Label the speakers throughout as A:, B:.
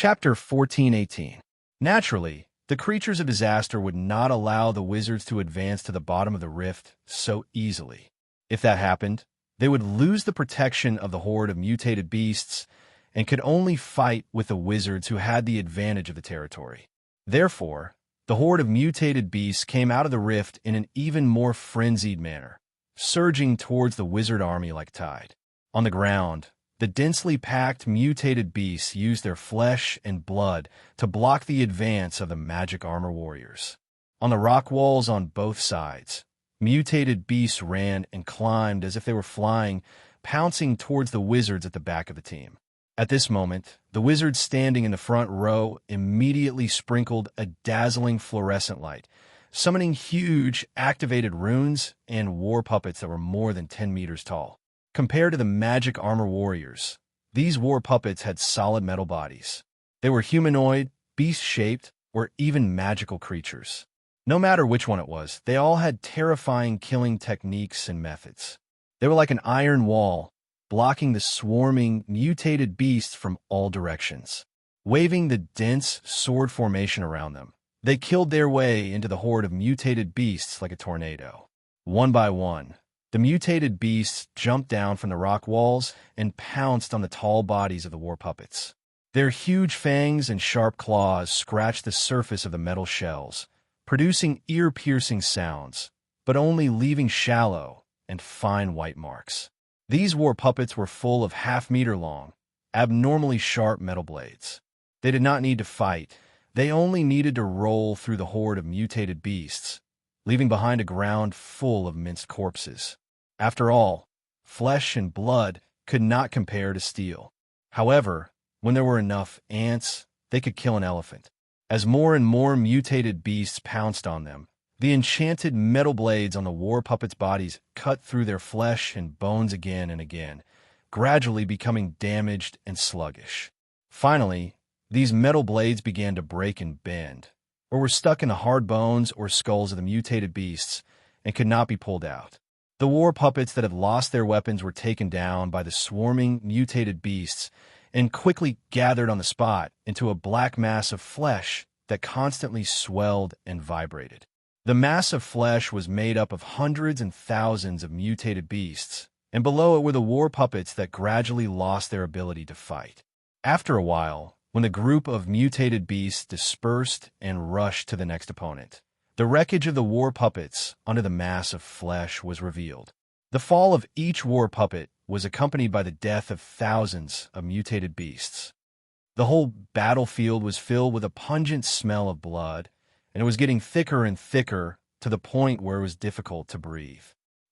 A: Chapter 14:18. Naturally, the creatures of disaster would not allow the wizards to advance to the bottom of the rift so easily. If that happened, they would lose the protection of the horde of mutated beasts and could only fight with the wizards who had the advantage of the territory. Therefore, the horde of mutated beasts came out of the rift in an even more frenzied manner, surging towards the wizard army like tide. On the ground, the densely packed mutated beasts used their flesh and blood to block the advance of the magic armor warriors. On the rock walls on both sides, mutated beasts ran and climbed as if they were flying, pouncing towards the wizards at the back of the team. At this moment, the wizards standing in the front row immediately sprinkled a dazzling fluorescent light, summoning huge activated runes and war puppets that were more than 10 meters tall. Compared to the magic armor warriors, these war puppets had solid metal bodies. They were humanoid, beast-shaped, or even magical creatures. No matter which one it was, they all had terrifying killing techniques and methods. They were like an iron wall, blocking the swarming, mutated beasts from all directions. Waving the dense sword formation around them, they killed their way into the horde of mutated beasts like a tornado. One by one, the mutated beasts jumped down from the rock walls and pounced on the tall bodies of the war puppets. Their huge fangs and sharp claws scratched the surface of the metal shells, producing ear-piercing sounds, but only leaving shallow and fine white marks. These war puppets were full of half-meter-long, abnormally sharp metal blades. They did not need to fight. They only needed to roll through the horde of mutated beasts, leaving behind a ground full of minced corpses. After all, flesh and blood could not compare to steel. However, when there were enough ants, they could kill an elephant. As more and more mutated beasts pounced on them, the enchanted metal blades on the war puppets' bodies cut through their flesh and bones again and again, gradually becoming damaged and sluggish. Finally, these metal blades began to break and bend, or were stuck in the hard bones or skulls of the mutated beasts and could not be pulled out. The war puppets that had lost their weapons were taken down by the swarming mutated beasts and quickly gathered on the spot into a black mass of flesh that constantly swelled and vibrated. The mass of flesh was made up of hundreds and thousands of mutated beasts, and below it were the war puppets that gradually lost their ability to fight. After a while, when the group of mutated beasts dispersed and rushed to the next opponent, the wreckage of the war puppets under the mass of flesh was revealed. The fall of each war puppet was accompanied by the death of thousands of mutated beasts. The whole battlefield was filled with a pungent smell of blood, and it was getting thicker and thicker to the point where it was difficult to breathe.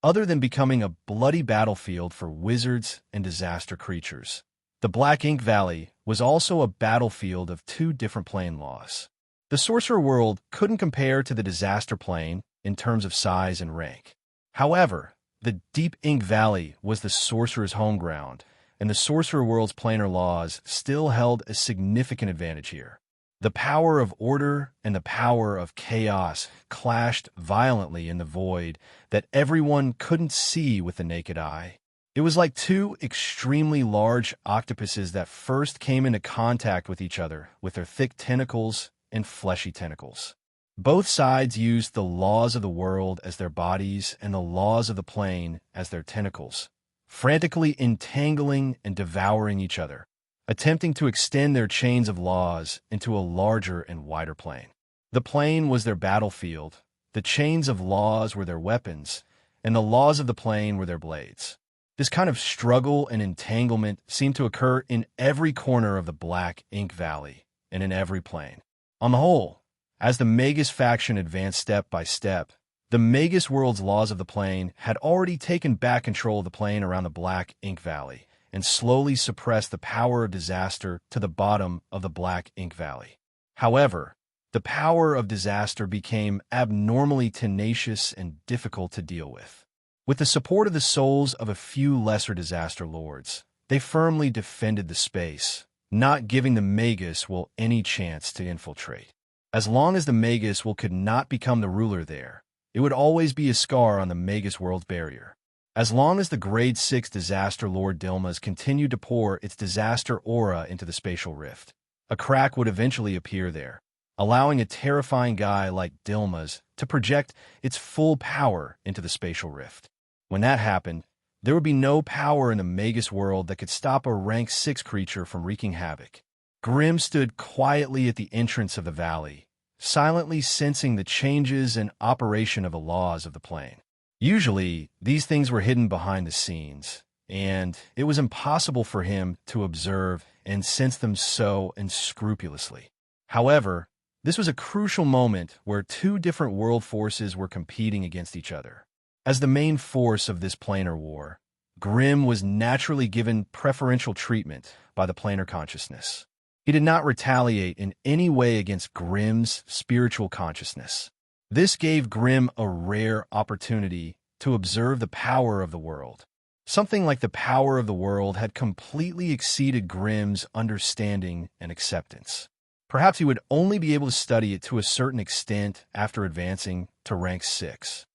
A: Other than becoming a bloody battlefield for wizards and disaster creatures, the Black Ink Valley was also a battlefield of two different plane laws. The sorcerer world couldn't compare to the disaster plane in terms of size and rank. However, the Deep Ink Valley was the sorcerer's home ground, and the sorcerer world's planar laws still held a significant advantage here. The power of order and the power of chaos clashed violently in the void that everyone couldn't see with the naked eye. It was like two extremely large octopuses that first came into contact with each other with their thick tentacles and fleshy tentacles. Both sides used the laws of the world as their bodies and the laws of the plane as their tentacles, frantically entangling and devouring each other, attempting to extend their chains of laws into a larger and wider plane. The plane was their battlefield, the chains of laws were their weapons, and the laws of the plane were their blades. This kind of struggle and entanglement seemed to occur in every corner of the Black Ink Valley and in every plane. On the whole, as the Magus faction advanced step by step, the Magus world's laws of the plane had already taken back control of the plane around the Black Ink Valley and slowly suppressed the power of disaster to the bottom of the Black Ink Valley. However, the power of disaster became abnormally tenacious and difficult to deal with. With the support of the souls of a few lesser disaster lords, they firmly defended the space, not giving the Magus will any chance to infiltrate. As long as the Magus will could not become the ruler there, it would always be a scar on the Magus world's barrier. As long as the Grade 6 Disaster Lord Dilmas continued to pour its disaster aura into the spatial rift, a crack would eventually appear there, allowing a terrifying guy like Dilma's to project its full power into the spatial rift. When that happened, there would be no power in the Magus world that could stop a rank 6 creature from wreaking havoc. Grim stood quietly at the entrance of the valley, silently sensing the changes and operation of the laws of the plane. Usually, these things were hidden behind the scenes, and it was impossible for him to observe and sense them so unscrupulously. However, this was a crucial moment where two different world forces were competing against each other. As the main force of this planar war, Grim was naturally given preferential treatment by the planar consciousness. He did not retaliate in any way against Grim's spiritual consciousness. This gave Grim a rare opportunity to observe the power of the world. Something like the power of the world had completely exceeded Grim's understanding and acceptance. Perhaps he would only be able to study it to a certain extent after advancing to rank 6.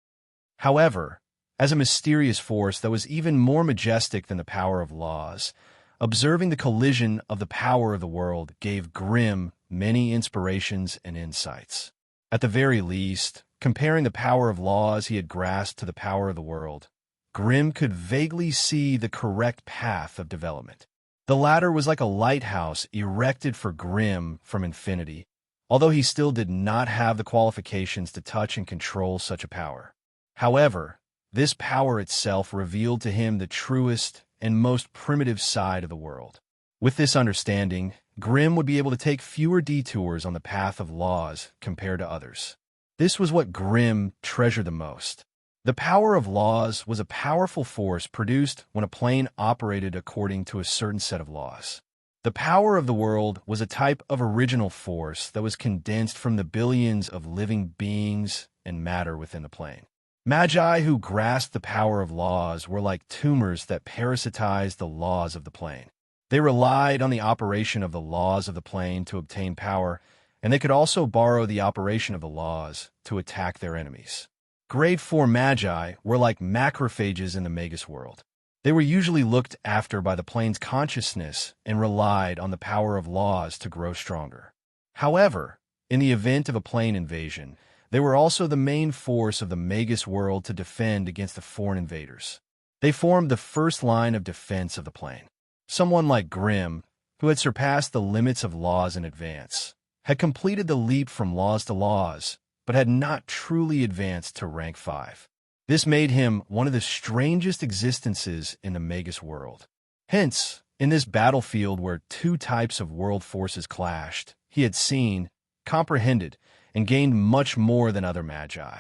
A: However, as a mysterious force that was even more majestic than the power of laws, observing the collision of the power of the world gave Grim many inspirations and insights. At the very least, comparing the power of laws he had grasped to the power of the world, Grim could vaguely see the correct path of development. The latter was like a lighthouse erected for Grim from infinity, although he still did not have the qualifications to touch and control such a power. However, this power itself revealed to him the truest and most primitive side of the world. With this understanding, Grim would be able to take fewer detours on the path of laws compared to others. This was what Grim treasured the most. The power of laws was a powerful force produced when a plane operated according to a certain set of laws. The power of the world was a type of original force that was condensed from the billions of living beings and matter within the plane. Magi who grasped the power of laws were like tumors that parasitized the laws of the plane. They relied on the operation of the laws of the plane to obtain power, and they could also borrow the operation of the laws to attack their enemies. Grade 4 Magi were like macrophages in the Magus world. They were usually looked after by the plane's consciousness and relied on the power of laws to grow stronger. However, in the event of a plane invasion, they were also the main force of the Magus world to defend against the foreign invaders. They formed the first line of defense of the plane. Someone like Grim, who had surpassed the limits of laws in advance, had completed the leap from laws to laws, but had not truly advanced to rank 5. This made him one of the strangest existences in the Magus world. Hence, in this battlefield where two types of world forces clashed, he had seen, comprehended, and gained much more than other Magi.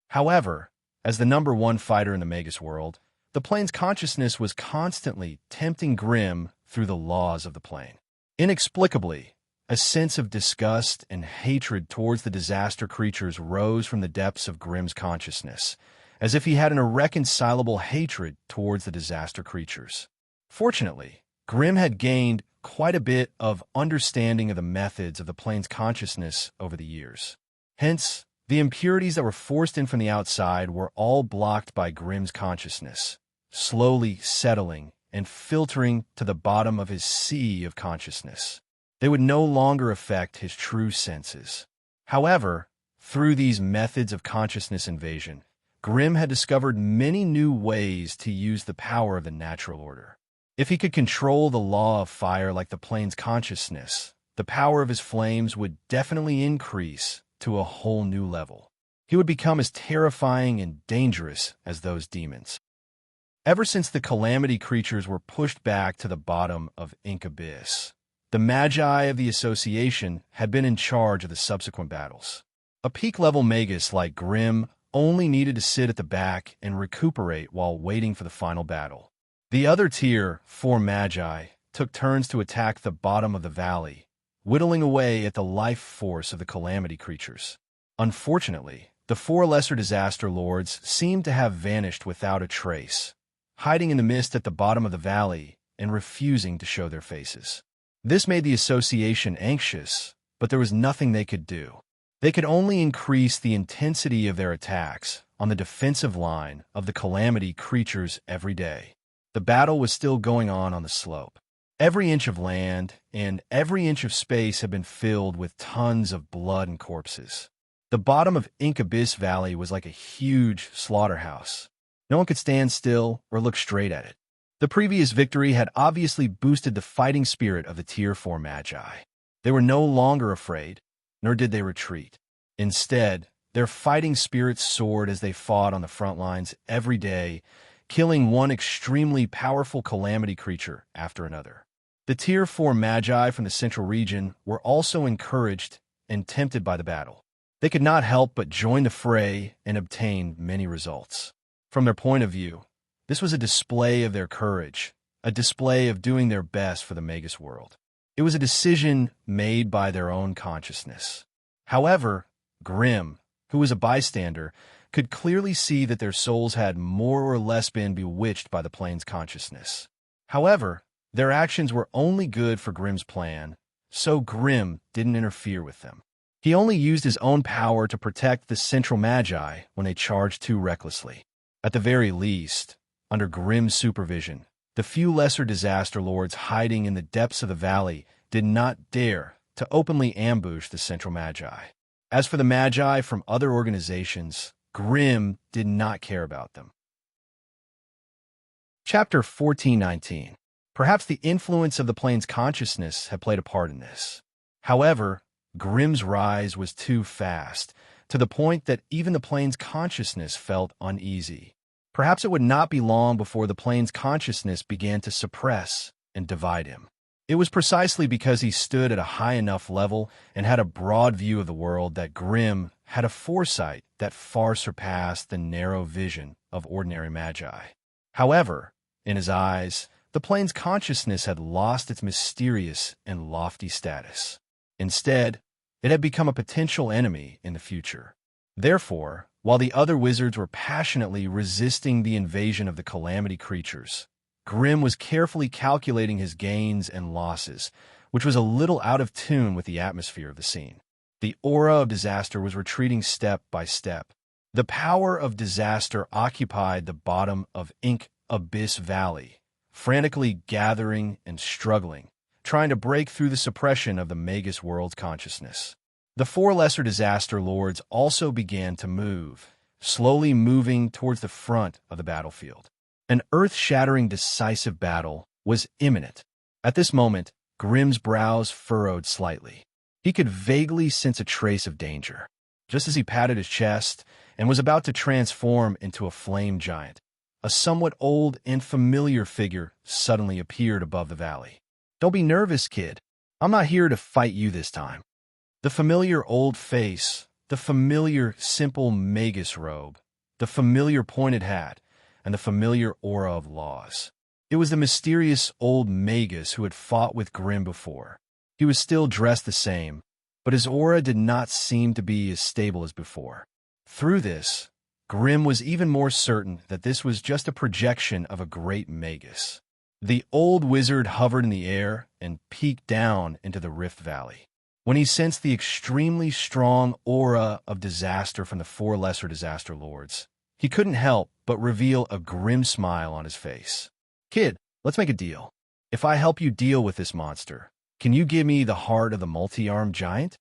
A: However, as the number 1 fighter in the Magus world, the plane's consciousness was constantly tempting Grim through the laws of the plane. Inexplicably, a sense of disgust and hatred towards the disaster creatures rose from the depths of Grim's consciousness, as if he had an irreconcilable hatred towards the disaster creatures. Fortunately, Grim had gained quite a bit of understanding of the methods of the plane's consciousness over the years. Hence, the impurities that were forced in from the outside were all blocked by Grim's consciousness, slowly settling and filtering to the bottom of his sea of consciousness. They would no longer affect his true senses. However, through these methods of consciousness invasion, Grim had discovered many new ways to use the power of the natural order. If he could control the law of fire like the plane's consciousness, the power of his flames would definitely increase to a whole new level. He would become as terrifying and dangerous as those demons. Ever since the calamity creatures were pushed back to the bottom of Ink Abyss, the Magi of the Association had been in charge of the subsequent battles. A peak-level Magus like Grim only needed to sit at the back and recuperate while waiting for the final battle. The other tier 4 Magi took turns to attack the bottom of the valley, whittling away at the life force of the calamity creatures. Unfortunately, the 4 lesser disaster lords seemed to have vanished without a trace, hiding in the mist at the bottom of the valley and refusing to show their faces. This made the association anxious, but there was nothing they could do. They could only increase the intensity of their attacks on the defensive line of the calamity creatures every day. The battle was still going on the slope. Every inch of land and every inch of space had been filled with tons of blood and corpses. The bottom of Abyss Valley was like a huge slaughterhouse. No one could stand still or look straight at it. The previous victory had obviously boosted the fighting spirit of the Tier 4 Magi. They were no longer afraid, nor did they retreat. Instead, their fighting spirits soared as they fought on the front lines every day, killing one extremely powerful calamity creature after another. The Tier 4 Magi from the central region were also encouraged and tempted by the battle. They could not help but join the fray and obtain many results. From their point of view, this was a display of their courage, a display of doing their best for the Magus world. It was a decision made by their own consciousness. However, Grimm, who was a bystander, could clearly see that their souls had more or less been bewitched by the plane's consciousness. However, their actions were only good for Grimm's plan, so Grimm didn't interfere with them. He only used his own power to protect the Central Magi when they charged too recklessly. At the very least, under Grimm's supervision, the few lesser disaster lords hiding in the depths of the valley did not dare to openly ambush the Central Magi. As for the Magi from other organizations, Grimm did not care about them. Chapter 1419. Perhaps the influence of the plane's consciousness had played a part in this. However, Grimm's rise was too fast, to the point that even the plane's consciousness felt uneasy. Perhaps it would not be long before the plane's consciousness began to suppress and divide him. It was precisely because he stood at a high enough level and had a broad view of the world that Grimm had a foresight that far surpassed the narrow vision of ordinary magi. However, in his eyes, the plane's consciousness had lost its mysterious and lofty status. Instead, it had become a potential enemy in the future. Therefore, while the other wizards were passionately resisting the invasion of the calamity creatures, Grimm was carefully calculating his gains and losses, which was a little out of tune with the atmosphere of the scene. The aura of disaster was retreating step by step. The power of disaster occupied the bottom of Abyss Valley, frantically gathering and struggling, trying to break through the suppression of the Magus world's consciousness. The four lesser disaster lords also began to move, slowly moving towards the front of the battlefield. An earth-shattering decisive battle was imminent. At this moment, Grimm's brows furrowed slightly. He could vaguely sense a trace of danger. Just as he patted his chest and was about to transform into a flame giant, a somewhat old and familiar figure suddenly appeared above the valley. "Don't be nervous, kid. I'm not here to fight you this time." The familiar old face, the familiar simple magus robe, the familiar pointed hat, and the familiar aura of laws. It was the mysterious old magus who had fought with Grimm before. He was still dressed the same, but his aura did not seem to be as stable as before. Through this, Grimm was even more certain that this was just a projection of a great magus. The old wizard hovered in the air and peeked down into the Rift Valley. When he sensed the extremely strong aura of disaster from the four lesser disaster lords, he couldn't help but reveal a grim smile on his face. "Kid, let's make a deal. If I help you deal with this monster, can you give me the heart of the multi-armed giant?"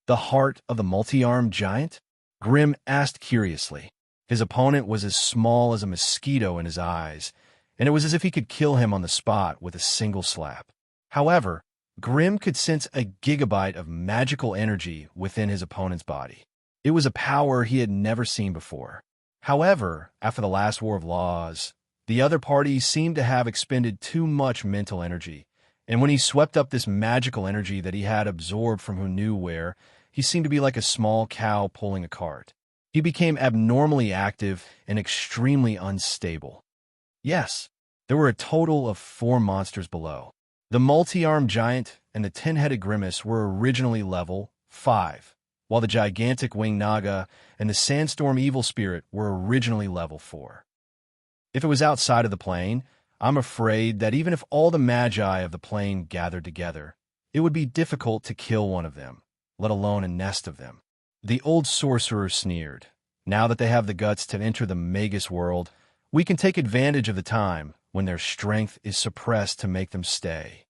A: "The heart of the multi-armed giant?" Grimm asked curiously. His opponent was as small as a mosquito in his eyes, and it was as if he could kill him on the spot with a single slap. However, Grimm could sense a gigabyte of magical energy within his opponent's body. It was a power he had never seen before. However, after the last War of Laws, the other party seemed to have expended too much mental energy, and when he swept up this magical energy that he had absorbed from who knew where, he seemed to be like a small cow pulling a cart. He became abnormally active and extremely unstable. Yes, there were a total of 4 monsters below. The multi-armed giant and the 10-headed grimace were originally level 5, while the gigantic winged naga and the sandstorm evil spirit were originally level 4. If it was outside of the plane, I'm afraid that even if all the magi of the plane gathered together, it would be difficult to kill one of them, let alone a nest of them. The old sorcerer sneered. Now that they have the guts to enter the Magus world, we can take advantage of the time when their strength is suppressed to make them stay.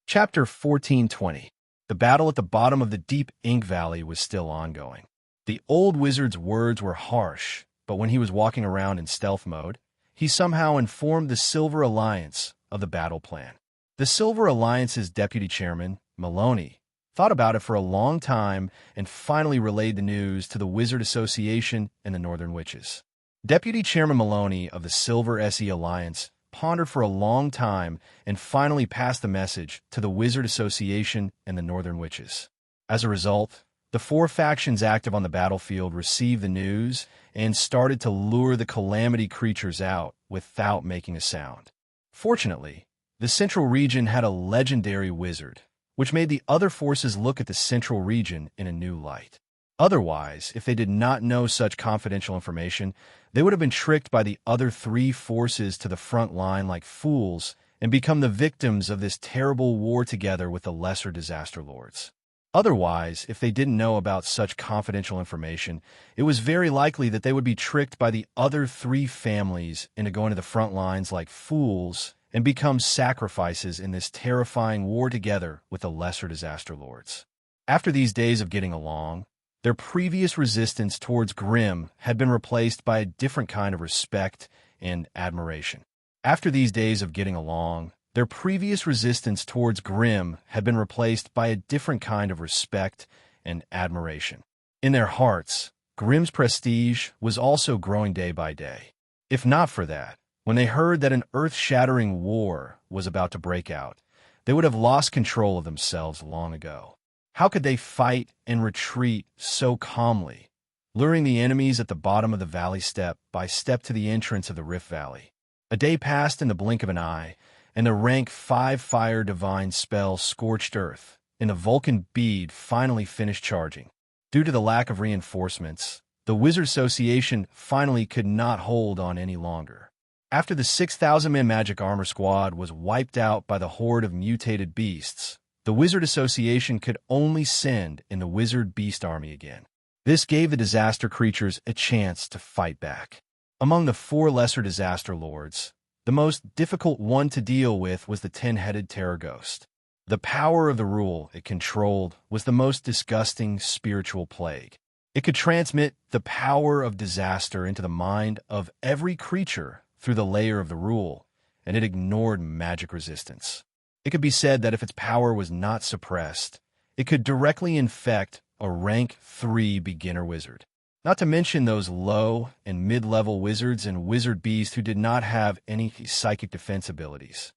A: Chapter 1420. The battle at the bottom of the deep ink valley was still ongoing. The old wizard's words were harsh, but when he was walking around in stealth mode, he somehow informed the Silver Alliance of the battle plan. The Silver Alliance's deputy chairman, Maloney, thought about it for a long time and finally relayed the news to the Wizard Association and the Northern Witches. Deputy Chairman Maloney of the Silver SE Alliance pondered for a long time and finally passed the message to the Wizard Association and the Northern Witches. As a result, the four factions active on the battlefield received the news and started to lure the calamity creatures out without making a sound. Fortunately, the Central Region had a legendary wizard, which made the other forces look at the Central Region in a new light. Otherwise, if they did not know such confidential information, they would have been tricked by the other three forces to the front line like fools and become the victims of this terrible war together with the lesser disaster lords. Otherwise, if they didn't know about such confidential information, it was very likely that they would be tricked by the other three families into going to the front lines like fools and become sacrifices in this terrifying war together with the lesser disaster lords. After these days of getting along, their previous resistance towards Grimm had been replaced by a different kind of respect and admiration. After these days of getting along, their previous resistance towards Grimm had been replaced by a different kind of respect and admiration. In their hearts, Grimm's prestige was also growing day by day. If not for that, when they heard that an earth-shattering war was about to break out, they would have lost control of themselves long ago. How could they fight and retreat so calmly, luring the enemies at the bottom of the valley step by step to the entrance of the Rift Valley? A day passed in the blink of an eye, and the rank 5 fire divine spell Scorched Earth and the Vulcan bead finally finished charging. Due to the lack of reinforcements, the Wizard Association finally could not hold on any longer. After the 6,000-man magic armor squad was wiped out by the horde of mutated beasts, the Wizard Association could only send in the Wizard Beast Army again. This gave the disaster creatures a chance to fight back. Among the 4 lesser disaster lords, the most difficult one to deal with was the 10-headed terror ghost. The power of the rule it controlled was the most disgusting spiritual plague. It could transmit the power of disaster into the mind of every creature through the layer of the rule, and it ignored magic resistance. It could be said that if its power was not suppressed, it could directly infect a rank 3 beginner wizard. Not to mention those low and mid-level wizards and wizard beasts who did not have any psychic defense abilities.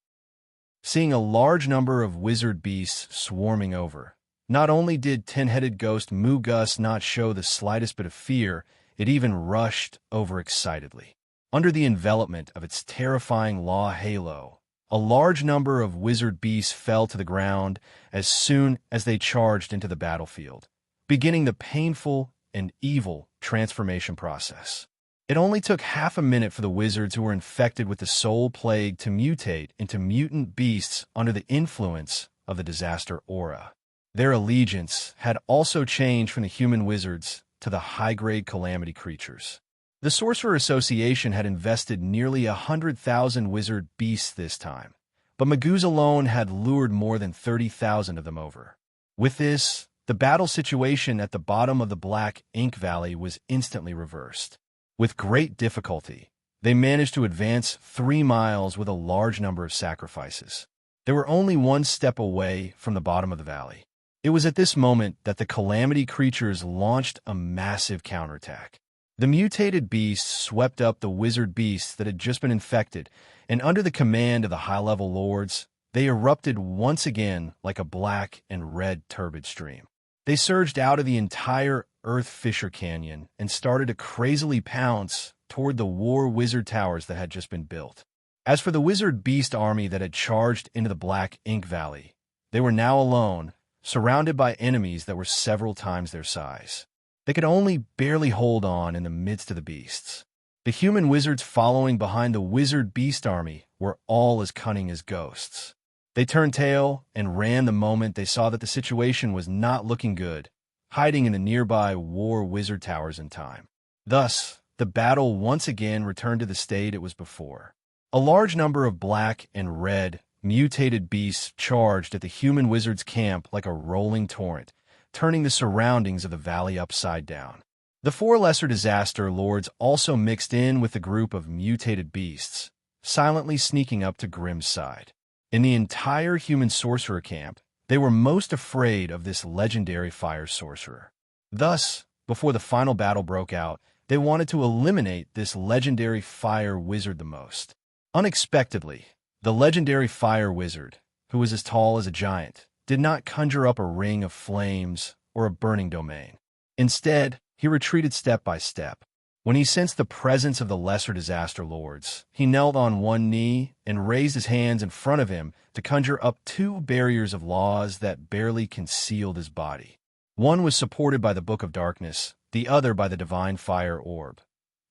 A: Seeing a large number of wizard beasts swarming over, not only did 10-headed ghost Mugus not show the slightest bit of fear, it even rushed over excitedly. Under the envelopment of its terrifying law halo, a large number of wizard beasts fell to the ground as soon as they charged into the battlefield, beginning the painful and evil transformation process. It only took half a minute for the wizards who were infected with the soul plague to mutate into mutant beasts under the influence of the disaster aura. Their allegiance had also changed from the human wizards to the high-grade calamity creatures. The Sorcerer Association had invested nearly 100,000 wizard beasts this time, but Magoo's alone had lured more than 30,000 of them over. With this, the battle situation at the bottom of the Black Ink Valley was instantly reversed. With great difficulty, they managed to advance 3 miles with a large number of sacrifices. They were only 1 step away from the bottom of the valley. It was at this moment that the calamity creatures launched a massive counterattack. The mutated beasts swept up the wizard beasts that had just been infected, and under the command of the high-level lords, they erupted once again like a black and red turbid stream. They surged out of the entire Earth Fissure Canyon and started to crazily pounce toward the war wizard towers that had just been built. As for the wizard beast army that had charged into the Black Ink Valley, they were now alone, surrounded by enemies that were several times their size. They could only barely hold on in the midst of the beasts. The human wizards following behind the wizard beast army were all as cunning as ghosts. They turned tail and ran the moment they saw that the situation was not looking good, hiding in the nearby war wizard towers in time. Thus, the battle once again returned to the state it was before. A large number of black and red mutated beasts charged at the human wizard's camp like a rolling torrent, turning the surroundings of the valley upside down. The four lesser disaster lords also mixed in with the group of mutated beasts, silently sneaking up to Grimm's side. In the entire human sorcerer camp, they were most afraid of this legendary fire sorcerer. Thus, before the final battle broke out, they wanted to eliminate this legendary fire wizard the most. Unexpectedly, the legendary fire wizard, who was as tall as a giant, did not conjure up a ring of flames or a burning domain. Instead, he retreated step by step. When he sensed the presence of the lesser disaster lords, he knelt on one knee and raised his hands in front of him to conjure up two barriers of laws that barely concealed his body. One was supported by the Book of Darkness, the other by the Divine Fire Orb.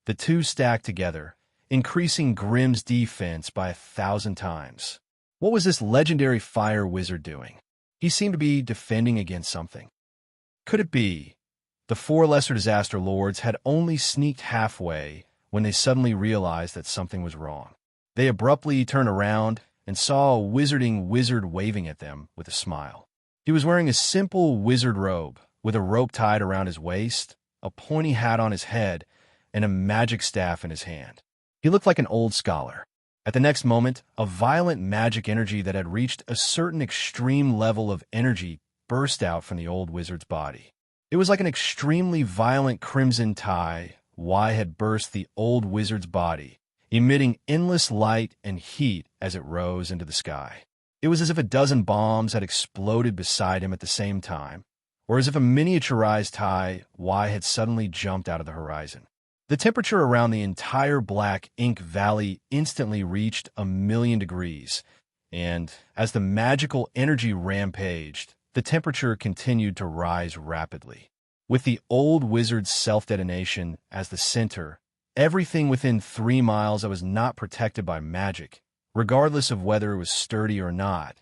A: The two stacked together, increasing Grimm's defense by 1,000 times. What was this legendary fire wizard doing? He seemed to be defending against something. Could it be the four lesser disaster lords had only sneaked halfway when they suddenly realized that something was wrong? They abruptly turned around and saw a wizarding wizard waving at them with a smile. He was wearing a simple wizard robe with a rope tied around his waist, a pointy hat on his head, and a magic staff in his hand. He looked like an old scholar. At the next moment, a violent magic energy that had reached a certain extreme level of energy burst out from the old wizard's body. It was like an extremely violent crimson tide had burst the old wizard's body, emitting endless light and heat as it rose into the sky. It was as if a dozen bombs had exploded beside him at the same time, or as if a miniaturized had suddenly jumped out of the horizon. The temperature around the entire Black Ink Valley instantly reached 1,000,000 degrees, and as the magical energy rampaged, the temperature continued to rise rapidly. With the old wizard's self-detonation as the center, everything within 3 miles that was not protected by magic, regardless of whether it was sturdy or not,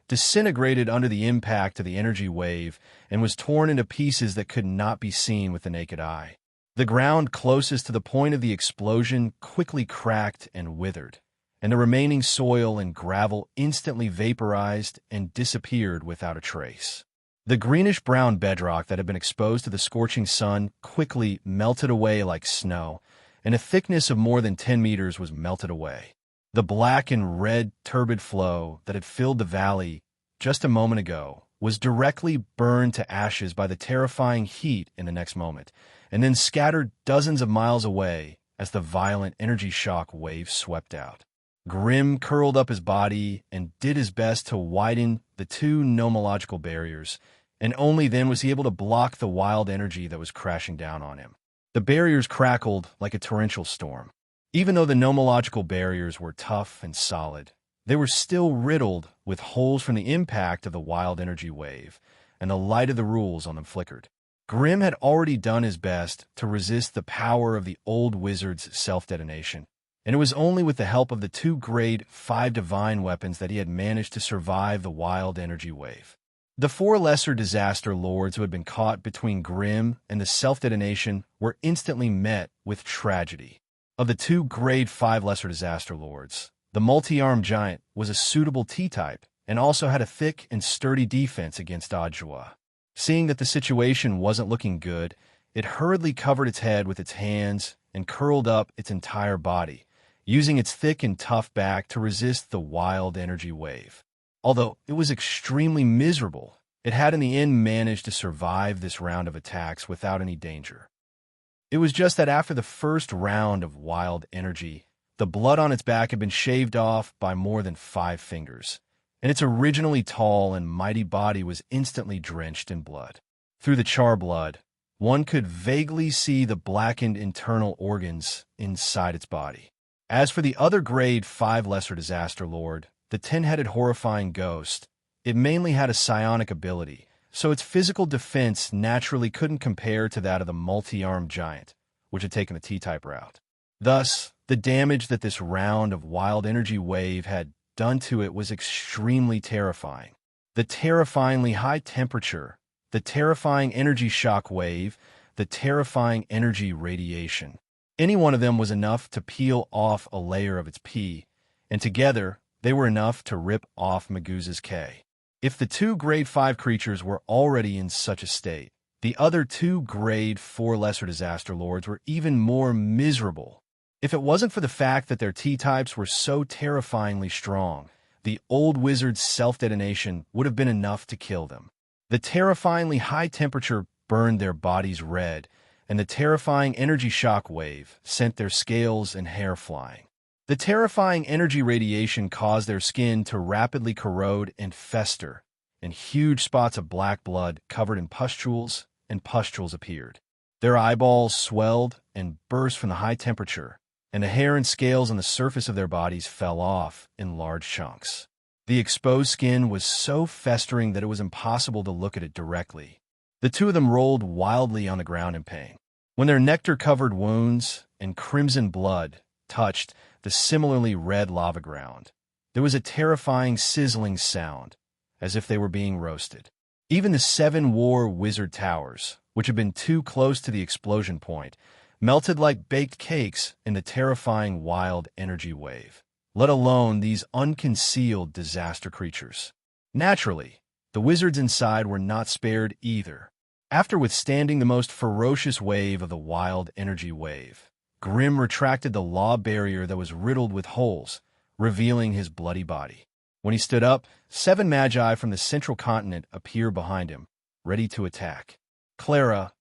A: disintegrated under the impact of the energy wave and was torn into pieces that could not be seen with the naked eye. The ground closest to the point of the explosion quickly cracked and withered, and the remaining soil and gravel instantly vaporized and disappeared without a trace. The greenish-brown bedrock that had been exposed to the scorching sun quickly melted away like snow, and a thickness of more than 10 meters was melted away. The black and red turbid flow that had filled the valley just a moment ago was directly burned to ashes by the terrifying heat in the next moment, and then scattered dozens of miles away as the violent energy shock wave swept out. Grimm curled up his body and did his best to widen the two nomological barriers, and only then was he able to block the wild energy that was crashing down on him. The barriers crackled like a torrential storm. Even though the nomological barriers were tough and solid, they were still riddled with holes from the impact of the wild energy wave, and the light of the rules on them flickered. Grimm had already done his best to resist the power of the old wizard's self-detonation, and it was only with the help of the 2 grade 5 divine weapons that he had managed to survive the wild energy wave. The 4 lesser disaster lords who had been caught between Grimm and the self-detonation were instantly met with tragedy. Of the 2 grade 5 lesser disaster lords, the multi-armed giant was a suitable T-type and also had a thick and sturdy defense against Adjoa. Seeing that the situation wasn't looking good, it hurriedly covered its head with its hands and curled up its entire body, using its thick and tough back to resist the wild energy wave. Although it was extremely miserable, it had in the end managed to survive this round of attacks without any danger. It was just that after the first round of wild energy, the blood on its back had been shaved off by more than 5 fingers, and its originally tall and mighty body was instantly drenched in blood. Through the char blood, one could vaguely see the blackened internal organs inside its body. As for the other grade 5 lesser disaster lord, the 10-headed horrifying ghost, it mainly had a psionic ability, so its physical defense naturally couldn't compare to that of the multi-armed giant, which had taken the T-type route. Thus, the damage that this round of wild energy wave had done to it was extremely terrifying. The terrifyingly high temperature, the terrifying energy shock wave, the terrifying energy radiation. Any one of them was enough to peel off a layer of its pee, and together, they were enough to rip off Maguza's K. If the two Grade 5 creatures were already in such a state, the other two Grade 4 Lesser Disaster Lords were even more miserable. If it wasn't for the fact that their T-types were so terrifyingly strong, the old wizard's self-detonation would have been enough to kill them. The terrifyingly high temperature burned their bodies red, and the terrifying energy shock wave sent their scales and hair flying. The terrifying energy radiation caused their skin to rapidly corrode and fester, and huge spots of black blood covered in pustules appeared. Their eyeballs swelled and burst from the high temperature, and the hair and scales on the surface of their bodies fell off in large chunks. The exposed skin was so festering that it was impossible to look at it directly. The two of them rolled wildly on the ground in pain. When their nectar-covered wounds and crimson blood touched the similarly red lava ground, there was a terrifying sizzling sound, as if they were being roasted. Even the 7 war wizard towers, which had been too close to the explosion point, melted like baked cakes in the terrifying wild energy wave, let alone these unconcealed disaster creatures. Naturally, the wizards inside were not spared either. After withstanding the most ferocious wave of the wild energy wave, Grimm retracted the law barrier that was riddled with holes, revealing his bloody body. When he stood up, 7 magi from the central continent appeared behind him, ready to attack. Clara,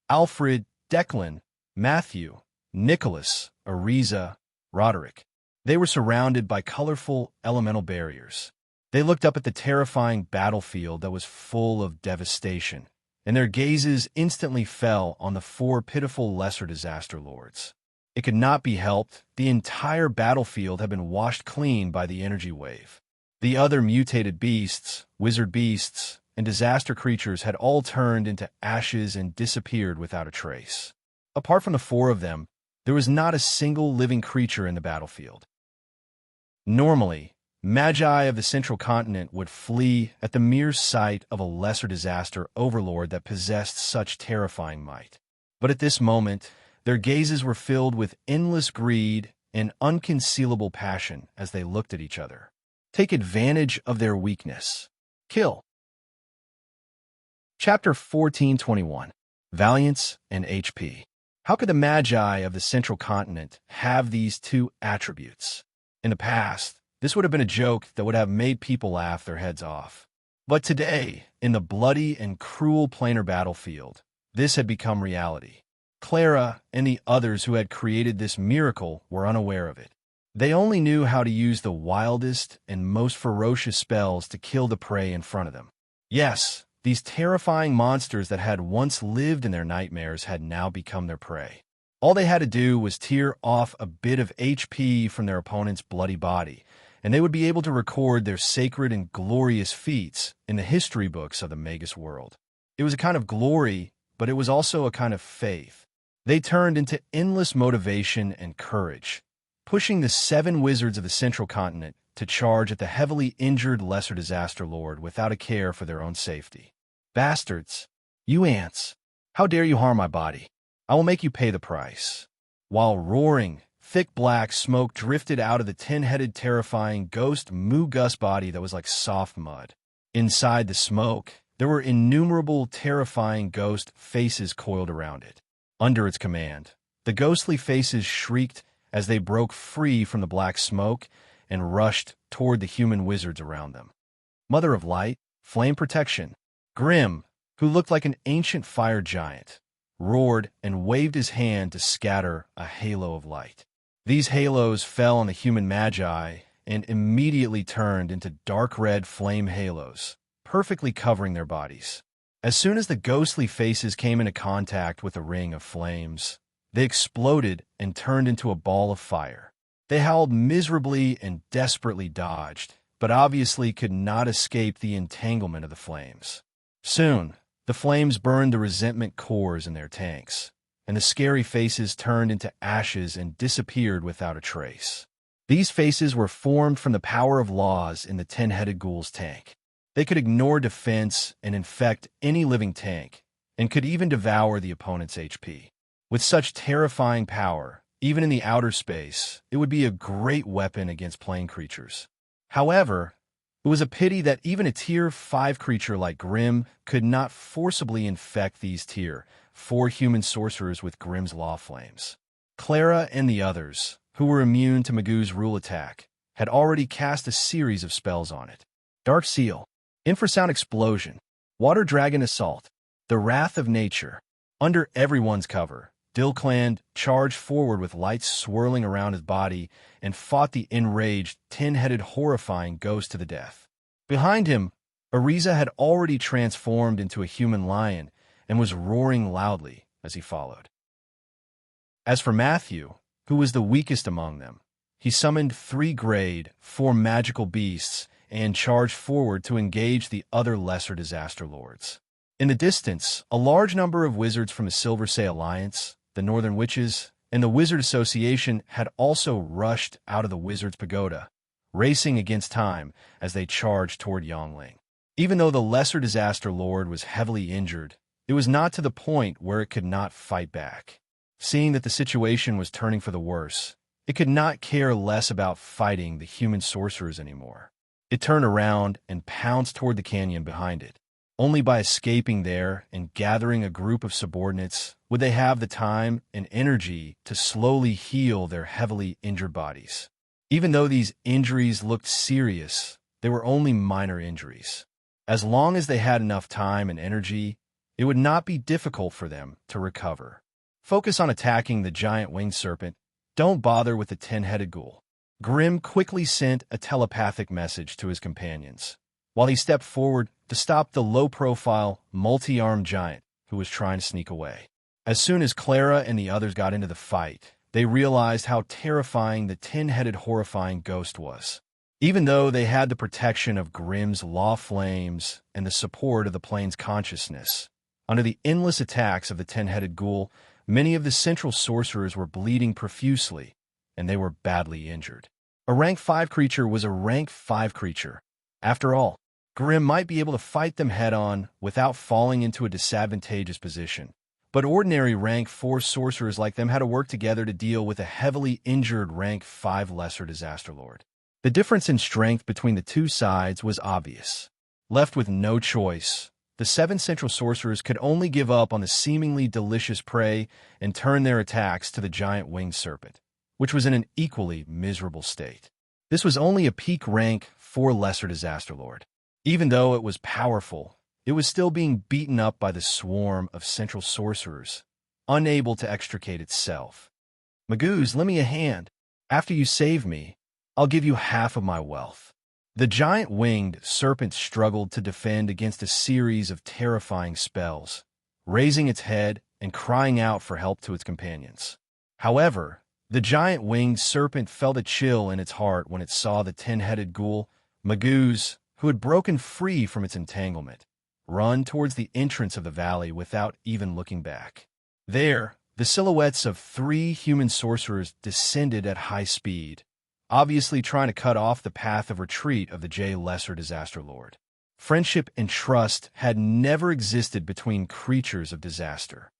A: Alfred, Declan, Matthew, Nicholas, Ariza, Roderick. They were surrounded by colorful elemental barriers. They looked up at the terrifying battlefield that was full of devastation, and their gazes instantly fell on the 4 pitiful lesser disaster lords. It could not be helped. The entire battlefield had been washed clean by the energy wave. The other mutated beasts, wizard beasts, and disaster creatures had all turned into ashes and disappeared without a trace. Apart from the 4 of them, there was not a single living creature in the battlefield. Normally, magi of the central continent would flee at the mere sight of a lesser disaster overlord that possessed such terrifying might. But at this moment, their gazes were filled with endless greed and unconcealable passion as they looked at each other. Take advantage of their weakness. Kill. Chapter 1421. Valiance and HP. How could the magi of the central continent have these 2 attributes? In the past, this would have been a joke that would have made people laugh their heads off. But today, in the bloody and cruel planar battlefield, this had become reality. Clara and the others who had created this miracle were unaware of it. They only knew how to use the wildest and most ferocious spells to kill the prey in front of them. Yes, these terrifying monsters that had once lived in their nightmares had now become their prey. All they had to do was tear off a bit of HP from their opponent's bloody body, and they would be able to record their sacred and glorious feats in the history books of the Magus world. It was a kind of glory, but it was also a kind of faith. They turned into endless motivation and courage, pushing the 7 wizards of the central continent to charge at the heavily injured lesser disaster lord without a care for their own safety. Bastards! You ants! How dare you harm my body? I will make you pay the price. While roaring, thick black smoke drifted out of the 10-headed terrifying ghost Moo-Gus body that was like soft mud. Inside the smoke, there were innumerable terrifying ghost faces coiled around it. Under its command, the ghostly faces shrieked as they broke free from the black smoke and rushed toward the human wizards around them. Mother of Light, Flame Protection, Grimm, who looked like an ancient fire giant, roared and waved his hand to scatter a halo of light. These halos fell on the human magi and immediately turned into dark red flame halos, perfectly covering their bodies. As soon as the ghostly faces came into contact with a ring of flames, they exploded and turned into a ball of fire. They howled miserably and desperately dodged, but obviously could not escape the entanglement of the flames. Soon, the flames burned the resentment cores in their tanks, and the scary faces turned into ashes and disappeared without a trace. These faces were formed from the power of laws in the 10-headed ghoul's tank. They could ignore defense and infect any living tank, and could even devour the opponent's HP. With such terrifying power, even in the outer space, it would be a great weapon against plane creatures. However, it was a pity that even a Tier 5 creature like Grimm could not forcibly infect these Tier 4 human sorcerers with Grimm's Law Flames. Clara and the others, who were immune to Magoo's rule attack, had already cast a series of spells on it. Dark Seal, Infrasound Explosion, Water Dragon Assault, The Wrath of Nature. Under everyone's cover, Dilcland charged forward with lights swirling around his body and fought the enraged, tin-headed horrifying ghost to the death. Behind him, Ariza had already transformed into a human lion and was roaring loudly as he followed. As for Matthew, who was the weakest among them, he summoned 3 Grade 4 magical beasts and charged forward to engage the other lesser disaster lords. In the distance, a large number of wizards from the Silversea Alliance, the Northern Witches, and the Wizard Association had also rushed out of the Wizard's Pagoda, racing against time as they charged toward Yongling. Even though the Lesser Disaster Lord was heavily injured, it was not to the point where it could not fight back. Seeing that the situation was turning for the worse, it could not care less about fighting the human sorcerers anymore. It turned around and pounced toward the canyon behind it. Only by escaping there and gathering a group of subordinates would they have the time and energy to slowly heal their heavily injured bodies. Even though these injuries looked serious, they were only minor injuries. As long as they had enough time and energy, it would not be difficult for them to recover. Focus on attacking the giant winged serpent. Don't bother with the 10-headed ghoul. Grimm quickly sent a telepathic message to his companions, while he stepped forward to stop the low-profile, multi-armed giant who was trying to sneak away. As soon as Clara and the others got into the fight, they realized how terrifying the 10-headed horrifying ghost was. Even though they had the protection of Grimm's Law Flames and the support of the plane's consciousness, under the endless attacks of the 10-headed ghoul, many of the central sorcerers were bleeding profusely, and they were badly injured. A rank 5 creature was a rank 5 creature. After all, Grimm might be able to fight them head-on without falling into a disadvantageous position, but ordinary rank 4 sorcerers like them had to work together to deal with a heavily injured rank 5 lesser disaster lord. The difference in strength between the two sides was obvious. Left with no choice, the 7 central sorcerers could only give up on the seemingly delicious prey and turn their attacks to the giant winged serpent, which was in an equally miserable state. This was only a peak rank 4 lesser disaster lord. Even though it was powerful, it was still being beaten up by the swarm of central sorcerers, unable to extricate itself. Magoo's, lend me a hand. After you save me, I'll give you half of my wealth. The giant winged serpent struggled to defend against a series of terrifying spells, raising its head and crying out for help to its companions. However, the giant winged serpent felt a chill in its heart when it saw the 10-headed ghoul, Magoo's, who had broken free from its entanglement, run towards the entrance of the valley without even looking back. There, the silhouettes of 3 human sorcerers descended at high speed, obviously trying to cut off the path of retreat of the J Lesser Disaster Lord. Friendship and trust had never existed between creatures of disaster.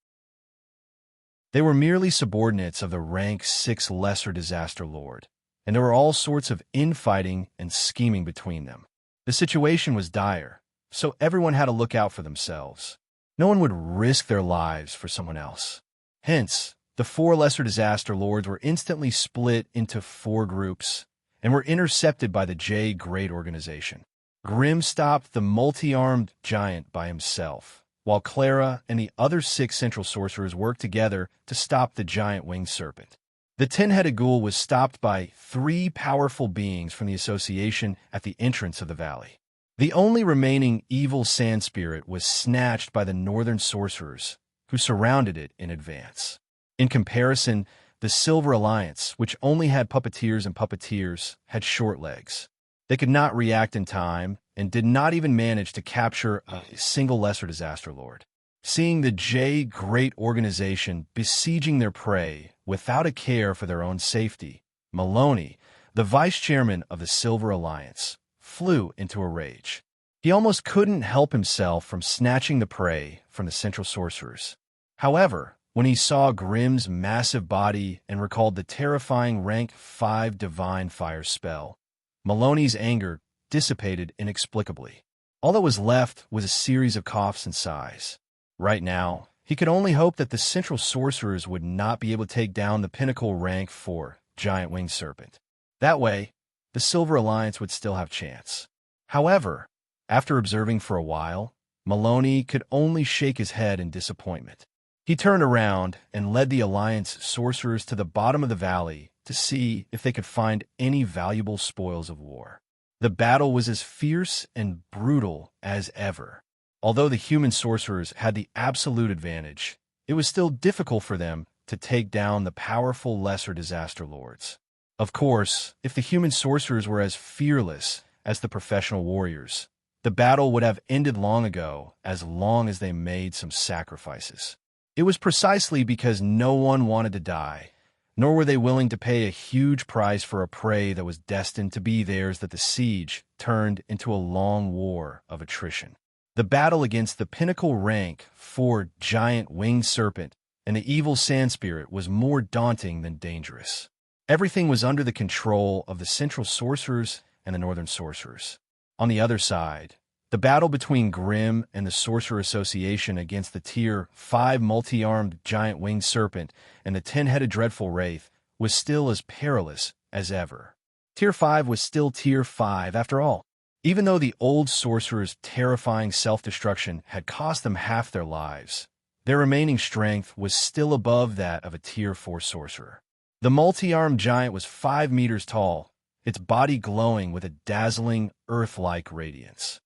A: They were merely subordinates of the rank 6 Lesser Disaster Lord, and there were all sorts of infighting and scheming between them. The situation was dire, so everyone had to look out for themselves. No one would risk their lives for someone else. Hence, the 4 lesser disaster lords were instantly split into 4 groups and were intercepted by the J Great Organization. Grimm stopped the multi-armed giant by himself, while Clara and the other 6 central sorcerers worked together to stop the giant winged serpent. The 10-headed ghoul was stopped by 3 powerful beings from the association at the entrance of the valley. The only remaining evil sand spirit was snatched by the northern sorcerers, who surrounded it in advance. In comparison, the Silver Alliance, which only had puppeteers, had short legs. They could not react in time and did not even manage to capture a single lesser disaster lord. Seeing the J Great Organization besieging their prey without a care for their own safety, Maloney, the vice chairman of the Silver Alliance, flew into a rage. He almost couldn't help himself from snatching the prey from the central sorcerers. However, when he saw Grimm's massive body and recalled the terrifying rank 5 Divine Fire spell, Maloney's anger dissipated inexplicably. All that was left was a series of coughs and sighs. Right now, he could only hope that the central sorcerers would not be able to take down the pinnacle rank 4 giant winged serpent. That way, the Silver Alliance would still have chance. However, after observing for a while, Maloney could only shake his head in disappointment. He turned around and led the Alliance sorcerers to the bottom of the valley to see if they could find any valuable spoils of war. The battle was as fierce and brutal as ever. Although the human sorcerers had the absolute advantage, it was still difficult for them to take down the powerful lesser disaster lords. Of course, if the human sorcerers were as fearless as the professional warriors, the battle would have ended long ago, as long as they made some sacrifices. It was precisely because no one wanted to die, nor were they willing to pay a huge price for a prey that was destined to be theirs, that the siege turned into a long war of attrition. The battle against the pinnacle rank 4 giant winged serpent and the evil sand spirit was more daunting than dangerous. Everything was under the control of the central sorcerers and the northern sorcerers. On the other side, the battle between Grimm and the Sorcerer Association against the Tier 5 multi-armed giant winged serpent and the 10-headed dreadful wraith was still as perilous as ever. Tier 5 was still Tier 5 after all. Even though the old sorcerer's terrifying self-destruction had cost them half their lives, their remaining strength was still above that of a Tier 4 sorcerer. The multi-armed giant was 5 meters tall, its body glowing with a dazzling, earth-like radiance.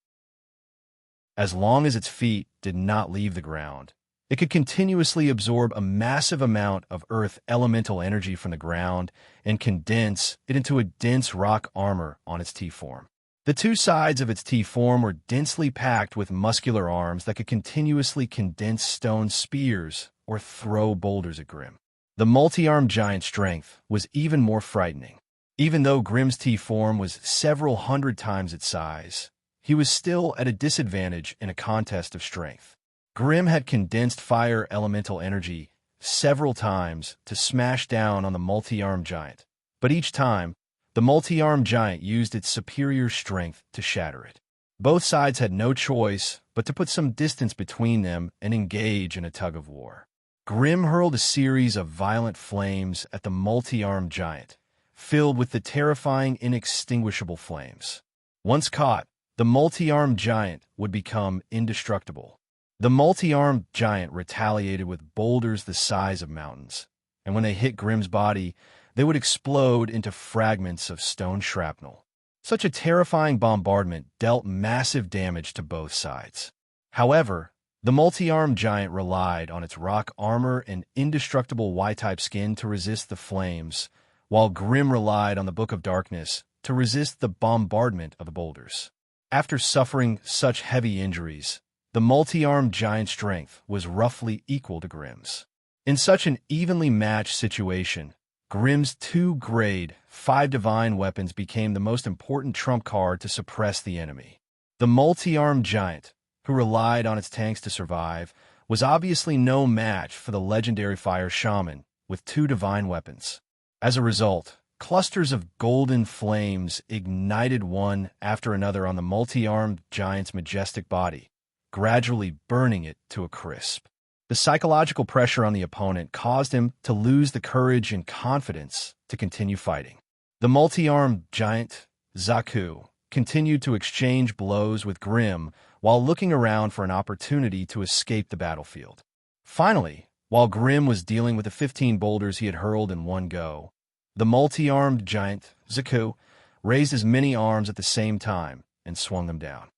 A: As long as its feet did not leave the ground, it could continuously absorb a massive amount of earth elemental energy from the ground and condense it into a dense rock armor on its T-form. The two sides of its T-form were densely packed with muscular arms that could continuously condense stone spears or throw boulders at Grimm. The multi-armed giant's strength was even more frightening. Even though Grimm's T-form was several hundred times its size, he was still at a disadvantage in a contest of strength. Grimm had condensed fire elemental energy several times to smash down on the multi-armed giant, but each time, the multi-armed giant used its superior strength to shatter it. Both sides had no choice but to put some distance between them and engage in a tug-of-war. Grimm hurled a series of violent flames at the multi-armed giant, filled with the terrifying, inextinguishable flames. Once caught, the multi-armed giant would become indestructible. The multi-armed giant retaliated with boulders the size of mountains, and when they hit Grimm's body, they would explode into fragments of stone shrapnel. Such a terrifying bombardment dealt massive damage to both sides. However, the multi-armed giant relied on its rock armor and indestructible Y-type skin to resist the flames, while Grimm relied on the Book of Darkness to resist the bombardment of the boulders. After suffering such heavy injuries, the multi-armed giant's strength was roughly equal to Grimm's. In such an evenly matched situation, Grimm's 2 grade 5 divine weapons became the most important trump card to suppress the enemy. The multi-armed giant, who relied on its tanks to survive, was obviously no match for the legendary fire shaman with 2 divine weapons. As a result, clusters of golden flames ignited one after another on the multi-armed giant's majestic body, gradually burning it to a crisp. The psychological pressure on the opponent caused him to lose the courage and confidence to continue fighting. The multi-armed giant, Zaku, continued to exchange blows with Grimm while looking around for an opportunity to escape the battlefield. Finally, while Grimm was dealing with the 15 boulders he had hurled in one go, the multi-armed giant, Zaku, raised his many arms at the same time and swung them down.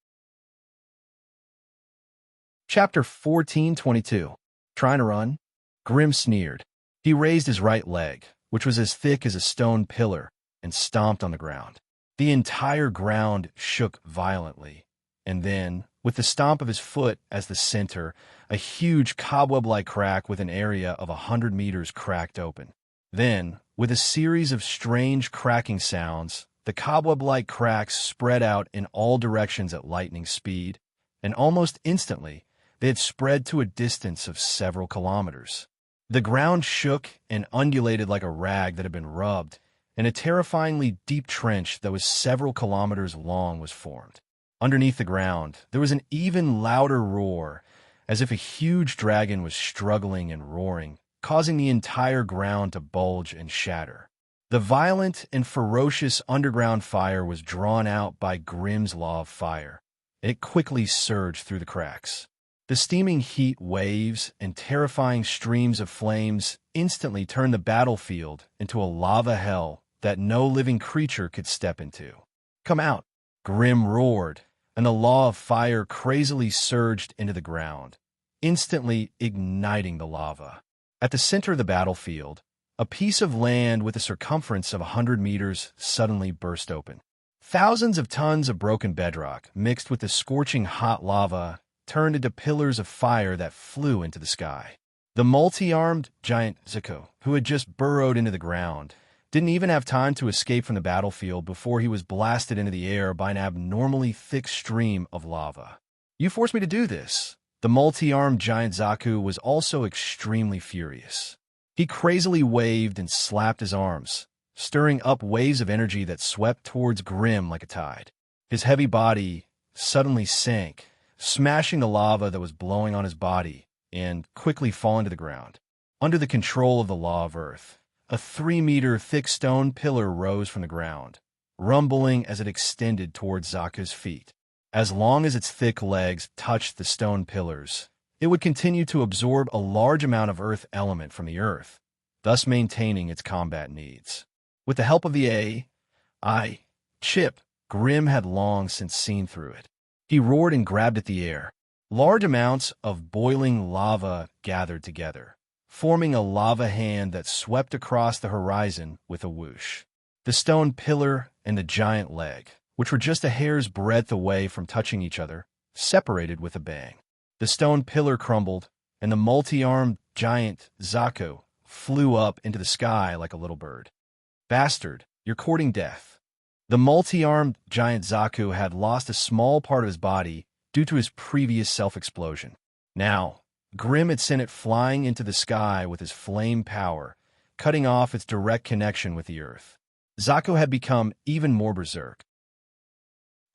A: Chapter 1422. Trying to run? Grimm sneered. He raised his right leg, which was as thick as a stone pillar, and stomped on the ground. The entire ground shook violently, and then, with the stomp of his foot as the center, a huge cobweb-like crack with an area of 100 meters cracked open. Then, with a series of strange cracking sounds, the cobweb-like cracks spread out in all directions at lightning speed, and almost instantly, they had spread to a distance of several kilometers. The ground shook and undulated like a rag that had been rubbed, and a terrifyingly deep trench that was several kilometers long was formed. Underneath the ground, there was an even louder roar, as if a huge dragon was struggling and roaring, causing the entire ground to bulge and shatter. The violent and ferocious underground fire was drawn out by Grimm's law of fire. It quickly surged through the cracks. The steaming heat waves and terrifying streams of flames instantly turned the battlefield into a lava hell that no living creature could step into. "Come out!" Grimm roared, and the law of fire crazily surged into the ground, instantly igniting the lava. At the center of the battlefield, a piece of land with a circumference of 100 meters suddenly burst open. Thousands of tons of broken bedrock, mixed with the scorching hot lava, turned into pillars of fire that flew into the sky. The multi-armed giant Zuko, who had just burrowed into the ground, didn't even have time to escape from the battlefield before he was blasted into the air by an abnormally thick stream of lava. "You forced me to do this." The multi-armed giant Zaku was also extremely furious. He crazily waved and slapped his arms, stirring up waves of energy that swept towards Grimm like a tide. His heavy body suddenly sank, smashing the lava that was blowing on his body, and quickly falling to the ground. Under the control of the law of Earth, a 3-meter thick stone pillar rose from the ground, rumbling as it extended towards Zaku's feet. As long as its thick legs touched the stone pillars, it would continue to absorb a large amount of earth element from the earth, thus maintaining its combat needs. With the help of the AI chip, Grimm had long since seen through it. He roared and grabbed at the air. Large amounts of boiling lava gathered together, forming a lava hand that swept across the horizon with a whoosh. The stone pillar and the giant leg, which were just a hair's breadth away from touching each other, separated with a bang. The stone pillar crumbled, and the multi-armed giant Zaku flew up into the sky like a little bird. "Bastard, you're courting death." The multi-armed giant Zaku had lost a small part of his body due to his previous self-explosion. Now, Grimm had sent it flying into the sky with his flame power, cutting off its direct connection with the earth. Zaku had become even more berserk.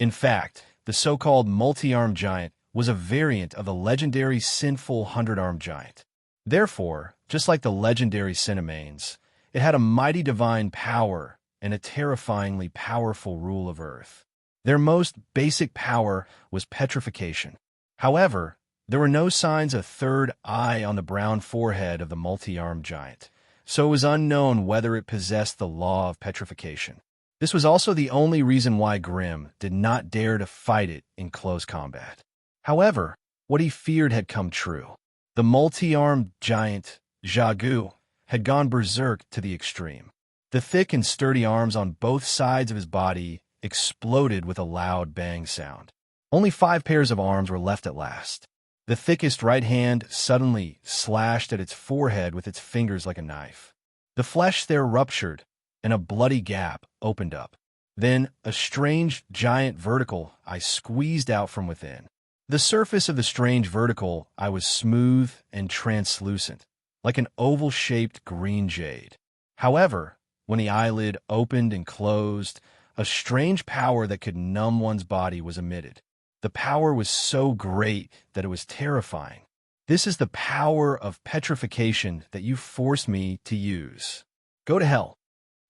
A: In fact, the so-called multi-armed giant was a variant of the legendary sinful 100-armed giant. Therefore, just like the legendary Cinemanes, it had a mighty divine power and a terrifyingly powerful rule of Earth. Their most basic power was petrification. However, there were no signs of third eye on the brown forehead of the multi-armed giant, so it was unknown whether it possessed the law of petrification. This was also the only reason why Grimm did not dare to fight it in close combat. However, what he feared had come true. The multi-armed giant, Zaku, had gone berserk to the extreme. The thick and sturdy arms on both sides of his body exploded with a loud bang sound. Only 5 pairs of arms were left at last. The thickest right hand suddenly slashed at its forehead with its fingers like a knife. The flesh there ruptured, and a bloody gap opened up. Then a strange giant vertical eye squeezed out from within. The surface of the strange vertical eye was smooth and translucent, like an oval-shaped green jade. However, when the eyelid opened and closed, a strange power that could numb one's body was emitted. The power was so great that it was terrifying. "This is the power of petrification that you forced me to use. Go to hell."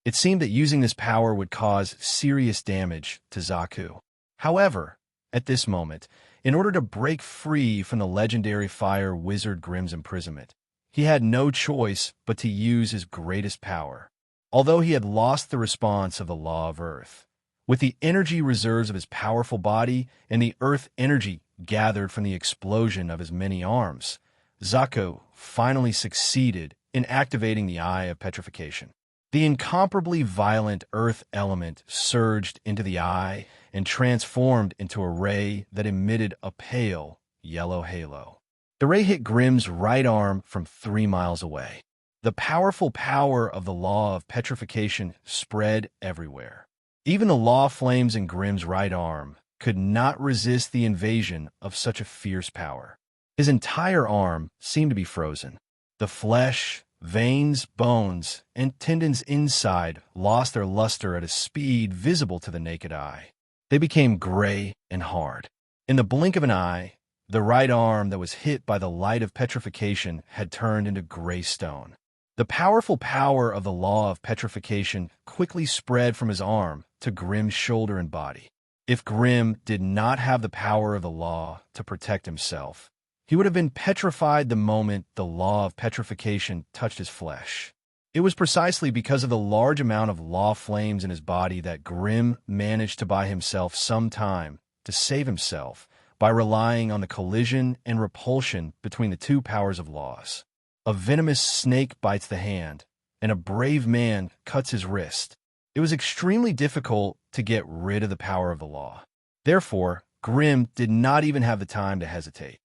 A: It seemed that using this power would cause serious damage to Zaku. However, at this moment, in order to break free from the legendary fire wizard Grimm's imprisonment, he had no choice but to use his greatest power. Although he had lost the response of the law of Earth, with the energy reserves of his powerful body and the earth energy gathered from the explosion of his many arms, Zaku finally succeeded in activating the Eye of Petrification. The incomparably violent earth element surged into the eye and transformed into a ray that emitted a pale yellow halo. The ray hit Grimm's right arm from 3 miles away. The powerful power of the law of petrification spread everywhere. Even the law flames in Grimm's right arm could not resist the invasion of such a fierce power. His entire arm seemed to be frozen. The flesh, Veins, bones, and tendons inside lost their luster at a speed visible to the naked eye. They became gray and hard. In the blink of an eye, the right arm that was hit by the light of petrification had turned into gray stone. The powerful power of the law of petrification quickly spread from his arm to Grimm's shoulder and body. If Grimm did not have the power of the law to protect himself, he would have been petrified the moment the law of petrification touched his flesh. It was precisely because of the large amount of law flames in his body that Grimm managed to buy himself some time to save himself by relying on the collision and repulsion between the two powers of laws. A venomous snake bites the hand, and a brave man cuts his wrist. It was extremely difficult to get rid of the power of the law. Therefore, Grimm did not even have the time to hesitate.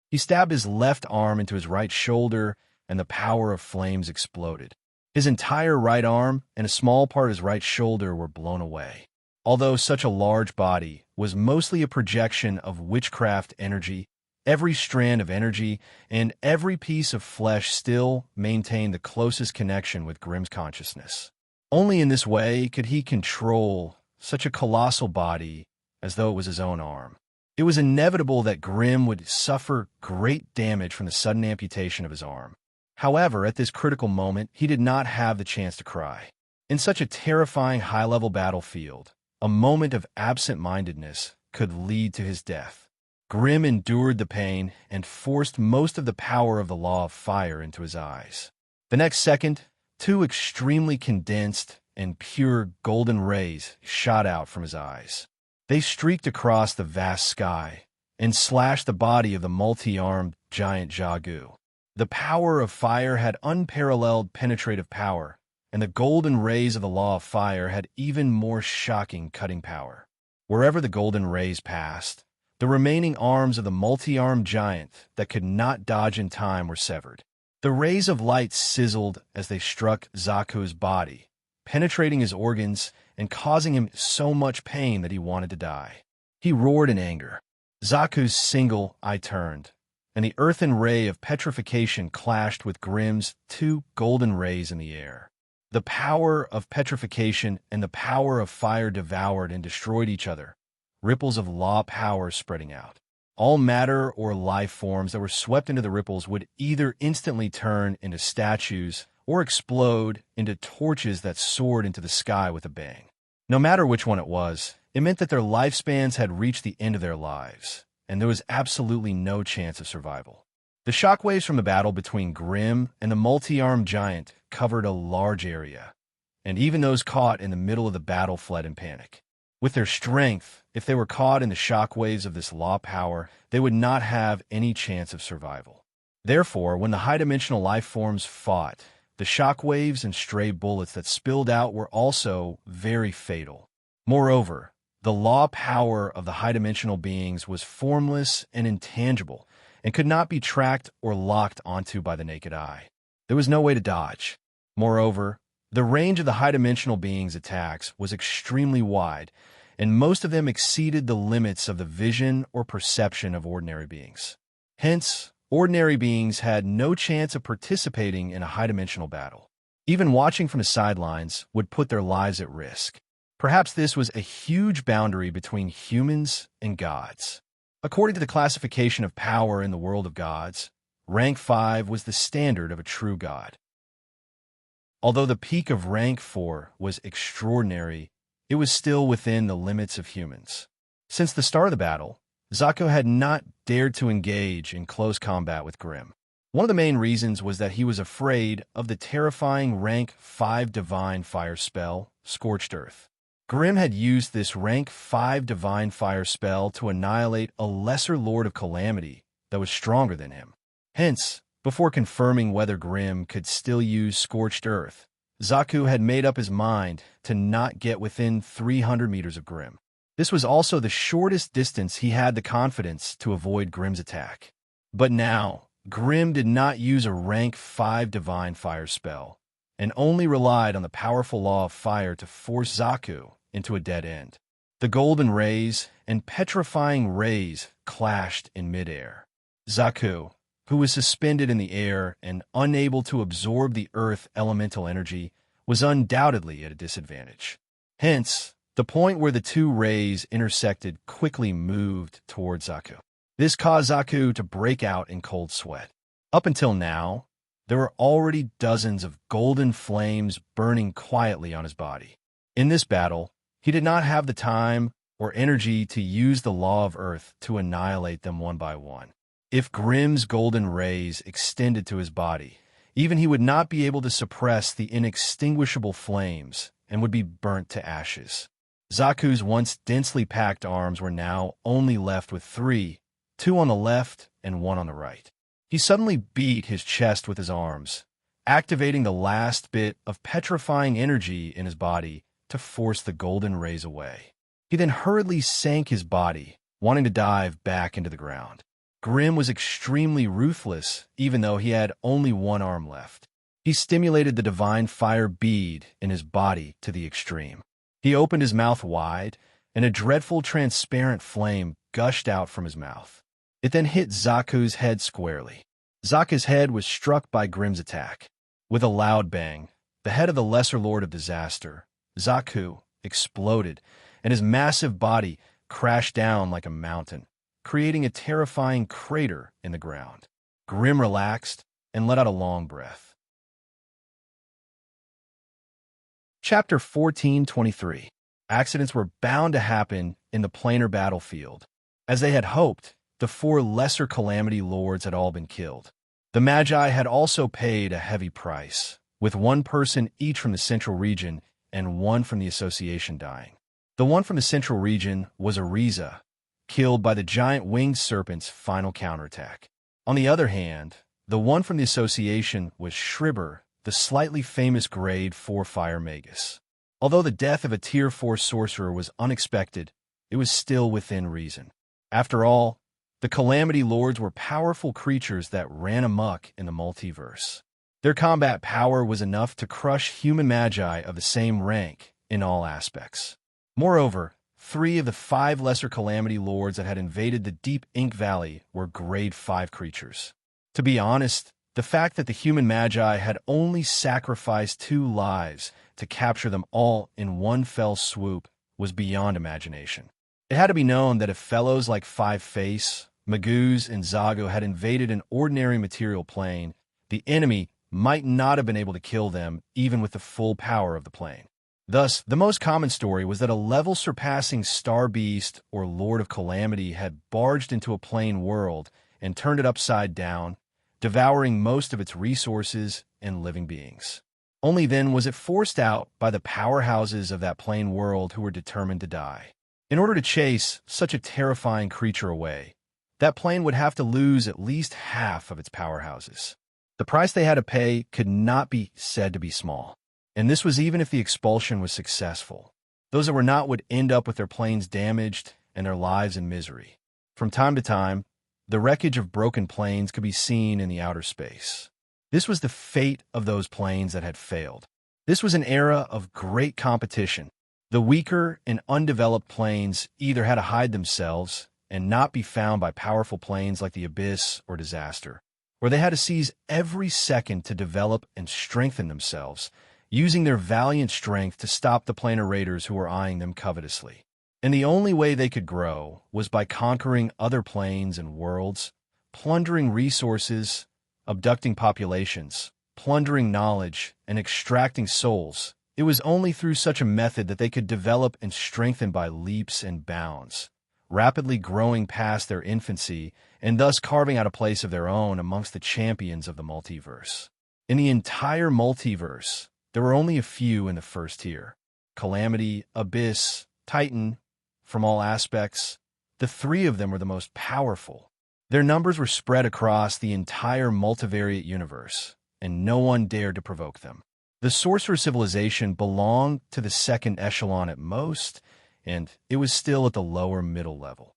A: He stabbed his left arm into his right shoulder, and the power of flames exploded. His entire right arm and a small part of his right shoulder were blown away. Although such a large body was mostly a projection of witchcraft energy, every strand of energy and every piece of flesh still maintained the closest connection with Grimm's consciousness. Only in this way could he control such a colossal body as though it was his own arm. It was inevitable that Grimm would suffer great damage from the sudden amputation of his arm. However, at this critical moment, he did not have the chance to cry. In such a terrifying high-level battlefield, a moment of absent-mindedness could lead to his death. Grimm endured the pain and forced most of the power of the law of fire into his eyes. The next second, two extremely condensed and pure golden rays shot out from his eyes. They streaked across the vast sky and slashed the body of the multi-armed giant Jagu. The power of fire had unparalleled penetrative power, and the golden rays of the law of fire had even more shocking cutting power. Wherever the golden rays passed, the remaining arms of the multi-armed giant that could not dodge in time were severed. The rays of light sizzled as they struck Zaku's body, penetrating his organs and causing him so much pain that he wanted to die. He roared in anger. Zaku's single eye turned, and the earthen ray of petrification clashed with Grimm's two golden rays in the air. The power of petrification and the power of fire devoured and destroyed each other, ripples of law power spreading out. All matter or life forms that were swept into the ripples would either instantly turn into statues or explode into torches that soared into the sky with a bang. No matter which one it was, it meant that their lifespans had reached the end of their lives, and there was absolutely no chance of survival. The shockwaves from the battle between Grimm and the multi-armed giant covered a large area, and even those caught in the middle of the battle fled in panic. With their strength, if they were caught in the shockwaves of this law power, they would not have any chance of survival. Therefore, when the high-dimensional life forms fought, the shockwaves and stray bullets that spilled out were also very fatal. Moreover, the law power of the high-dimensional beings was formless and intangible, and could not be tracked or locked onto by the naked eye. There was no way to dodge. Moreover, the range of the high-dimensional beings' attacks was extremely wide, and most of them exceeded the limits of the vision or perception of ordinary beings. Hence, ordinary beings had no chance of participating in a high-dimensional battle. Even watching from the sidelines would put their lives at risk. Perhaps this was a huge boundary between humans and gods. According to the classification of power in the world of gods, rank 5 was the standard of a true god. Although the peak of rank 4 was extraordinary, it was still within the limits of humans. Since the start of the battle, Zaku had not dared to engage in close combat with Grimm. One of the main reasons was that he was afraid of the terrifying rank 5 divine fire spell, Scorched Earth. Grimm had used this rank 5 divine fire spell to annihilate a lesser Lord of Calamity that was stronger than him. Hence, before confirming whether Grimm could still use Scorched Earth, Zaku had made up his mind to not get within 300 meters of Grimm. This was also the shortest distance he had the confidence to avoid Grimm's attack. But now, Grimm did not use a rank 5 divine fire spell, and only relied on the powerful law of fire to force Zaku into a dead end. The golden rays and petrifying rays clashed in midair. Zaku, who was suspended in the air and unable to absorb the earth elemental energy, was undoubtedly at a disadvantage. Hence, the point where the two rays intersected quickly moved toward Zaku. This caused Zaku to break out in cold sweat. Up until now, there were already dozens of golden flames burning quietly on his body. In this battle, he did not have the time or energy to use the law of earth to annihilate them one by one. If Grimm's golden rays extended to his body, even he would not be able to suppress the inextinguishable flames and would be burnt to ashes. Zaku's once densely packed arms were now only left with three, two on the left and one on the right. He suddenly beat his chest with his arms, activating the last bit of petrifying energy in his body to force the golden rays away. He then hurriedly sank his body, wanting to dive back into the ground. Grimm was extremely ruthless, even though he had only one arm left. He stimulated the divine fire bead in his body to the extreme. He opened his mouth wide, and a dreadful transparent flame gushed out from his mouth. It then hit Zaku's head squarely. Zaku's head was struck by Grimm's attack. With a loud bang, the head of the Lesser Lord of Disaster, Zaku, exploded, and his massive body crashed down like a mountain, creating a terrifying crater in the ground. Grimm relaxed and let out a long breath. Chapter 14:23. Accidents were bound to happen in the planar battlefield. As they had hoped, the four lesser calamity lords had all been killed. The Magi had also paid a heavy price, with one person each from the central region and one from the association dying. The one from the central region was Ariza, killed by the giant winged serpent's final counterattack. On the other hand, the one from the association was Shribber, the slightly famous Grade 4 Fire Magus. Although the death of a Tier 4 sorcerer was unexpected, it was still within reason. After all, the Calamity Lords were powerful creatures that ran amok in the multiverse. Their combat power was enough to crush human magi of the same rank in all aspects. Moreover, 3 of the 5 lesser Calamity Lords that had invaded the Deep Ink Valley were Grade 5 creatures. To be honest, the fact that the human magi had only sacrificed 2 lives to capture them all in one fell swoop was beyond imagination. It had to be known that if fellows like Five Face, Magoo's, and Zago had invaded an ordinary material plane, the enemy might not have been able to kill them even with the full power of the plane. Thus, the most common story was that a level-surpassing Star Beast or Lord of Calamity had barged into a plane world and turned it upside down, devouring most of its resources and living beings. Only then was it forced out by the powerhouses of that plane world who were determined to die. In order to chase such a terrifying creature away, that plane would have to lose at least half of its powerhouses. The price they had to pay could not be said to be small, and this was even if the expulsion was successful. Those that were not would end up with their planes damaged and their lives in misery. From time to time, the wreckage of broken planes could be seen in the outer space. This was the fate of those planes that had failed. This was an era of great competition. The weaker and undeveloped planes either had to hide themselves and not be found by powerful planes like the Abyss or Disaster, or they had to seize every second to develop and strengthen themselves, using their valiant strength to stop the planar raiders who were eyeing them covetously. And the only way they could grow was by conquering other planes and worlds, plundering resources, abducting populations, plundering knowledge, and extracting souls. It was only through such a method that they could develop and strengthen by leaps and bounds, rapidly growing past their infancy and thus carving out a place of their own amongst the champions of the multiverse. In the entire multiverse, there were only a few in the first tier: Calamity, Abyss, Titan. From all aspects, the 3 of them were the most powerful. Their numbers were spread across the entire multivariate universe, and no one dared to provoke them. The sorcerer civilization belonged to the second echelon at most, and it was still at the lower middle level.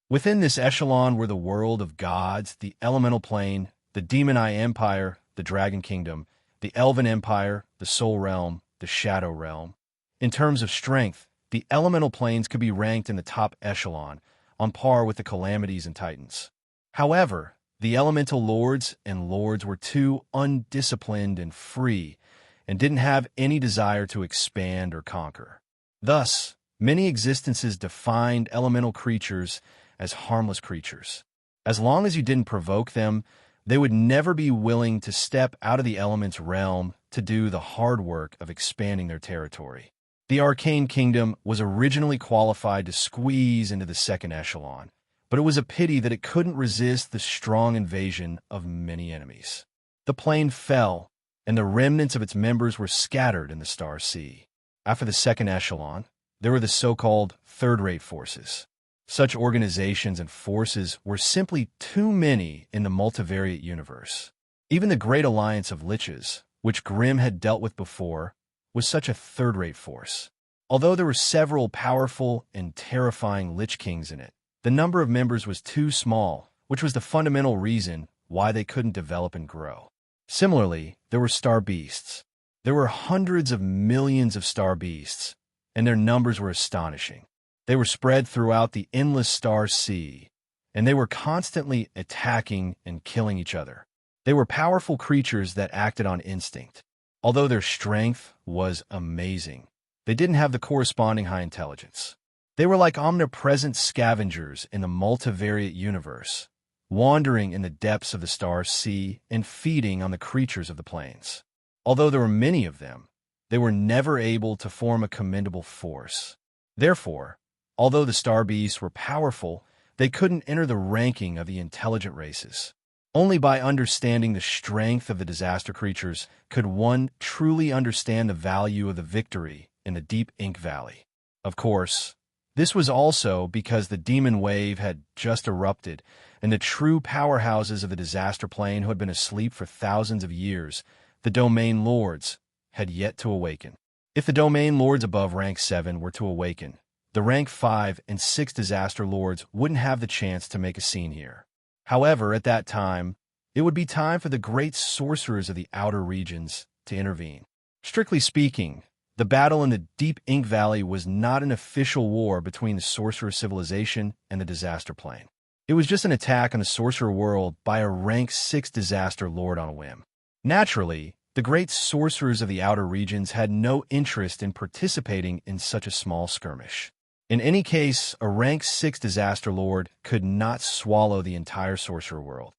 A: Within this echelon were the world of gods, the elemental plane, the Demon Eye Empire, the Dragon Kingdom, the Elven Empire, the Soul Realm, the Shadow Realm. In terms of strength, the elemental planes could be ranked in the top echelon, on par with the Calamities and Titans. However, The elemental lords and lords were too undisciplined and free, and didn't have any desire to expand or conquer. Thus, many existences defined elemental creatures as harmless creatures. As long as you didn't provoke them, they would never be willing to step out of the elements realm to do the hard work of expanding their territory. The arcane kingdom was originally qualified to squeeze into the second echelon, but it was a pity that it couldn't resist the strong invasion of many enemies. The plane fell, and the remnants of its members were scattered in the star sea. After the second echelon, there were the so-called third-rate forces. Such organizations and forces were simply too many in the multivariate universe. Even the Great Alliance of Liches, which Grimm had dealt with before, was such a third-rate force. Although there were several powerful and terrifying Lich Kings in it, the number of members was too small, which was the fundamental reason why they couldn't develop and grow. Similarly, there were star beasts. There were hundreds of millions of star beasts, and their numbers were astonishing. They were spread throughout the endless star sea, and they were constantly attacking and killing each other. They were powerful creatures that acted on instinct. Although their strength was amazing, they didn't have the corresponding high intelligence. They were like omnipresent scavengers in the multivariate universe, wandering in the depths of the star sea and feeding on the creatures of the plains. Although there were many of them, they were never able to form a commendable force. Therefore, although the star beasts were powerful, they couldn't enter the ranking of the intelligent races. Only by understanding the strength of the disaster creatures could one truly understand the value of the victory in the deep Ink Valley. Of course, this was also because the demon wave had just erupted, and the true powerhouses of the disaster plane who had been asleep for thousands of years, the domain lords, had yet to awaken. If the domain lords above rank 7 were to awaken, the rank 5 and 6 disaster lords wouldn't have the chance to make a scene here. However, at that time, it would be time for the great sorcerers of the outer regions to intervene. Strictly speaking, the battle in the deep Ink Valley was not an official war between the sorcerer civilization and the disaster plane. It was just an attack on the sorcerer world by a rank 6 disaster lord on a whim. Naturally, the great sorcerers of the outer regions had no interest in participating in such a small skirmish. In any case, a rank 6 disaster lord could not swallow the entire sorcerer world.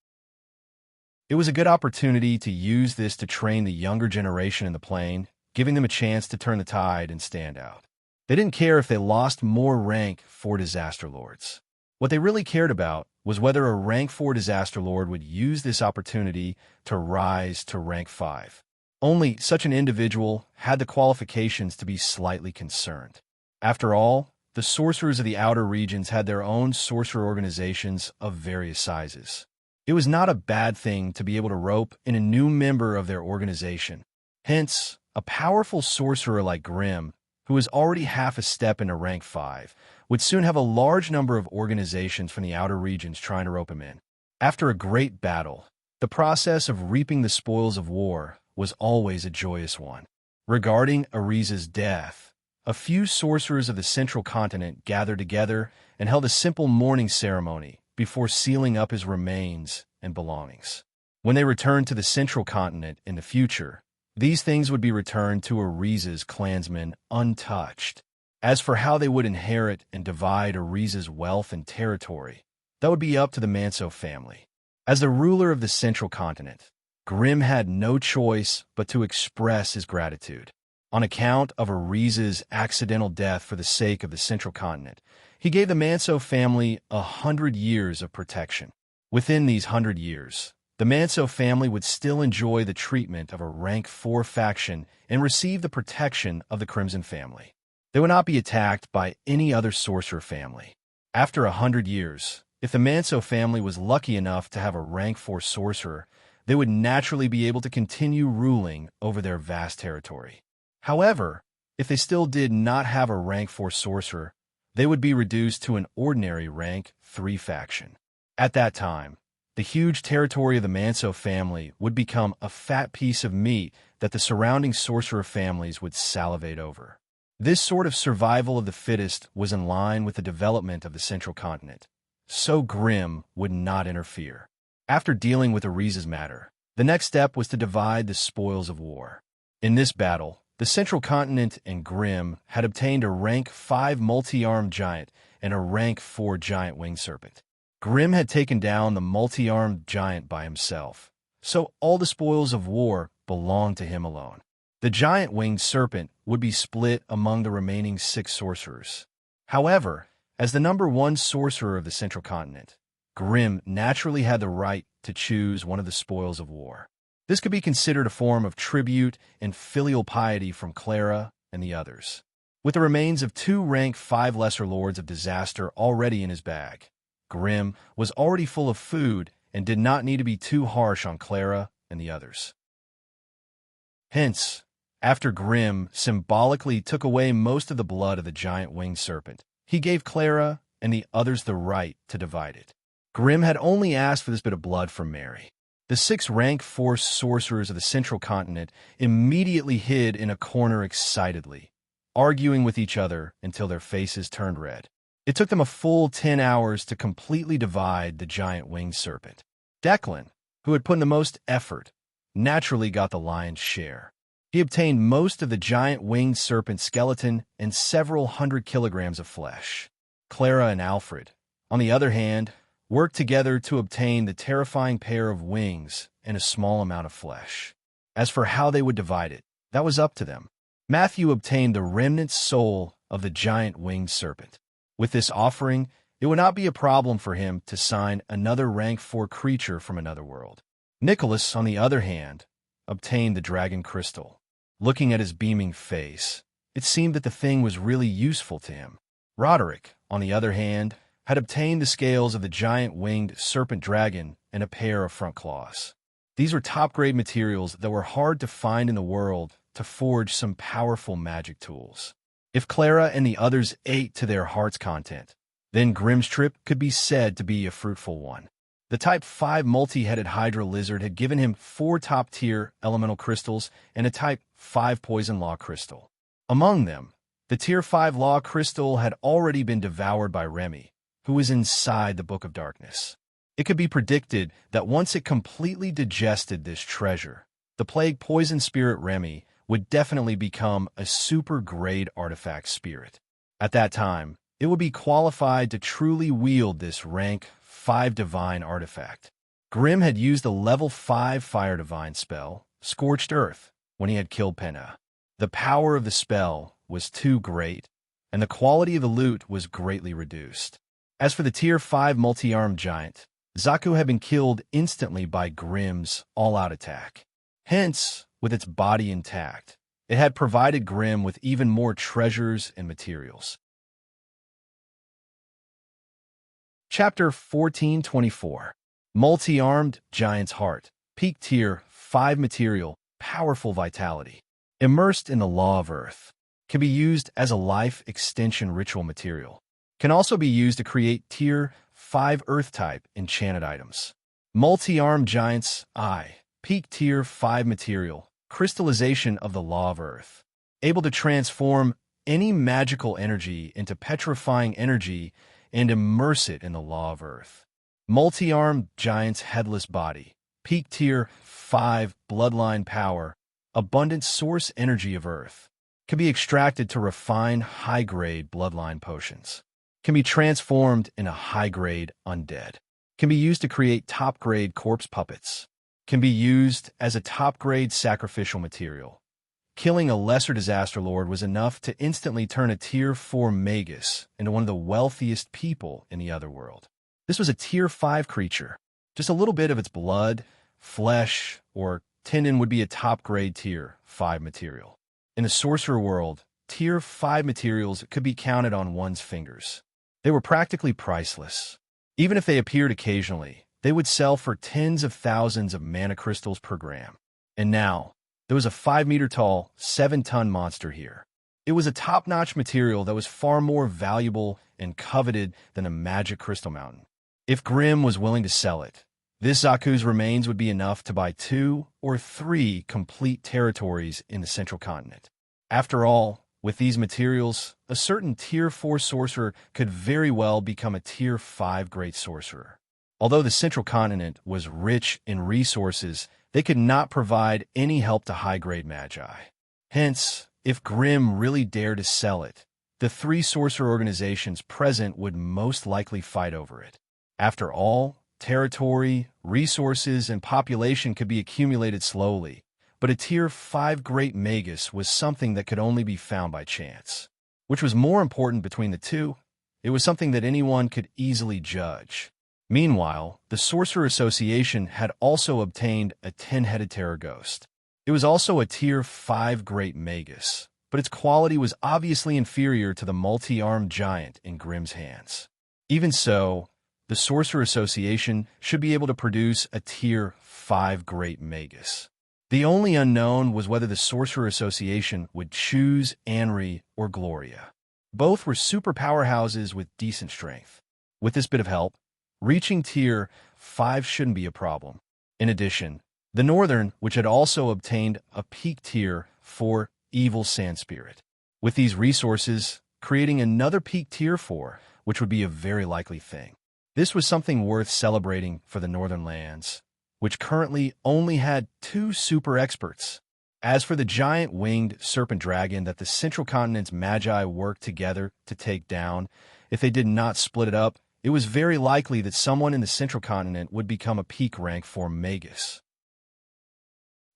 A: It was a good opportunity to use this to train the younger generation in the plane, giving them a chance to turn the tide and stand out. They didn't care if they lost more rank 4 disaster lords. What they really cared about was whether a rank 4 disaster lord would use this opportunity to rise to rank 5. Only such an individual had the qualifications to be slightly concerned. After all, the sorcerers of the outer regions had their own sorcerer organizations of various sizes. It was not a bad thing to be able to rope in a new member of their organization. Hence, a powerful sorcerer like Grimm, who was already half a step into rank 5, would soon have a large number of organizations from the outer regions trying to rope him in. After a great battle, the process of reaping the spoils of war was always a joyous one. Regarding Ariza's death, a few sorcerers of the central continent gathered together and held a simple mourning ceremony before sealing up his remains and belongings. When they returned to the central continent in the future, these things would be returned to Ariza's clansmen untouched. As for how they would inherit and divide Ariza's wealth and territory, that would be up to the Manso family. As the ruler of the central continent, Grimm had no choice but to express his gratitude. On account of Ariza's accidental death for the sake of the central continent, he gave the Manso family 100 years of protection. Within these 100 years, the Manso family would still enjoy the treatment of a rank 4 faction and receive the protection of the Crimson family. They would not be attacked by any other sorcerer family. After 100 years, if the Manso family was lucky enough to have a rank 4 sorcerer, they would naturally be able to continue ruling over their vast territory. However, if they still did not have a rank 4 sorcerer, they would be reduced to an ordinary rank 3 faction. At that time, the huge territory of the Manso family would become a fat piece of meat that the surrounding sorcerer families would salivate over. This sort of survival of the fittest was in line with the development of the central continent, so Grimm would not interfere. After dealing with Ariza's matter, the next step was to divide the spoils of war. In this battle, the Central Continent and Grimm had obtained a rank 5 multi-armed giant and a rank 4 giant winged serpent. Grimm had taken down the multi-armed giant by himself, so all the spoils of war belonged to him alone. The giant winged serpent would be split among the remaining 6 sorcerers. However, as the number 1 sorcerer of the Central Continent, Grimm naturally had the right to choose one of the spoils of war. This could be considered a form of tribute and filial piety from Clara and the others. With the remains of 2 rank 5 lesser lords of disaster already in his bag, Grimm was already full of food and did not need to be too harsh on Clara and the others. Hence, after Grimm symbolically took away most of the blood of the giant winged serpent, he gave Clara and the others the right to divide it. Grimm had only asked for this bit of blood from Mary. The 6 rank 4 sorcerers of the Central Continent immediately hid in a corner excitedly, arguing with each other until their faces turned red. It took them a full 10 hours to completely divide the giant winged serpent. Declan, who had put in the most effort, naturally got the lion's share. He obtained most of the giant winged serpent skeleton and several 100 kilograms of flesh. Clara and Alfred, on the other hand, worked together to obtain the terrifying pair of wings and a small amount of flesh. As for how they would divide it, that was up to them. Matthew obtained the remnant soul of the giant winged serpent. With this offering, it would not be a problem for him to sign another rank 4 creature from another world. Nicholas, on the other hand, obtained the dragon crystal. Looking at his beaming face, it seemed that the thing was really useful to him. Roderick, on the other hand, had obtained the scales of the giant winged serpent dragon and a pair of front claws. These were top-grade materials that were hard to find in the world to forge some powerful magic tools. If Clara and the others ate to their heart's content, then Grimm's trip could be said to be a fruitful one. The Type 5 multi-headed Hydra lizard had given him 4 top-tier elemental crystals and a Type 5 poison law crystal. Among them, the Tier 5 law crystal had already been devoured by Remy, who was inside the Book of Darkness. It could be predicted that once it completely digested this treasure, the plague poison spirit Remy would definitely become a super-grade artifact spirit. At that time, it would be qualified to truly wield this rank 5 divine artifact. Grimm had used the level 5 fire divine spell, Scorched Earth, when he had killed Penna. The power of the spell was too great, and the quality of the loot was greatly reduced. As for the Tier 5 multi-armed giant, Zaku had been killed instantly by Grimm's all-out attack. Hence, with its body intact, it had provided Grimm with even more treasures and materials. Chapter 1424. Multi-armed Giant's Heart. Peak Tier 5 material, powerful vitality. Immersed in the law of Earth. Can be used as a life extension ritual material. Can also be used to create Tier 5 Earth-type enchanted items. Multi-armed Giant's Eye. Peak Tier 5 material, crystallization of the law of Earth. Able to transform any magical energy into petrifying energy and immerse it in the law of Earth. Multi-armed Giant's Headless Body. Peak Tier 5 bloodline power, abundant source energy of Earth. Can be extracted to refine high-grade bloodline potions. Can be transformed into high-grade undead. Can be used to create top-grade corpse puppets. Can be used as a top-grade sacrificial material. Killing a lesser disaster lord was enough to instantly turn a Tier 4 magus into one of the wealthiest people in the otherworld. This was a Tier 5 creature. Just a little bit of its blood, flesh, or tendon would be a top-grade Tier 5 material. In the sorcerer world, Tier 5 materials could be counted on one's fingers. They were practically priceless. Even if they appeared occasionally, they would sell for tens of thousands of mana crystals per gram. And now, there was a 5-meter-tall, 7-ton monster here. It was a top-notch material that was far more valuable and coveted than a magic crystal mountain. If Grimm was willing to sell it, this Zaku's remains would be enough to buy 2 or 3 complete territories in the Central Continent. After all, with these materials, a certain Tier 4 sorcerer could very well become a Tier 5 great sorcerer. Although the central continent was rich in resources, they could not provide any help to high-grade magi. Hence, if Grimm really dared to sell it, the three sorcerer organizations present would most likely fight over it. After all, territory, resources, and population could be accumulated slowly, but a Tier 5 Great Magus was something that could only be found by chance. Which was more important between the two? It was something that anyone could easily judge. Meanwhile, the Sorcerer Association had also obtained a 10-headed terror ghost. It was also a Tier 5 Great Magus, but its quality was obviously inferior to the multi-armed giant in Grimm's hands. Even so, the Sorcerer Association should be able to produce a Tier 5 Great Magus. The only unknown was whether the Sorcerer Association would choose Anri or Gloria. Both were super powerhouses with decent strength. With this bit of help, reaching Tier 5 shouldn't be a problem. In addition, the Northern, which had also obtained a peak Tier 4 Evil Sand Spirit. With these resources, creating another peak Tier 4, which would be a very likely thing. This was something worth celebrating for the Northern lands, which currently only had 2 super experts. As for the giant winged serpent dragon that the Central Continent's Magi worked together to take down, if they did not split it up, it was very likely that someone in the Central Continent would become a peak rank 4 Magus.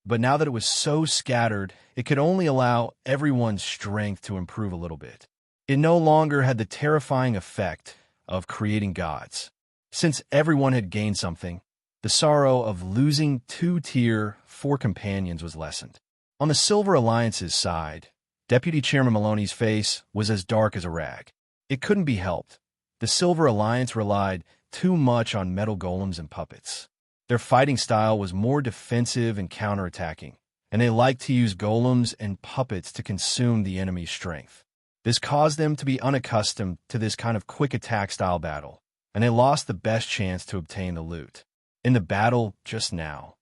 A: But now that it was so scattered, it could only allow everyone's strength to improve a little bit. It no longer had the terrifying effect of creating gods. Since everyone had gained something, the sorrow of losing 2 Tier 4 companions was lessened. On the Silver Alliance's side, Deputy Chairman Maloney's face was as dark as a rag. It couldn't be helped. The Silver Alliance relied too much on metal golems and puppets. Their fighting style was more defensive and counterattacking, and they liked to use golems and puppets to consume the enemy's strength. This caused them to be unaccustomed to this kind of quick attack style battle, and they lost the best chance to obtain the loot. In the battle just now,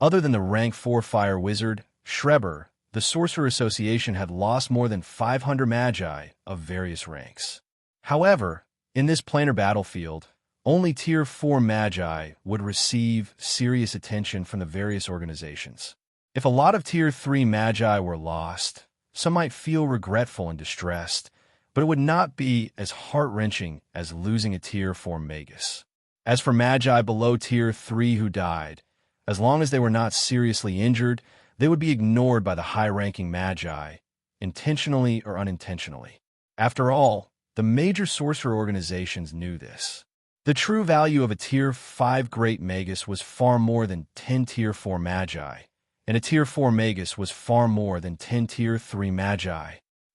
A: other than the rank 4 fire wizard, Schreber, the Sorcerer Association had lost more than 500 magi of various ranks. However, in this planar battlefield, only Tier 4 magi would receive serious attention from the various organizations. If a lot of Tier 3 magi were lost, some might feel regretful and distressed, but it would not be as heart-wrenching as losing a Tier 4 Magus. As for magi below Tier 3 who died, as long as they were not seriously injured, they would be ignored by the high-ranking magi, intentionally or unintentionally. After all, the major sorcerer organizations knew this. The true value of a Tier 5 Great Magus was far more than 10 Tier 4 Magi, and a Tier 4 Magus was far more than 10 Tier 3 Magi.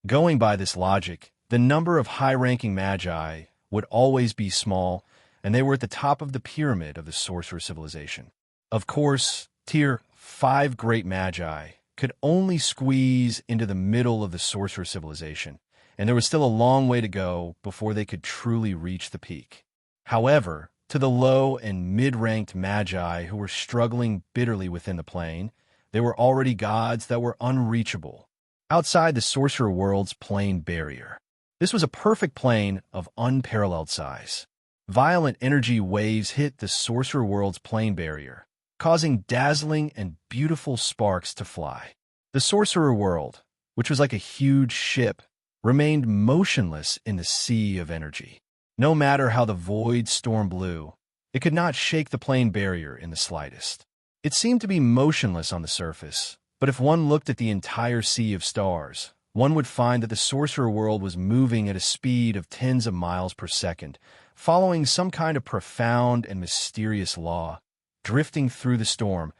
A: Going by this logic, the number of high-ranking Magi would always be small, and they were at the top of the pyramid of the sorcerer civilization. Of course, Tier 5 Great Magi could only squeeze into the middle of the sorcerer civilization, and there was still a long way to go before they could truly reach the peak. However, to the low and mid-ranked Magi who were struggling bitterly within the plane, they were already gods that were unreachable, outside the sorcerer world's plane barrier. This was a perfect plane of unparalleled size. Violent energy waves hit the sorcerer world's plane barrier, causing dazzling and beautiful sparks to fly. The sorcerer world, which was like a huge ship, remained motionless in the sea of energy. No matter how the void storm blew, it could not shake the plane barrier in the slightest. It seemed to be motionless on the surface, but if one looked at the entire sea of stars, one would find that the sorcerer world was moving at a speed of tens of miles per second, following some kind of profound and mysterious law, drifting through the storm,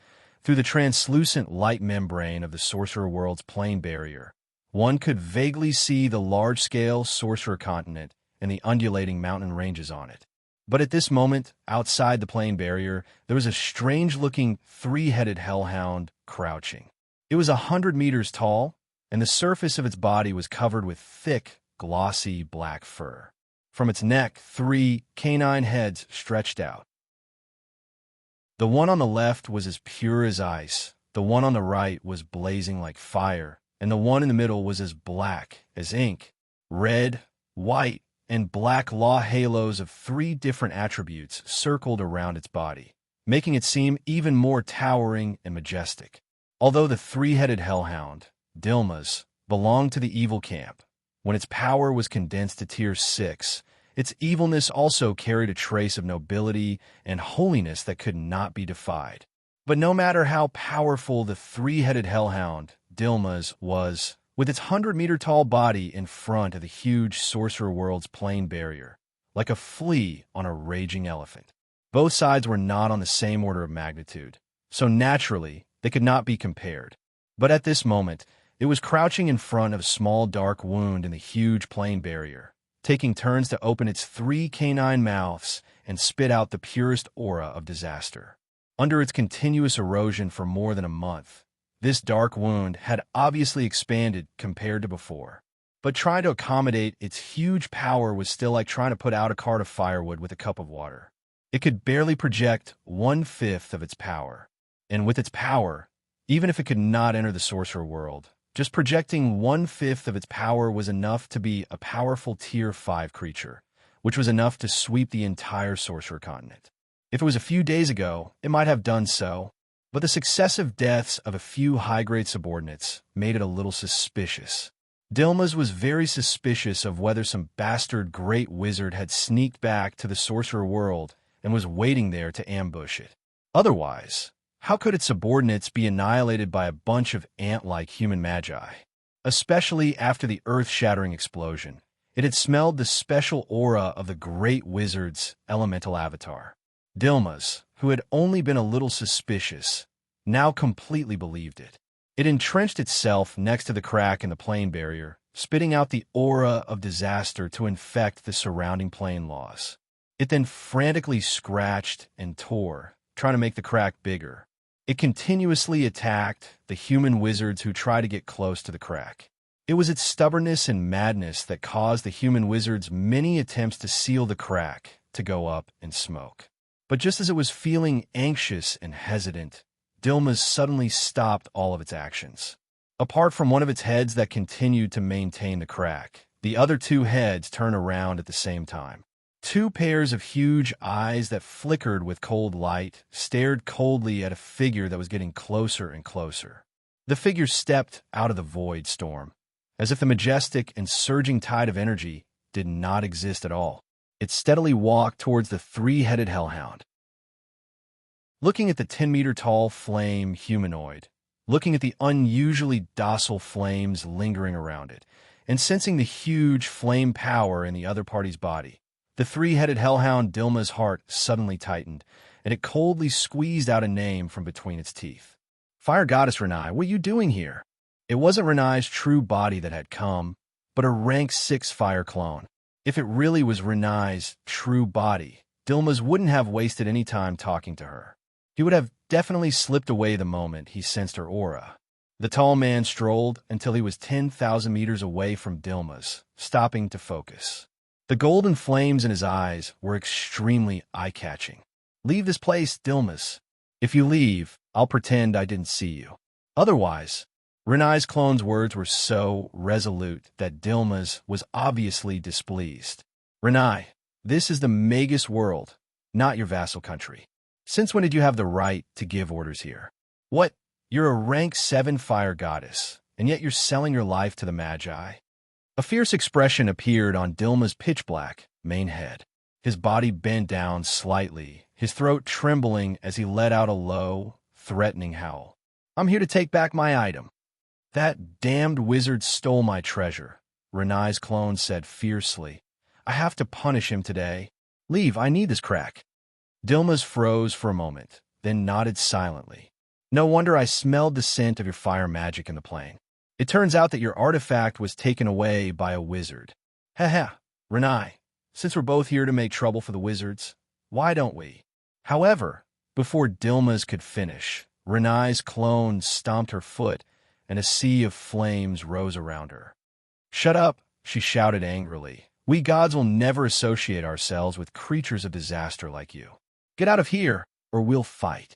A: through the translucent light membrane of the sorcerer world's plane barrier. One could vaguely see the large-scale sorcerer continent and the undulating mountain ranges on it. But at this moment, outside the plane barrier, there was a strange-looking three-headed hellhound crouching. It was 100 meters tall, and the surface of its body was covered with thick, glossy black fur. From its neck, 3 canine heads stretched out. The one on the left was as pure as ice, the one on the right was blazing like fire, and the one in the middle was as black as ink. Red, white, and black law halos of 3 different attributes circled around its body, making it seem even more towering and majestic. Although the 3-headed hellhound, Dilma's, belonged to the evil camp, when its power was condensed to Tier 6, its evilness also carried a trace of nobility and holiness that could not be defied. But no matter how powerful the 3-headed hellhound, Dilma's, was, with its 100-meter-tall body in front of the huge Sorcerer World's plain barrier, like a flea on a raging elephant. Both sides were not on the same order of magnitude, so naturally they could not be compared. But at this moment, it was crouching in front of a small dark wound in the huge plain barrier, taking turns to open its 3 canine mouths and spit out the purest aura of disaster. Under its continuous erosion for more than a month, this dark wound had obviously expanded compared to before. But trying to accommodate its huge power was still like trying to put out a cart of firewood with a cup of water. It could barely project 1/5 of its power. And with its power, even if it could not enter the Sorcerer World, just projecting 1/5 of its power was enough to be a powerful Tier 5 creature, which was enough to sweep the entire Sorcerer continent. If it was a few days ago, it might have done so, but the successive deaths of a few high-grade subordinates made it a little suspicious. Dilma's was very suspicious of whether some bastard great wizard had sneaked back to the Sorcerer World and was waiting there to ambush it. Otherwise, how could its subordinates be annihilated by a bunch of ant-like human magi? Especially after the earth-shattering explosion, it had smelled the special aura of the great wizard's elemental avatar. Dilma's, who had only been a little suspicious, now completely believed it. It entrenched itself next to the crack in the plain barrier, spitting out the aura of disaster to infect the surrounding plain laws. It then frantically scratched and tore, trying to make the crack bigger. It continuously attacked the human wizards who tried to get close to the crack. It was its stubbornness and madness that caused the human wizards' many attempts to seal the crack to go up in smoke. But just as it was feeling anxious and hesitant, Dilma's suddenly stopped all of its actions. Apart from one of its heads that continued to maintain the crack, the other 2 heads turned around at the same time. 2 pairs of huge eyes that flickered with cold light stared coldly at a figure that was getting closer and closer. The figure stepped out of the void storm, as if the majestic and surging tide of energy did not exist at all. It steadily walked towards the 3-headed hellhound. Looking at the 10-meter-tall flame humanoid, looking at the unusually docile flames lingering around it, and sensing the huge flame power in the other party's body, the 3-headed hellhound Dilma's heart suddenly tightened, and it coldly squeezed out a name from between its teeth. Fire Goddess Renai, what are you doing here? It wasn't Renai's true body that had come, but a rank 6 fire clone. If it really was Renai's true body, Dilma's wouldn't have wasted any time talking to her. He would have definitely slipped away the moment he sensed her aura. The tall man strolled until he was 10,000 meters away from Dilma's, stopping to focus. The golden flames in his eyes were extremely eye-catching. Leave this place, Dilma's. If you leave, I'll pretend I didn't see you. Otherwise, Renai's clone's words were so resolute that Dilma's was obviously displeased. Renai, this is the Magus world, not your vassal country. Since when did you have the right to give orders here? What? You're a rank 7 fire goddess, and yet you're selling your life to the Magi? A fierce expression appeared on Dilma's pitch-black main head. His body bent down slightly, his throat trembling as he let out a low, threatening howl. I'm here to take back my item. That damned wizard stole my treasure, Renai's clone said fiercely. I have to punish him today. Leave, I need this crack. Dilma's froze for a moment, then nodded silently. No wonder I smelled the scent of your fire magic in the plane. It turns out that your artifact was taken away by a wizard. Ha, Renai, since we're both here to make trouble for the wizards, why don't we? However, before Dilma's could finish, Renai's clone stomped her foot, and a sea of flames rose around her. Shut up, she shouted angrily. We gods will never associate ourselves with creatures of disaster like you. Get out of here, or we'll fight.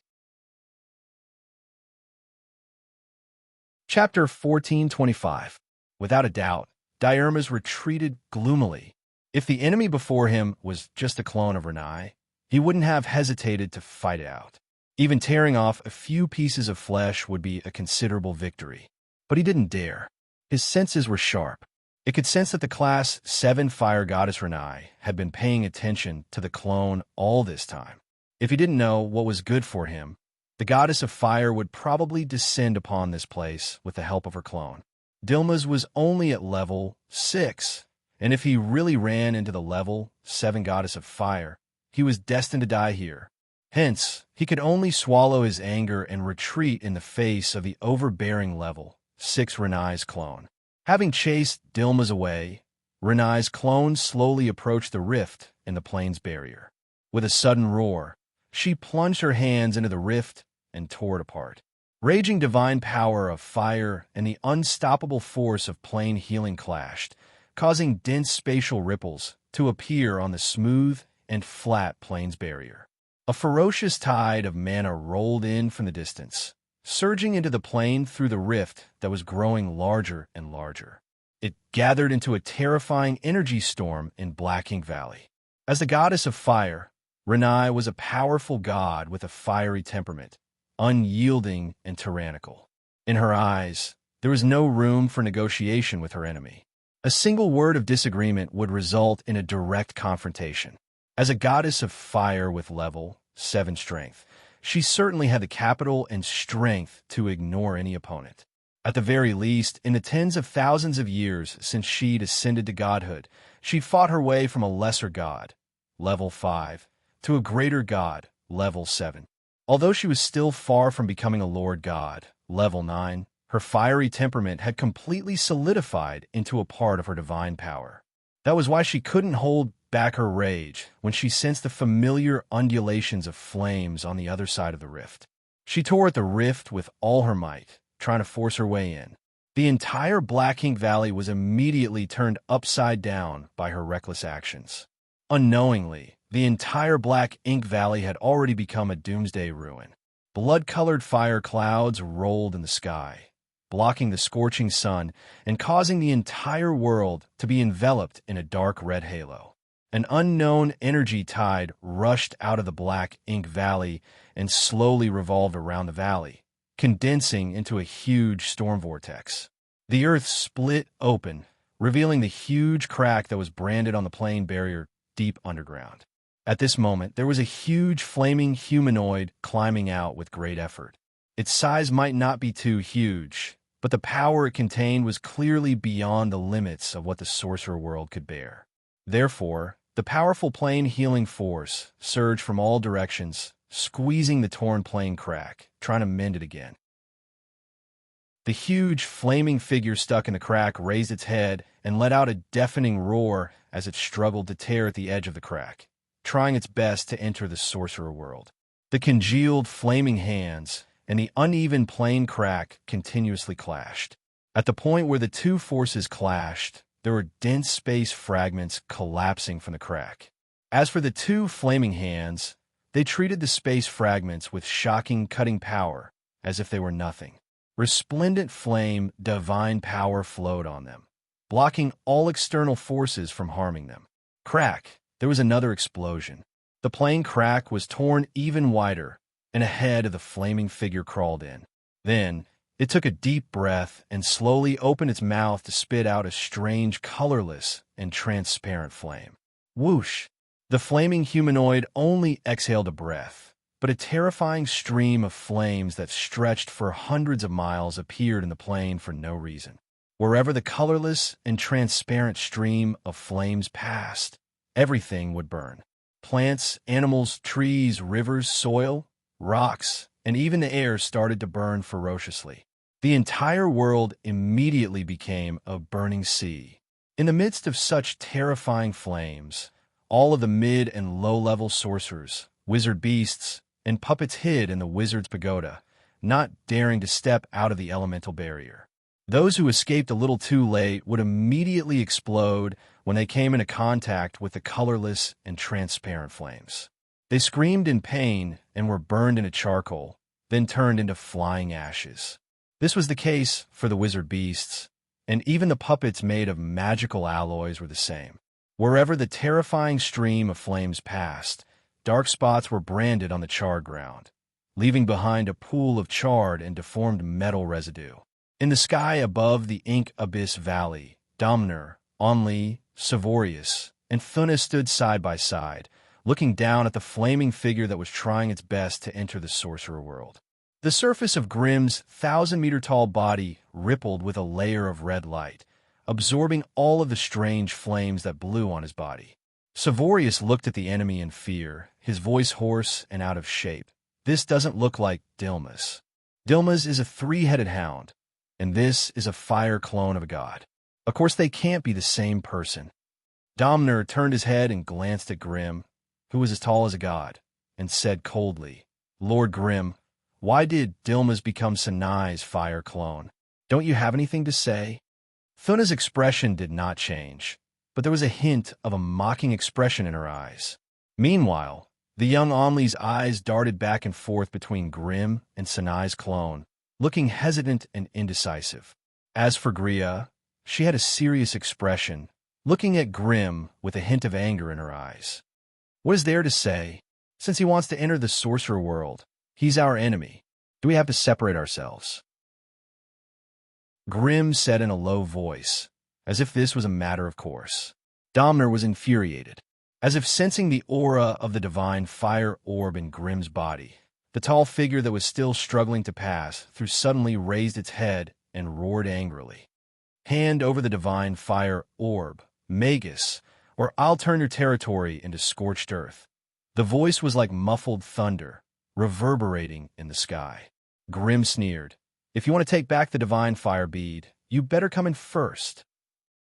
A: Chapter 1425. Without a doubt, Diarma's retreated gloomily. If the enemy before him was just a clone of Renai, he wouldn't have hesitated to fight it out. Even tearing off a few pieces of flesh would be a considerable victory. But he didn't dare. His senses were sharp. It could sense that the Class 7 fire goddess Renai had been paying attention to the clone all this time. If he didn't know what was good for him, the goddess of fire would probably descend upon this place with the help of her clone. Dilma's was only at level 6, and if he really ran into the level 7 goddess of fire, he was destined to die here. Hence, he could only swallow his anger and retreat in the face of the overbearing level 6 Renai's clone. Having chased Dilma's away, Renai's clone slowly approached the rift in the plane's barrier. With a sudden roar, she plunged her hands into the rift and tore it apart. Raging divine power of fire and the unstoppable force of plane healing clashed, causing dense spatial ripples to appear on the smooth and flat plane's barrier. A ferocious tide of mana rolled in from the distance, surging into the plane through the rift that was growing larger and larger. It gathered into a terrifying energy storm in Black Ink Valley. As the goddess of fire, Renai was a powerful god with a fiery temperament, unyielding and tyrannical. In her eyes, there was no room for negotiation with her enemy. A single word of disagreement would result in a direct confrontation. As a goddess of fire with level 7 strength, she certainly had the capital and strength to ignore any opponent. At the very least, in the tens of thousands of years since she'd ascended to godhood, she'd fought her way from a lesser god, level 5, to a greater god, level 7. Although she was still far from becoming a lord god, level 9, her fiery temperament had completely solidified into a part of her divine power. That was why she couldn't hold back her rage when she sensed the familiar undulations of flames on the other side of the rift. She tore at the rift with all her might, trying to force her way in. The entire Black Ink Valley was immediately turned upside down by her reckless actions. Unknowingly, the entire Black Ink Valley had already become a doomsday ruin. Blood-colored fire clouds rolled in the sky, blocking the scorching sun and causing the entire world to be enveloped in a dark red halo. An unknown energy tide rushed out of the Black Ink Valley and slowly revolved around the valley, condensing into a huge storm vortex. The earth split open, revealing the huge crack that was branded on the plane barrier deep underground. At this moment, there was a huge flaming humanoid climbing out with great effort. Its size might not be too huge, but the power it contained was clearly beyond the limits of what the sorcerer world could bear. Therefore, the powerful plane healing force surged from all directions, squeezing the torn plane crack, trying to mend it again. The huge, flaming figure stuck in the crack raised its head and let out a deafening roar as it struggled to tear at the edge of the crack, trying its best to enter the sorcerer world. The congealed, flaming hands and the uneven plane crack continuously clashed. At the point where the two forces clashed, there were dense space fragments collapsing from the crack. As for the two flaming hands, they treated the space fragments with shocking, cutting power, as if they were nothing. Resplendent flame, divine power flowed on them, blocking all external forces from harming them. Crack! There was another explosion. The plane crack was torn even wider, and a head of the flaming figure crawled in. Then, it took a deep breath and slowly opened its mouth to spit out a strange, colorless, and transparent flame. Whoosh! The flaming humanoid only exhaled a breath, but a terrifying stream of flames that stretched for hundreds of miles appeared in the plane for no reason. Wherever the colorless and transparent stream of flames passed, everything would burn. Plants, animals, trees, rivers, soil, rocks, and even the air started to burn ferociously. The entire world immediately became a burning sea. In the midst of such terrifying flames, all of the mid- and low-level sorcerers, wizard beasts, and puppets hid in the wizard's pagoda, not daring to step out of the elemental barrier. Those who escaped a little too late would immediately explode when they came into contact with the colorless and transparent flames. They screamed in pain and were burned into charcoal, then turned into flying ashes. This was the case for the wizard beasts, and even the puppets made of magical alloys were the same. Wherever the terrifying stream of flames passed, dark spots were branded on the charred ground, leaving behind a pool of charred and deformed metal residue. In the sky above the Ink Abyss Valley, Domnir, Onley, Savorius, and Thuna stood side by side, looking down at the flaming figure that was trying its best to enter the sorcerer world. The surface of Grimm's 1,000-meter-tall body rippled with a layer of red light, absorbing all of the strange flames that blew on his body. Savorius looked at the enemy in fear, his voice hoarse and out of shape. This doesn't look like Dilmas. Dilmas is a three-headed hound, and this is a fire clone of a god. Of course, they can't be the same person. Domnir turned his head and glanced at Grimm, who was as tall as a god, and said coldly, "Lord Grimm, why did Dilmas become Sinai's fire clone? Don't you have anything to say?" Thuna's expression did not change, but there was a hint of a mocking expression in her eyes. Meanwhile, the young Onley's eyes darted back and forth between Grimm and Sinai's clone, looking hesitant and indecisive. As for Gria, she had a serious expression, looking at Grimm with a hint of anger in her eyes. What is there to say? Since he wants to enter the sorcerer world, he's our enemy. Do we have to separate ourselves? Grimm said in a low voice, as if this was a matter of course. Domnir was infuriated. As if sensing the aura of the divine fire orb in Grimm's body, the tall figure that was still struggling to pass through suddenly raised its head and roared angrily. "Hand over the divine fire orb, Magus, or I'll turn your territory into scorched earth." The voice was like muffled thunder, reverberating in the sky. Grimm sneered, "If you want to take back the divine fire bead, you better come in first."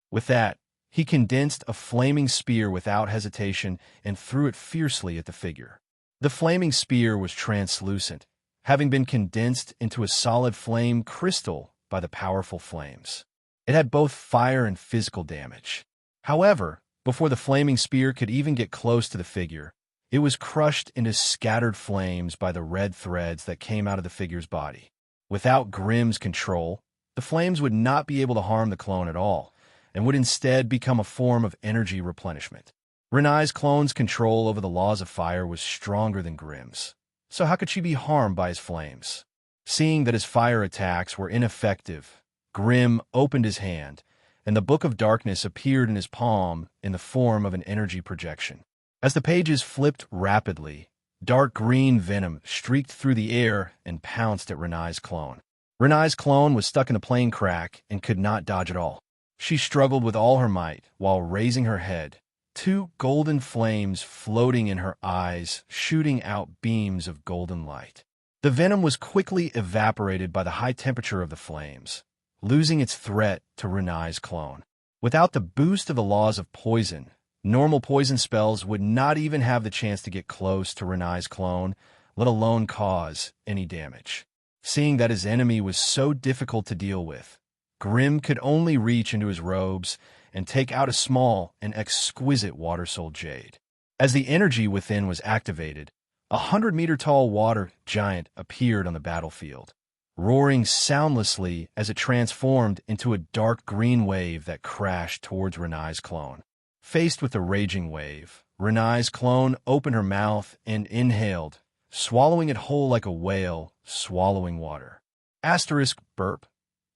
A: With that, he condensed a flaming spear without hesitation and threw it fiercely at the figure. The flaming spear was translucent, having been condensed into a solid flame crystal by the powerful flames. It had both fire and physical damage. However, before the flaming spear could even get close to the figure, it was crushed into scattered flames by the red threads that came out of the figure's body. Without Grimm's control, the flames would not be able to harm the clone at all, and would instead become a form of energy replenishment. Renai's clone's control over the laws of fire was stronger than Grimm's, so how could she be harmed by his flames? Seeing that his fire attacks were ineffective, Grimm opened his hand, and the Book of Darkness appeared in his palm in the form of an energy projection. As the pages flipped rapidly, dark green venom streaked through the air and pounced at Renai's clone. Renai's clone was stuck in a plane crack and could not dodge at all. She struggled with all her might while raising her head, two golden flames floating in her eyes, shooting out beams of golden light. The venom was quickly evaporated by the high temperature of the flames, losing its threat to Renai's clone. Without the boost of the laws of poison, normal poison spells would not even have the chance to get close to Renai's clone, let alone cause any damage. Seeing that his enemy was so difficult to deal with, Grimm could only reach into his robes and take out a small and exquisite water-soul jade. As the energy within was activated, a 100-meter-tall water giant appeared on the battlefield, roaring soundlessly as it transformed into a dark green wave that crashed towards Renai's clone. Faced with the raging wave, Renai's clone opened her mouth and inhaled, swallowing it whole like a whale swallowing water. Asterisk burp.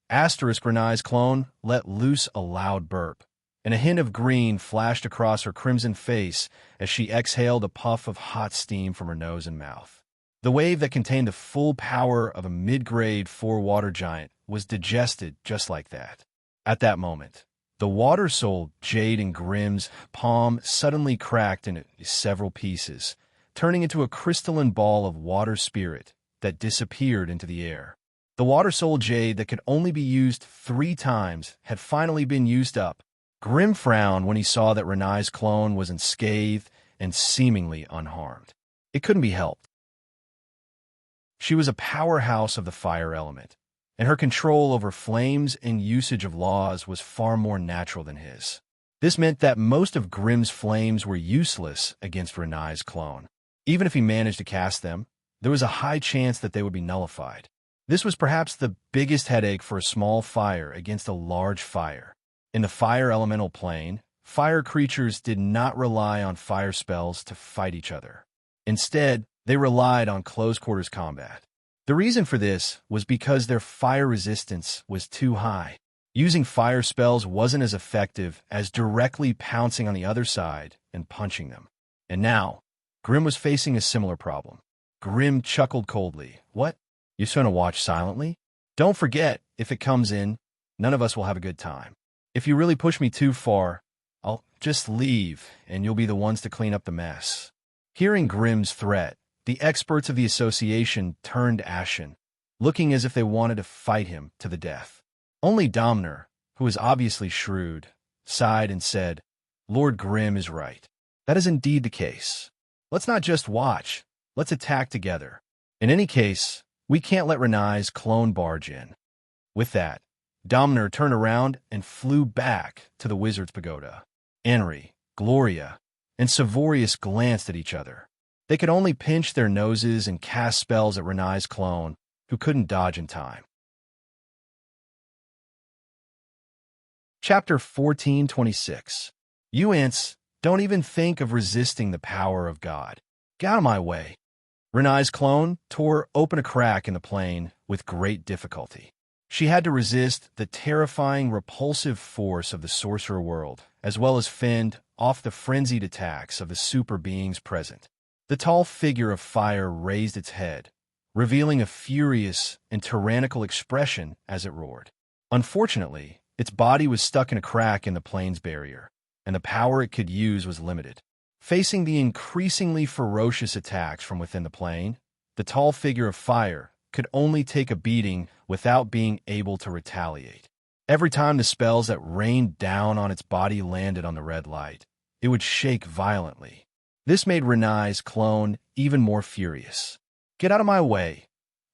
A: Asterisk Renai's clone let loose a loud burp, and a hint of green flashed across her crimson face as she exhaled a puff of hot steam from her nose and mouth. The wave that contained the full power of a mid-grade 4-water giant was digested just like that. At that moment, the water-soul jade in Grimm's palm suddenly cracked into several pieces, turning into a crystalline ball of water spirit that disappeared into the air. The water-soul jade that could only be used 3 times had finally been used up. Grimm frowned when he saw that Renai's clone was unscathed and seemingly unharmed. It couldn't be helped. She was a powerhouse of the fire element, and her control over flames and usage of laws was far more natural than his. This meant that most of Grimm's flames were useless against Renai's clone. Even if he managed to cast them, there was a high chance that they would be nullified. This was perhaps the biggest headache for a small fire against a large fire. In the fire elemental plane, fire creatures did not rely on fire spells to fight each other. Instead, they relied on close-quarters combat. The reason for this was because their fire resistance was too high. Using fire spells wasn't as effective as directly pouncing on the other side and punching them. And now, Grim was facing a similar problem. Grim chuckled coldly. What? You just want to watch silently? Don't forget, if it comes in, none of us will have a good time. If you really push me too far, I'll just leave, and you'll be the ones to clean up the mess. Hearing Grim's threat, the experts of the association turned ashen, looking as if they wanted to fight him to the death. Only Domner, who was obviously shrewd, sighed and said, Lord Grim is right. That is indeed the case. Let's not just watch, let's attack together. In any case, we can't let Renai's clone barge in. With that, Domner turned around and flew back to the wizard's pagoda. Anri, Gloria, and Savorius glanced at each other. They could only pinch their noses and cast spells at Renai's clone, who couldn't dodge in time. Chapter 1426. You ants, don't even think of resisting the power of God. Get out of my way. Renai's clone tore open a crack in the plane with great difficulty. She had to resist the terrifying, repulsive force of the sorcerer world, as well as fend off the frenzied attacks of the super beings present. The tall figure of fire raised its head, revealing a furious and tyrannical expression as it roared. Unfortunately, its body was stuck in a crack in the plane's barrier, and the power it could use was limited. Facing the increasingly ferocious attacks from within the plane, the tall figure of fire could only take a beating without being able to retaliate. Every time the spells that rained down on its body landed on the red light, it would shake violently. This made Renai's clone even more furious. Get out of my way!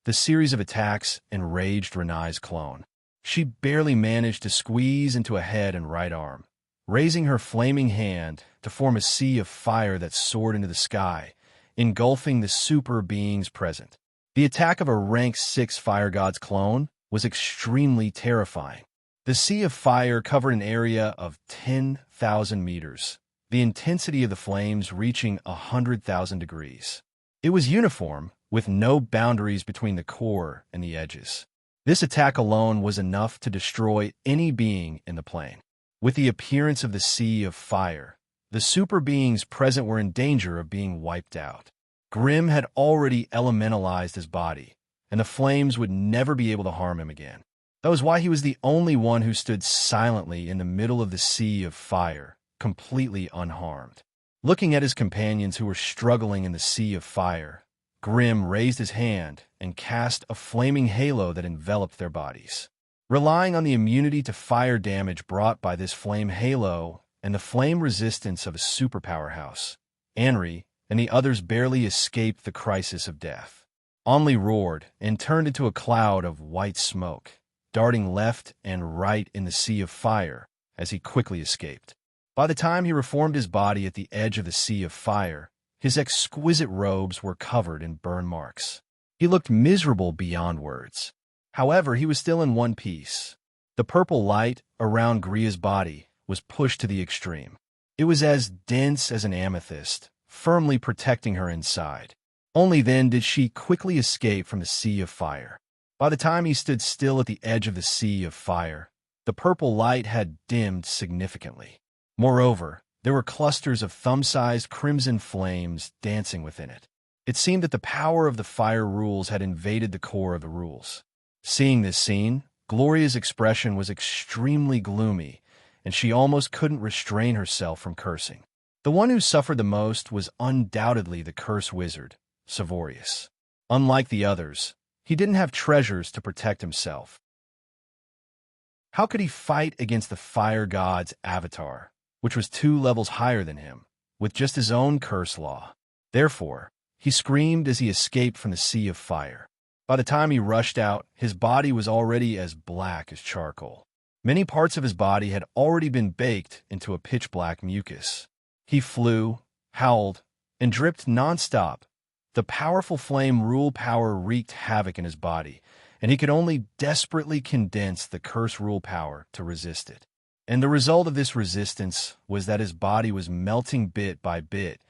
A: The series of attacks enraged Renai's clone. She barely managed to squeeze into a head and right arm, raising her flaming hand to form a sea of fire that soared into the sky, engulfing the super beings present. The attack of a rank 6 fire god's clone was extremely terrifying. The sea of fire covered an area of 10,000 meters, the intensity of the flames reaching 100,000 degrees. It was uniform, with no boundaries between the core and the edges. This attack alone was enough to destroy any being in the plane. With the appearance of the sea of fire, the super beings present were in danger of being wiped out. Grim had already elementalized his body, and the flames would never be able to harm him again. That was why he was the only one who stood silently in the middle of the sea of fire, completely unharmed. Looking at his companions who were struggling in the sea of fire, Grim raised his hand and cast a flaming halo that enveloped their bodies. Relying on the immunity to fire damage brought by this flame halo and the flame resistance of a superpower house, Anri and the others barely escaped the crisis of death. Only roared and turned into a cloud of white smoke, darting left and right in the sea of fire as he quickly escaped. By the time he reformed his body at the edge of the sea of fire, his exquisite robes were covered in burn marks. He looked miserable beyond words. However, he was still in one piece. The purple light around Gria's body was pushed to the extreme. It was as dense as an amethyst, firmly protecting her inside. Only then did she quickly escape from the sea of fire. By the time he stood still at the edge of the sea of fire, the purple light had dimmed significantly. Moreover, there were clusters of thumb-sized crimson flames dancing within it. It seemed that the power of the fire rules had invaded the core of the rules. Seeing this scene, Gloria's expression was extremely gloomy, and she almost couldn't restrain herself from cursing. The one who suffered the most was undoubtedly the curse wizard, Savorius. Unlike the others, he didn't have treasures to protect himself. How could he fight against the fire god's avatar, which was 2 levels higher than him, with just his own curse law? Therefore, he screamed as he escaped from the sea of fire. By the time he rushed out, his body was already as black as charcoal. Many parts of his body had already been baked into a pitch-black mucus. He flew, howled, and dripped nonstop. The powerful flame rule power wreaked havoc in his body, and he could only desperately condense the curse rule power to resist it. And the result of this resistance was that his body was melting bit by bit,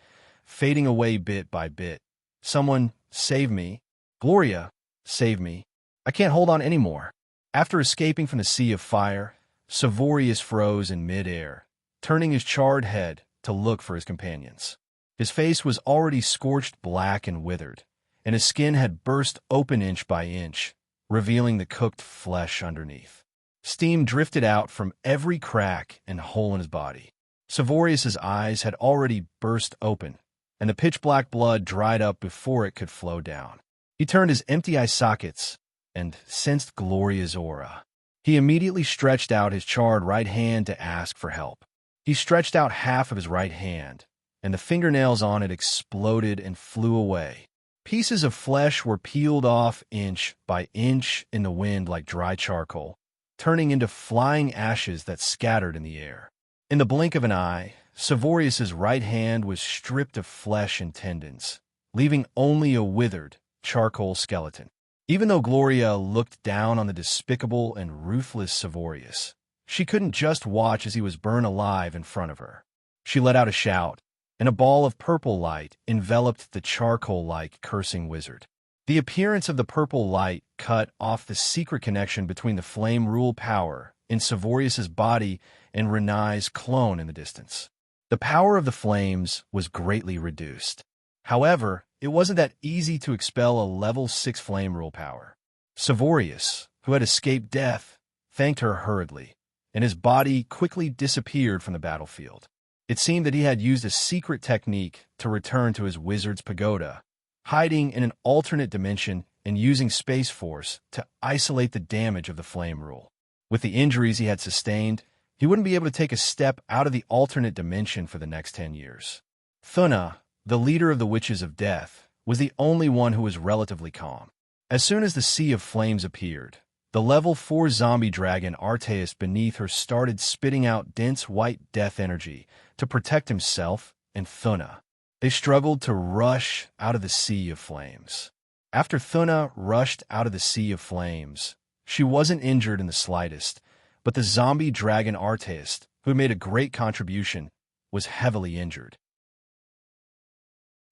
A: fading away bit by bit. Someone, save me. Gloria, save me. I can't hold on anymore. After escaping from the sea of fire, Savorius froze in mid-air, turning his charred head to look for his companions. His face was already scorched black and withered, and his skin had burst open inch by inch, revealing the cooked flesh underneath. Steam drifted out from every crack and hole in his body. Savorius's eyes had already burst open, and the pitch-black blood dried up before it could flow down. He turned his empty eye sockets and sensed Gloria's aura. He immediately stretched out his charred right hand to ask for help. He stretched out half of his right hand, and the fingernails on it exploded and flew away. Pieces of flesh were peeled off inch by inch in the wind like dry charcoal, turning into flying ashes that scattered in the air. In the blink of an eye, Savorius's right hand was stripped of flesh and tendons, leaving only a withered, charcoal skeleton. Even though Gloria looked down on the despicable and ruthless Savorius, she couldn't just watch as he was burned alive in front of her. She let out a shout, and a ball of purple light enveloped the charcoal-like cursing wizard. The appearance of the purple light cut off the secret connection between the flame rule power in Savorius's body and Renai's clone in the distance. The power of the flames was greatly reduced. However, it wasn't that easy to expel a level 6 flame rule power. Savorius, who had escaped death, thanked her hurriedly, and his body quickly disappeared from the battlefield. It seemed that he had used a secret technique to return to his wizard's pagoda, hiding in an alternate dimension and using Space Force to isolate the damage of the flame rule. With the injuries he had sustained, he wouldn't be able to take a step out of the alternate dimension for the next 10 years. Thuna, the leader of the Witches of Death, was the only one who was relatively calm. As soon as the Sea of Flames appeared, the level 4 zombie dragon Arteus beneath her started spitting out dense white death energy to protect himself and Thuna. They struggled to rush out of the Sea of Flames. After Thuna rushed out of the Sea of Flames, she wasn't injured in the slightest, but the zombie dragon Arteus, who had made a great contribution, was heavily injured.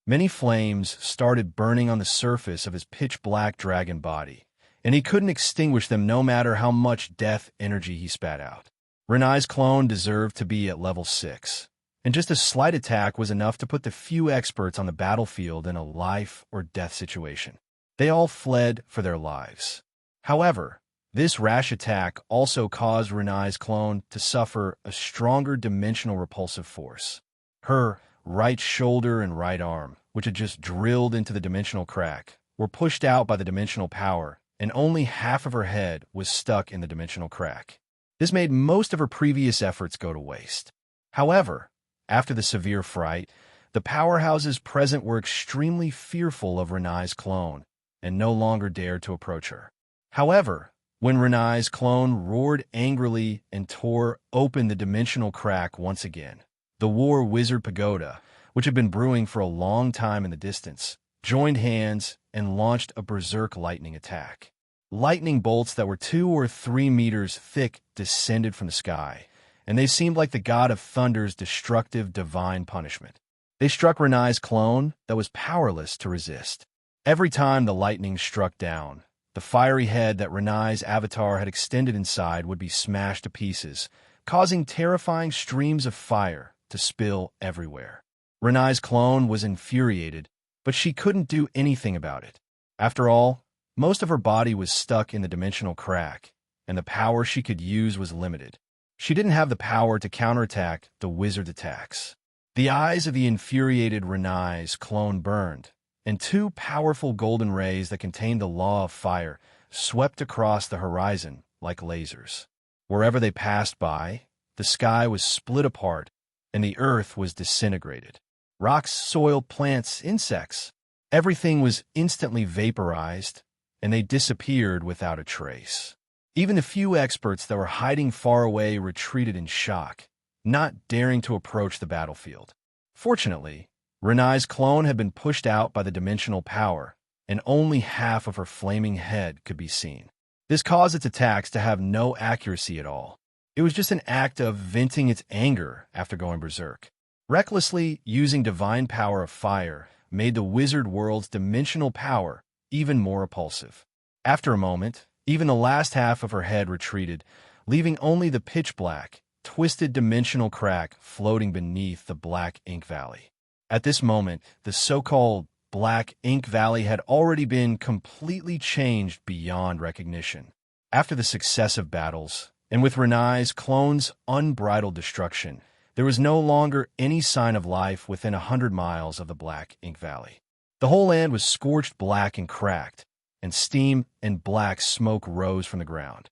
A: Many flames started burning on the surface of his pitch-black dragon body, and he couldn't extinguish them no matter how much death energy he spat out. Renai's clone deserved to be at level 6, and just a slight attack was enough to put the few experts on the battlefield in a life-or-death situation. They all fled for their lives. However, this rash attack also caused Renai's clone to suffer a stronger dimensional repulsive force. Her right shoulder and right arm, which had just drilled into the dimensional crack, were pushed out by the dimensional power, and only half of her head was stuck in the dimensional crack. This made most of her previous efforts go to waste. However, after the severe fright, the powerhouses present were extremely fearful of Renai's clone, and no longer dared to approach her. However, when Renai's clone roared angrily and tore open the dimensional crack once again, the War Wizard Pagoda, which had been brewing for a long time in the distance, joined hands and launched a berserk lightning attack. Lightning bolts that were 2 or 3 meters thick descended from the sky, and they seemed like the god of thunder's destructive divine punishment. They struck Renai's clone that was powerless to resist. Every time the lightning struck down, the fiery head that Renai's avatar had extended inside would be smashed to pieces, causing terrifying streams of fire to spill everywhere. Renai's clone was infuriated, but she couldn't do anything about it. After all, most of her body was stuck in the dimensional crack, and the power she could use was limited. She didn't have the power to counterattack the wizard's attacks. The eyes of the infuriated Renai's clone burned, and 2 powerful golden rays that contained the law of fire swept across the horizon like lasers. Wherever they passed by, the sky was split apart, and the earth was disintegrated. Rocks, soil, plants, insects, everything was instantly vaporized, and they disappeared without a trace. Even the few experts that were hiding far away retreated in shock, not daring to approach the battlefield. Fortunately, Renai's clone had been pushed out by the dimensional power, and only half of her flaming head could be seen. This caused its attacks to have no accuracy at all. It was just an act of venting its anger after going berserk. Recklessly using divine power of fire made the wizard world's dimensional power even more repulsive. After a moment, even the last half of her head retreated, leaving only the pitch-black, twisted dimensional crack floating beneath the Black Ink Valley. At this moment, the so-called Black Ink Valley had already been completely changed beyond recognition. After the successive battles, and with Renai's clone's unbridled destruction, there was no longer any sign of life within 100 miles of the Black Ink Valley. The whole land was scorched black and cracked, and steam and black smoke rose from the ground.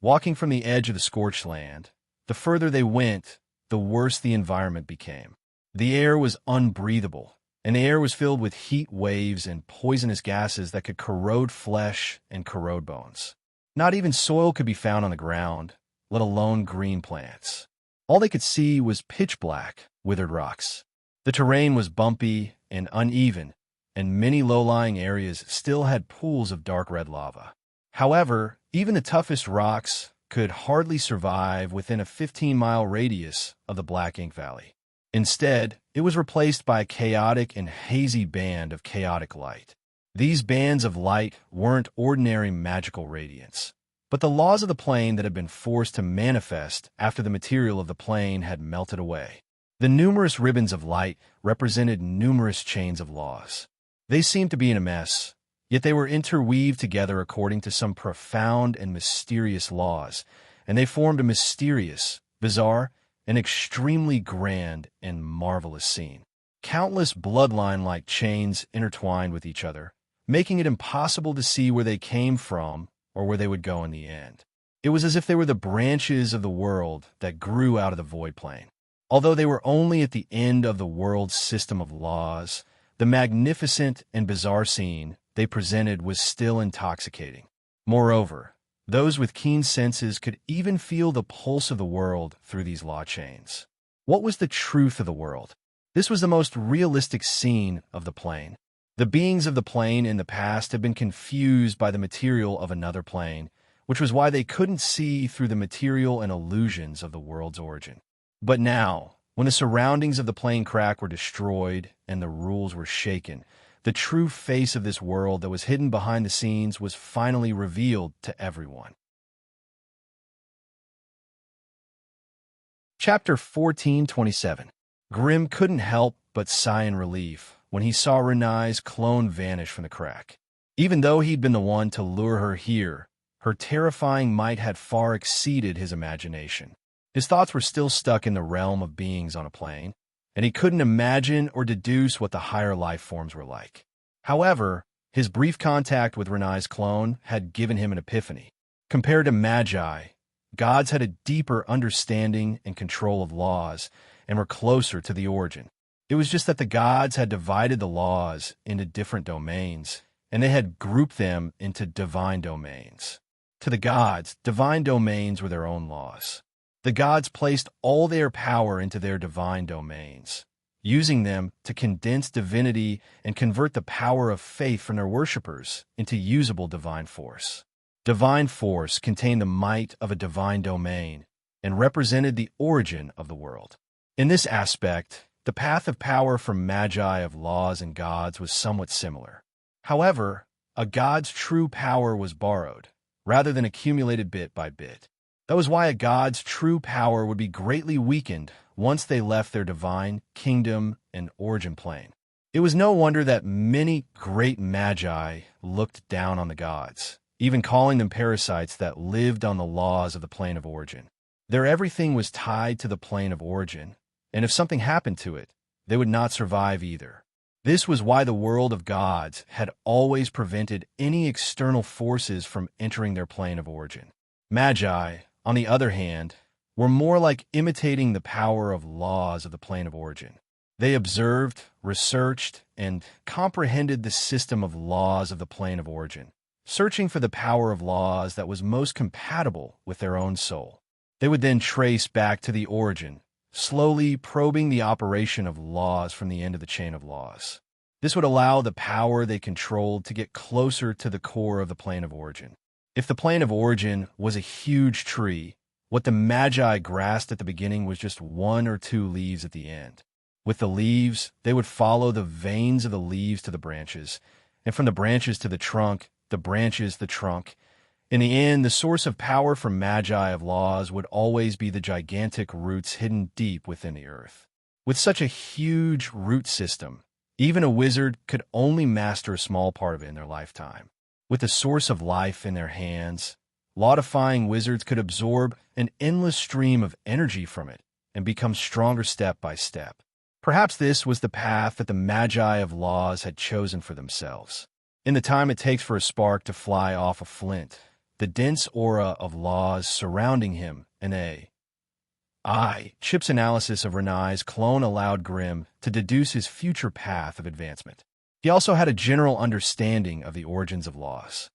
A: Walking from the edge of the scorched land, the further they went, the worse the environment became. The air was unbreathable, and the air was filled with heat waves and poisonous gases that could corrode flesh and corrode bones. Not even soil could be found on the ground, let alone green plants. All they could see was pitch-black, withered rocks. The terrain was bumpy and uneven, and many low-lying areas still had pools of dark red lava. However, even the toughest rocks could hardly survive within a 15-mile radius of the Black Ink Valley. Instead, it was replaced by a chaotic and hazy band of chaotic light. These bands of light weren't ordinary magical radiance, but the laws of the plane that had been forced to manifest after the material of the plane had melted away. The numerous ribbons of light represented numerous chains of laws. They seemed to be in a mess, yet they were interweaved together according to some profound and mysterious laws, and they formed a mysterious, bizarre, and extremely grand and marvelous scene. Countless bloodline-like chains intertwined with each other, making it impossible to see where they came from or where they would go in the end. It was as if they were the branches of the world that grew out of the void plane. Although they were only at the end of the world's system of laws, the magnificent and bizarre scene they presented was still intoxicating. Moreover, those with keen senses could even feel the pulse of the world through these law chains. What was the truth of the world? This was the most realistic scene of the plane. The beings of the plane in the past had been confused by the material of another plane, which was why they couldn't see through the material and illusions of the world's origin. But now, when the surroundings of the plane crack were destroyed and the rules were shaken, the true face of this world that was hidden behind the scenes was finally revealed to everyone. Chapter 1427. Grimm couldn't help but sigh in relief when he saw Renai's clone vanish from the crack. Even though he'd been the one to lure her here, her terrifying might had far exceeded his imagination. His thoughts were still stuck in the realm of beings on a plane, and he couldn't imagine or deduce what the higher life forms were like. However, his brief contact with Renai's clone had given him an epiphany. Compared to Magi, gods had a deeper understanding and control of laws and were closer to the origin. It was just that the gods had divided the laws into different domains, and they had grouped them into divine domains. To the gods, divine domains were their own laws. The gods placed all their power into their divine domains, using them to condense divinity and convert the power of faith from their worshippers into usable divine force. Divine force contained the might of a divine domain and represented the origin of the world. In this aspect, the path of power from Magi of laws and gods was somewhat similar. However, a god's true power was borrowed, rather than accumulated bit by bit. That was why a god's true power would be greatly weakened once they left their divine kingdom and origin plane. It was no wonder that many great magi looked down on the gods, even calling them parasites that lived on the laws of the plane of origin. Their everything was tied to the plane of origin, and if something happened to it, they would not survive either. This was why the world of gods had always prevented any external forces from entering their plane of origin. Magi, on the other hand, were more like imitating the power of laws of the plane of origin. They observed, researched, and comprehended the system of laws of the plane of origin, searching for the power of laws that was most compatible with their own soul. They would then trace back to the origin, slowly probing the operation of laws from the end of the chain of laws. This would allow the power they controlled to get closer to the core of the plane of origin. If the plane of origin was a huge tree, what the Magi grasped at the beginning was just one or two leaves at the end. With the leaves, they would follow the veins of the leaves to the branches, and from the branches to the trunk, the branches the trunk. In the end, the source of power for Magi of laws would always be the gigantic roots hidden deep within the earth. With such a huge root system, even a wizard could only master a small part of it in their lifetime. With the source of life in their hands, law-defying wizards could absorb an endless stream of energy from it and become stronger step by step. Perhaps this was the path that the Magi of laws had chosen for themselves. In the time it takes for a spark to fly off a flint, the dense aura of laws surrounding him and Chip's analysis of Renai's clone allowed Grimm to deduce his future path of advancement. He also had a general understanding of the origins of laws.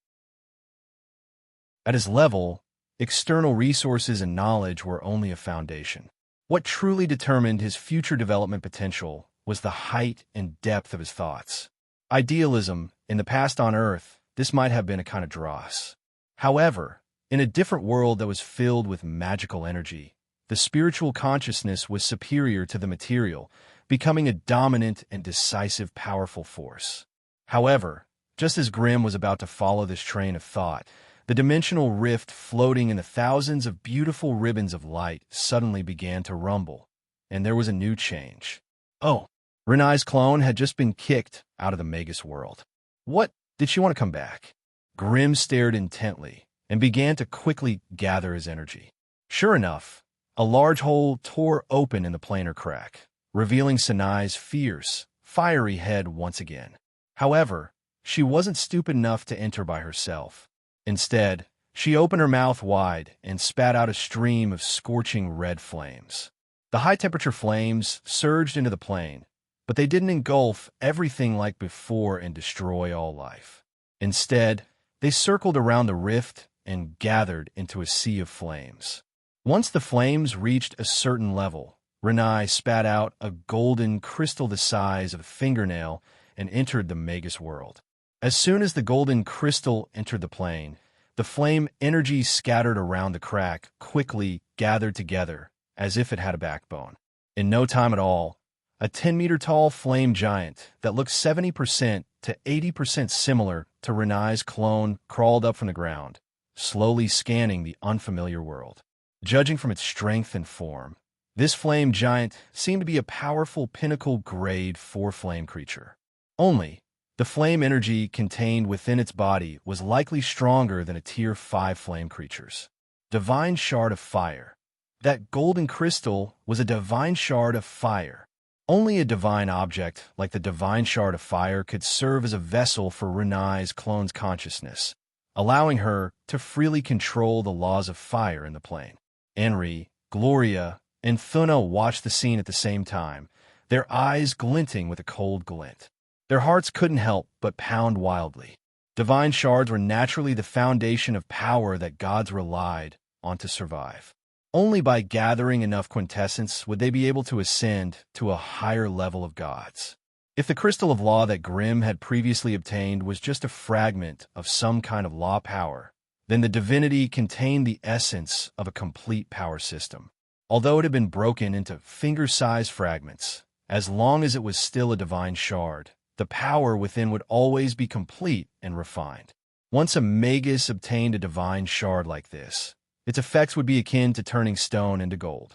A: At his level, external resources and knowledge were only a foundation. What truly determined his future development potential was the height and depth of his thoughts. Idealism, in the past on Earth, this might have been a kind of dross. However, in a different world that was filled with magical energy, the spiritual consciousness was superior to the material, becoming a dominant and decisive powerful force. However, just as Grimm was about to follow this train of thought, the dimensional rift floating in the thousands of beautiful ribbons of light suddenly began to rumble, and there was a new change. Oh, Renai's clone had just been kicked out of the Magus world. What? Did she want to come back? Grimm stared intently and began to quickly gather his energy. Sure enough, a large hole tore open in the planar crack, revealing Sanai's fierce, fiery head once again. However, she wasn't stupid enough to enter by herself. Instead, she opened her mouth wide and spat out a stream of scorching red flames. The high-temperature flames surged into the plane, but they didn't engulf everything like before and destroy all life. Instead, they circled around the rift and gathered into a sea of flames. Once the flames reached a certain level, Renai spat out a golden crystal the size of a fingernail and entered the Magus world. As soon as the golden crystal entered the plane, the flame energy scattered around the crack quickly gathered together as if it had a backbone. In no time at all, a 10-meter-tall flame giant that looked 70% to 80% similar to Renai's clone crawled up from the ground, slowly scanning the unfamiliar world. Judging from its strength and form, this flame giant seemed to be a powerful pinnacle grade 4 flame creature. Only, the flame energy contained within its body was likely stronger than a tier 5 flame creature's. Divine Shard of Fire. That golden crystal was a divine shard of fire. Only a divine object like the divine shard of fire could serve as a vessel for Renai's clone's consciousness, allowing her to freely control the laws of fire in the plane. Henry, Gloria, and Thuna watched the scene at the same time, their eyes glinting with a cold glint. Their hearts couldn't help but pound wildly. Divine shards were naturally the foundation of power that gods relied on to survive. Only by gathering enough quintessence would they be able to ascend to a higher level of gods. If the crystal of law that Grimm had previously obtained was just a fragment of some kind of law power, then the divinity contained the essence of a complete power system. Although it had been broken into finger-sized fragments, as long as it was still a divine shard, the power within would always be complete and refined. Once a magus obtained a divine shard like this, its effects would be akin to turning stone into gold.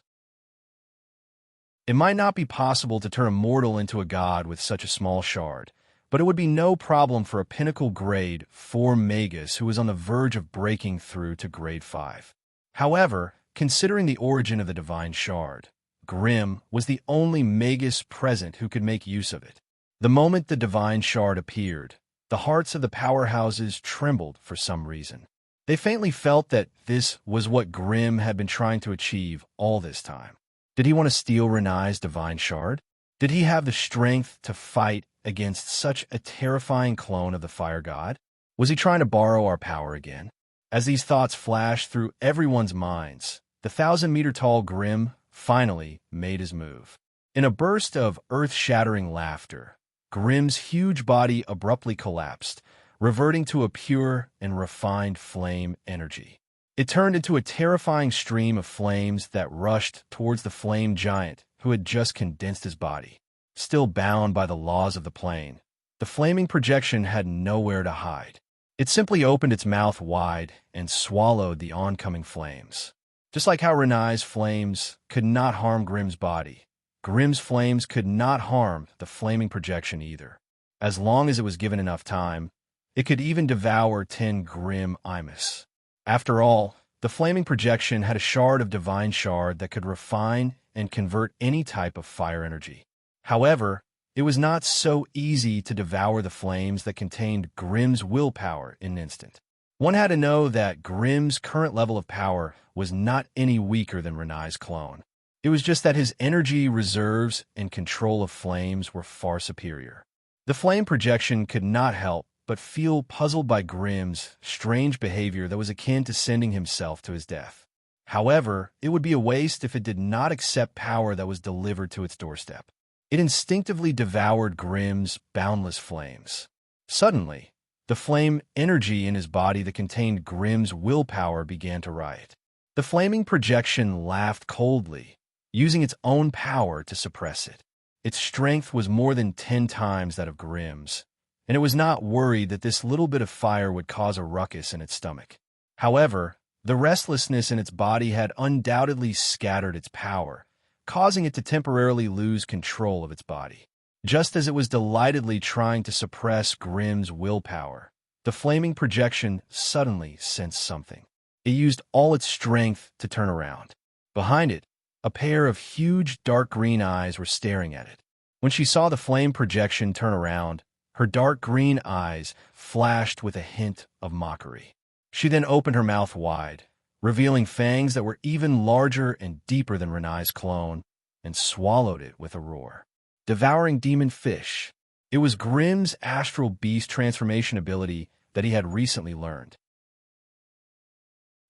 A: It might not be possible to turn a mortal into a god with such a small shard, but it would be no problem for a pinnacle grade 4 magus who was on the verge of breaking through to grade 5. However, considering the origin of the divine shard, Grimm was the only magus present who could make use of it. The moment the divine shard appeared, the hearts of the powerhouses trembled for some reason. They faintly felt that this was what Grimm had been trying to achieve all this time. Did he want to steal Renai's divine shard? Did he have the strength to fight against such a terrifying clone of the fire god? Was he trying to borrow our power again? As these thoughts flashed through everyone's minds, the 1,000-meter-tall Grimm finally made his move. In a burst of earth-shattering laughter, Grimm's huge body abruptly collapsed, reverting to a pure and refined flame energy. It turned into a terrifying stream of flames that rushed towards the flame giant who had just condensed his body. Still bound by the laws of the plane, the flaming projection had nowhere to hide. It simply opened its mouth wide and swallowed the oncoming flames. Just like how Renai's flames could not harm Grimm's body, Grimm's flames could not harm the flaming projection either. As long as it was given enough time, it could even devour 10 Grimm Imus. After all, the flaming projection had a shard of divine shard that could refine and convert any type of fire energy. However, it was not so easy to devour the flames that contained Grimm's willpower in an instant. One had to know that Grimm's current level of power was not any weaker than Renai's clone. It was just that his energy reserves and control of flames were far superior. The flame projection could not help but feel puzzled by Grimm's strange behavior that was akin to sending himself to his death. However, it would be a waste if it did not accept power that was delivered to its doorstep. It instinctively devoured Grimm's boundless flames. Suddenly, the flame energy in his body that contained Grimm's willpower began to riot. The flaming projection laughed coldly, using its own power to suppress it. Its strength was more than 10 times that of Grimm's, and it was not worried that this little bit of fire would cause a ruckus in its stomach. However, the restlessness in its body had undoubtedly scattered its power, causing it to temporarily lose control of its body. Just as it was delightedly trying to suppress Grimm's willpower, the flaming projection suddenly sensed something. It used all its strength to turn around. Behind it, a pair of huge dark green eyes were staring at it. When she saw the flame projection turn around, her dark green eyes flashed with a hint of mockery. She then opened her mouth wide, revealing fangs that were even larger and deeper than Renai's clone, and swallowed it with a roar. Devouring demon fish. It was Grimm's astral beast transformation ability that he had recently learned.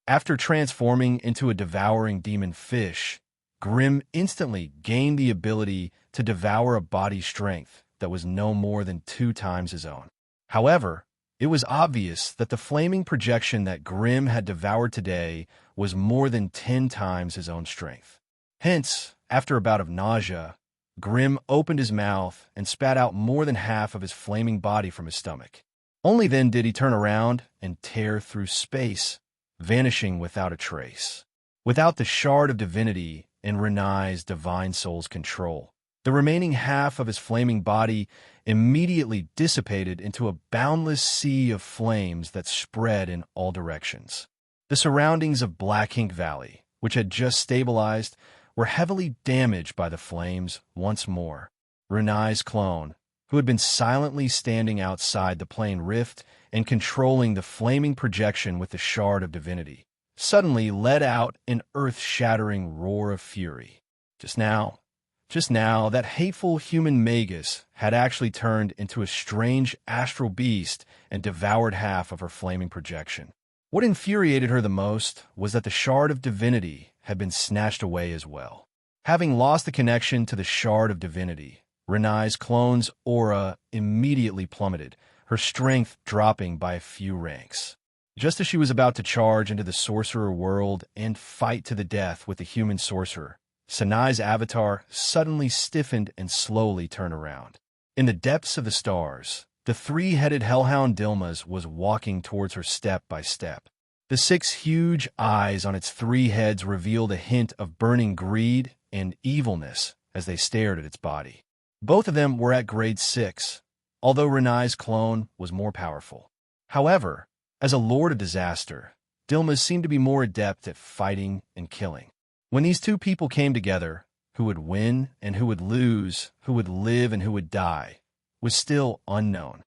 A: After transforming into a devouring demon fish, Grimm instantly gained the ability to devour a body strength that was no more than 2 times his own. However, it was obvious that the flaming projection that Grimm had devoured today was more than 10 times his own strength. Hence, after a bout of nausea, Grimm opened his mouth and spat out more than half of his flaming body from his stomach. Only then did he turn around and tear through space, vanishing without a trace. Without the shard of divinity in Renai's divine soul's control, the remaining half of his flaming body immediately dissipated into a boundless sea of flames that spread in all directions. The surroundings of Black Ink Valley, which had just stabilized, were heavily damaged by the flames once more. Renai's clone, who had been silently standing outside the plane rift and controlling the flaming projection with the shard of divinity, suddenly let out an earth-shattering roar of fury. Just now, that hateful human magus had actually turned into a strange astral beast and devoured half of her flaming projection. What infuriated her the most was that the shard of divinity had been snatched away as well. Having lost the connection to the shard of divinity, Renai's clone's aura immediately plummeted, her strength dropping by a few ranks. Just as she was about to charge into the sorcerer world and fight to the death with the human sorcerer, Sanai's avatar suddenly stiffened and slowly turned around. In the depths of the stars, the 3-headed hellhound Dilma's was walking towards her step by step. The 6 huge eyes on its 3 heads revealed a hint of burning greed and evilness as they stared at its body. Both of them were at grade 6, although Renai's clone was more powerful. However, as a lord of disaster, Dilma's seemed to be more adept at fighting and killing. When these 2 people came together, who would win and who would lose, who would live and who would die, was still unknown.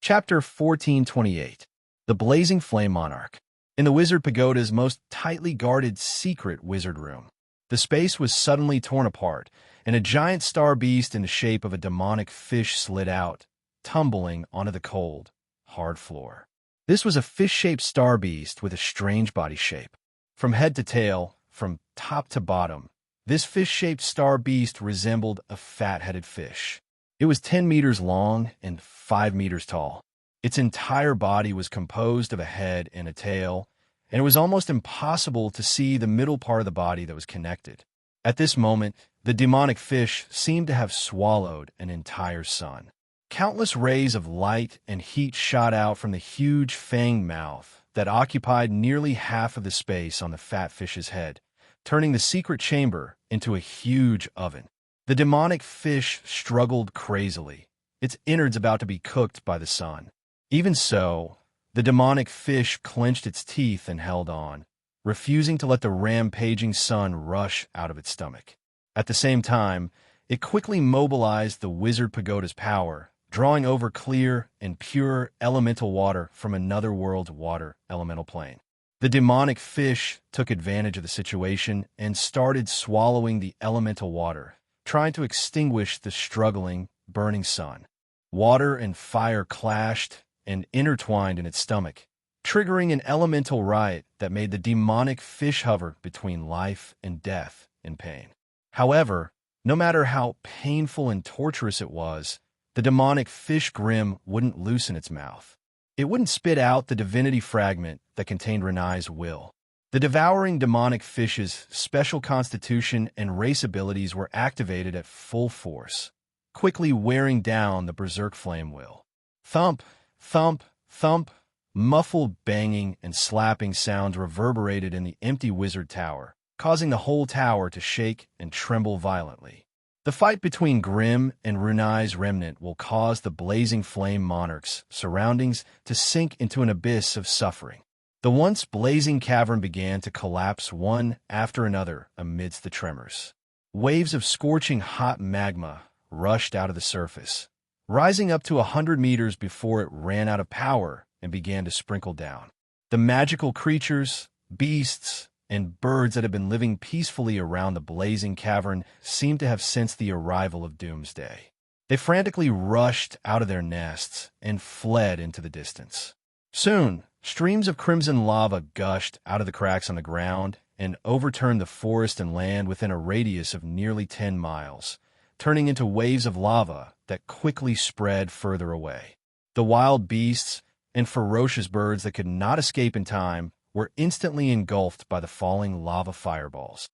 A: Chapter 1428. The Blazing Flame Monarch. In the Wizard Pagoda's most tightly guarded secret wizard room, the space was suddenly torn apart, and a giant star beast in the shape of a demonic fish slid out, tumbling onto the cold, hard floor. This was a fish-shaped star beast with a strange body shape. From head to tail, from top to bottom, this fish-shaped star beast resembled a fat-headed fish. It was 10 meters long and 5 meters tall. Its entire body was composed of a head and a tail, and it was almost impossible to see the middle part of the body that was connected. At this moment, the demonic fish seemed to have swallowed an entire sun. Countless rays of light and heat shot out from the huge fanged mouth that occupied nearly half of the space on the fat fish's head, turning the secret chamber into a huge oven. The demonic fish struggled crazily, its innards about to be cooked by the sun. Even so, the demonic fish clenched its teeth and held on, refusing to let the rampaging sun rush out of its stomach. At the same time, it quickly mobilized the Wizard Pagoda's power, drawing over clear and pure elemental water from another world's water elemental plane. The demonic fish took advantage of the situation and started swallowing the elemental water, trying to extinguish the struggling, burning sun. Water and fire clashed and intertwined in its stomach, triggering an elemental riot that made the demonic fish hover between life and death in pain. However, no matter how painful and torturous it was, the demonic fish Grim wouldn't loosen its mouth. It wouldn't spit out the divinity fragment that contained Renai's will. The devouring demonic fish's special constitution and race abilities were activated at full force, quickly wearing down the berserk flame will. Thump, thump, thump, muffled banging and slapping sounds reverberated in the empty wizard tower, causing the whole tower to shake and tremble violently. The fight between Grim and Renai's remnant will cause the blazing flame monarch's surroundings to sink into an abyss of suffering. The once blazing cavern began to collapse one after another amidst the tremors. Waves of scorching hot magma rushed out of the surface, rising up to 100 meters before it ran out of power and began to sprinkle down. The magical creatures, beasts, and birds that had been living peacefully around the blazing cavern seemed to have sensed the arrival of doomsday. They frantically rushed out of their nests and fled into the distance. Soon, streams of crimson lava gushed out of the cracks on the ground and overturned the forest and land within a radius of nearly 10 miles, turning into waves of lava that quickly spread further away. The wild beasts and ferocious birds that could not escape in time were instantly engulfed by the falling lava fireballs.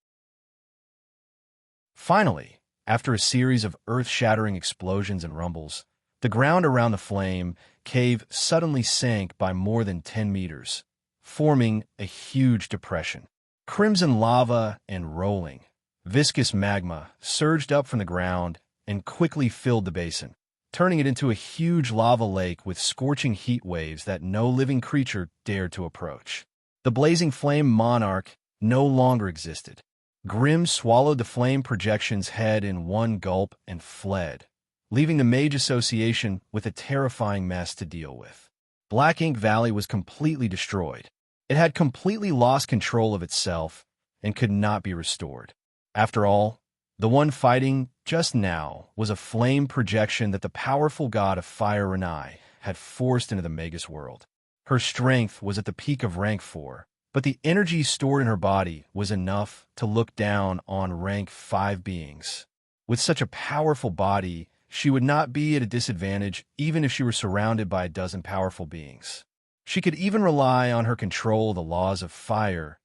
A: Finally, after a series of earth-shattering explosions and rumbles, the ground around the flame cave suddenly sank by more than 10 meters, forming a huge depression. Crimson lava and rolling, viscous magma surged up from the ground and quickly filled the basin, turning it into a huge lava lake with scorching heat waves that no living creature dared to approach. The blazing flame monarch no longer existed. Grim swallowed the flame projection's head in one gulp and fled, leaving the Mage Association with a terrifying mess to deal with. Black Ink Valley was completely destroyed. It had completely lost control of itself and could not be restored. After all, the one fighting just now was a flame projection that the powerful god of fire Renai had forced into the Magus world. Her strength was at the peak of rank 4, but the energy stored in her body was enough to look down on rank 5 beings. With such a powerful body, she would not be at a disadvantage even if she were surrounded by a dozen powerful beings. She could even rely on her control of the laws of fire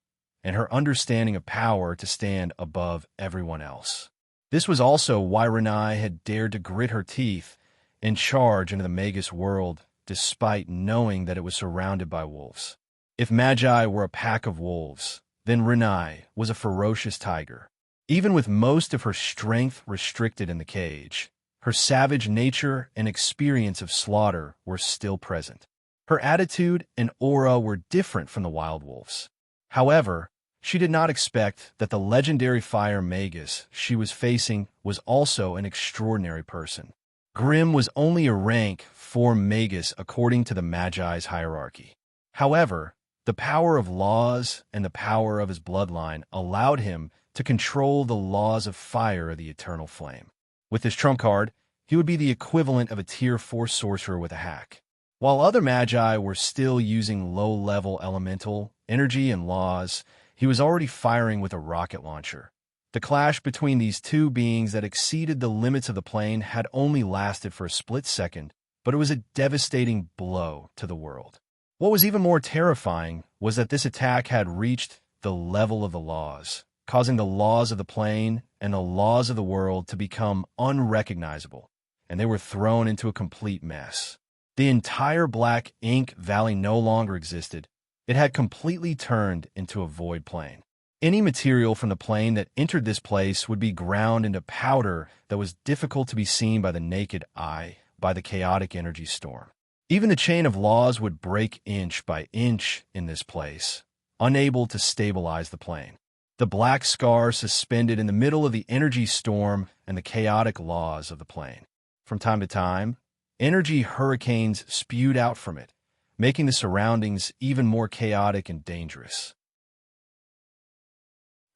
A: and her understanding of power to stand above everyone else. This was also why Renai had dared to grit her teeth and charge into the Magus world despite knowing that it was surrounded by wolves. If Magi were a pack of wolves, then Renai was a ferocious tiger. Even with most of her strength restricted in the cage, her savage nature and experience of slaughter were still present. Her attitude and aura were different from the wild wolves. However, she did not expect that the legendary fire Magus she was facing was also an extraordinary person. Grim was only a rank 4 Magus according to the Magi's hierarchy. However, the power of laws and the power of his bloodline allowed him to control the laws of fire of the eternal flame. With his trump card, he would be the equivalent of a tier 4 sorcerer with a hack. While other Magi were still using low-level elemental, energy, and laws, he was already firing with a rocket launcher. The clash between these two beings that exceeded the limits of the plane had only lasted for a split second, but it was a devastating blow to the world. What was even more terrifying was that this attack had reached the level of the laws, causing the laws of the plane and the laws of the world to become unrecognizable, and they were thrown into a complete mess. The entire Black Ink Valley no longer existed. It had completely turned into a void plane. Any material from the plane that entered this place would be ground into powder that was difficult to be seen by the naked eye by the chaotic energy storm. Even the chain of laws would break inch by inch in this place, unable to stabilize the plane. The black scar suspended in the middle of the energy storm and the chaotic laws of the plane. From time to time, energy hurricanes spewed out from it, making the surroundings even more chaotic and dangerous.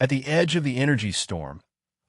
A: At the edge of the energy storm,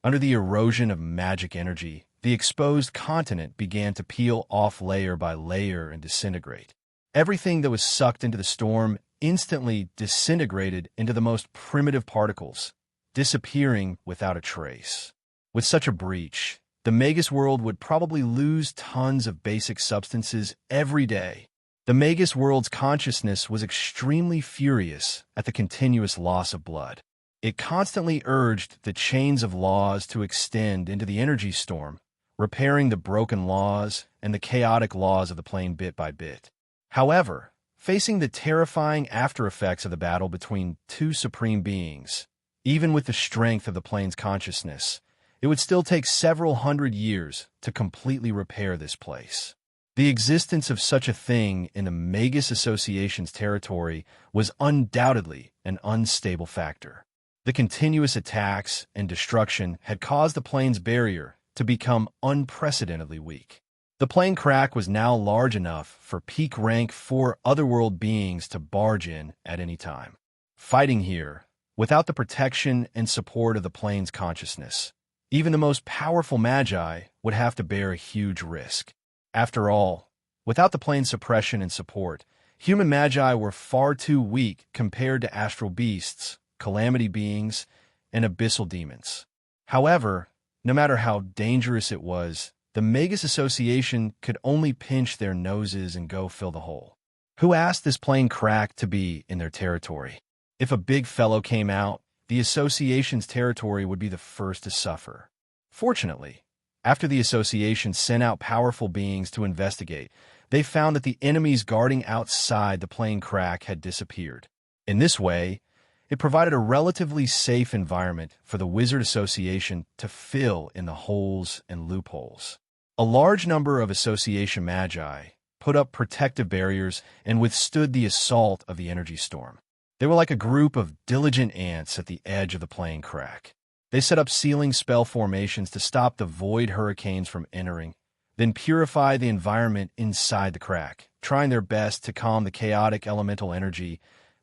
A: under the erosion of magic energy, the exposed continent began to peel off layer by layer and disintegrate. Everything that was sucked into the storm instantly disintegrated into the most primitive particles, disappearing without a trace. With such a breach, the Magus world would probably lose tons of basic substances every day. The Magus world's consciousness was extremely furious at the continuous loss of blood. It constantly urged the chains of laws to extend into the energy storm, repairing the broken laws and the chaotic laws of the plane bit by bit. However, facing the terrifying after-effects of the battle between two supreme beings, even with the strength of the plane's consciousness, it would still take several hundred years to completely repair this place. The existence of such a thing in the Magus Association's territory was undoubtedly an unstable factor. The continuous attacks and destruction had caused the plane's barrier to become unprecedentedly weak. The plane crack was now large enough for peak rank 4 otherworld beings to barge in at any time. Fighting here, without the protection and support of the plane's consciousness, even the most powerful magi would have to bear a huge risk. After all, without the plane's suppression and support, human magi were far too weak compared to astral beasts, calamity beings, and abyssal demons. However, no matter how dangerous it was, the Magus Association could only pinch their noses and go fill the hole. Who asked this plane crack to be in their territory? If a big fellow came out, the Association's territory would be the first to suffer. Fortunately, after the Association sent out powerful beings to investigate, they found that the enemies guarding outside the plane crack had disappeared. In this way, it provided a relatively safe environment for the Wizard Association to fill in the holes and loopholes. A large number of Association magi put up protective barriers and withstood the assault of the energy storm. They were like a group of diligent ants at the edge of the plane crack. They set up sealing spell formations to stop the void hurricanes from entering, then purify the environment inside the crack, trying their best to calm the chaotic elemental energy.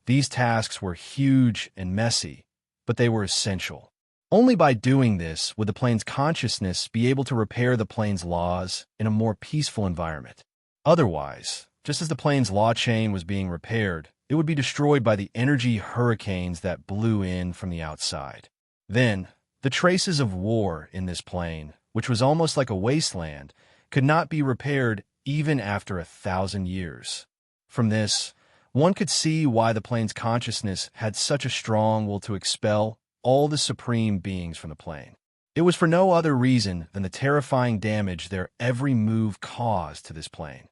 A: These tasks were huge and messy, but they were essential. Only by doing this would the plane's consciousness be able to repair the plane's laws in a more peaceful environment. Otherwise, just as the plane's law chain was being repaired, it would be destroyed by the energy hurricanes that blew in from the outside. Then, the traces of war in this plane, which was almost like a wasteland, could not be repaired even after 1,000 years. From this, one could see why the plane's consciousness had such a strong will to expel all the supreme beings from the plane. It was for no other reason than the terrifying damage their every move caused to this plane.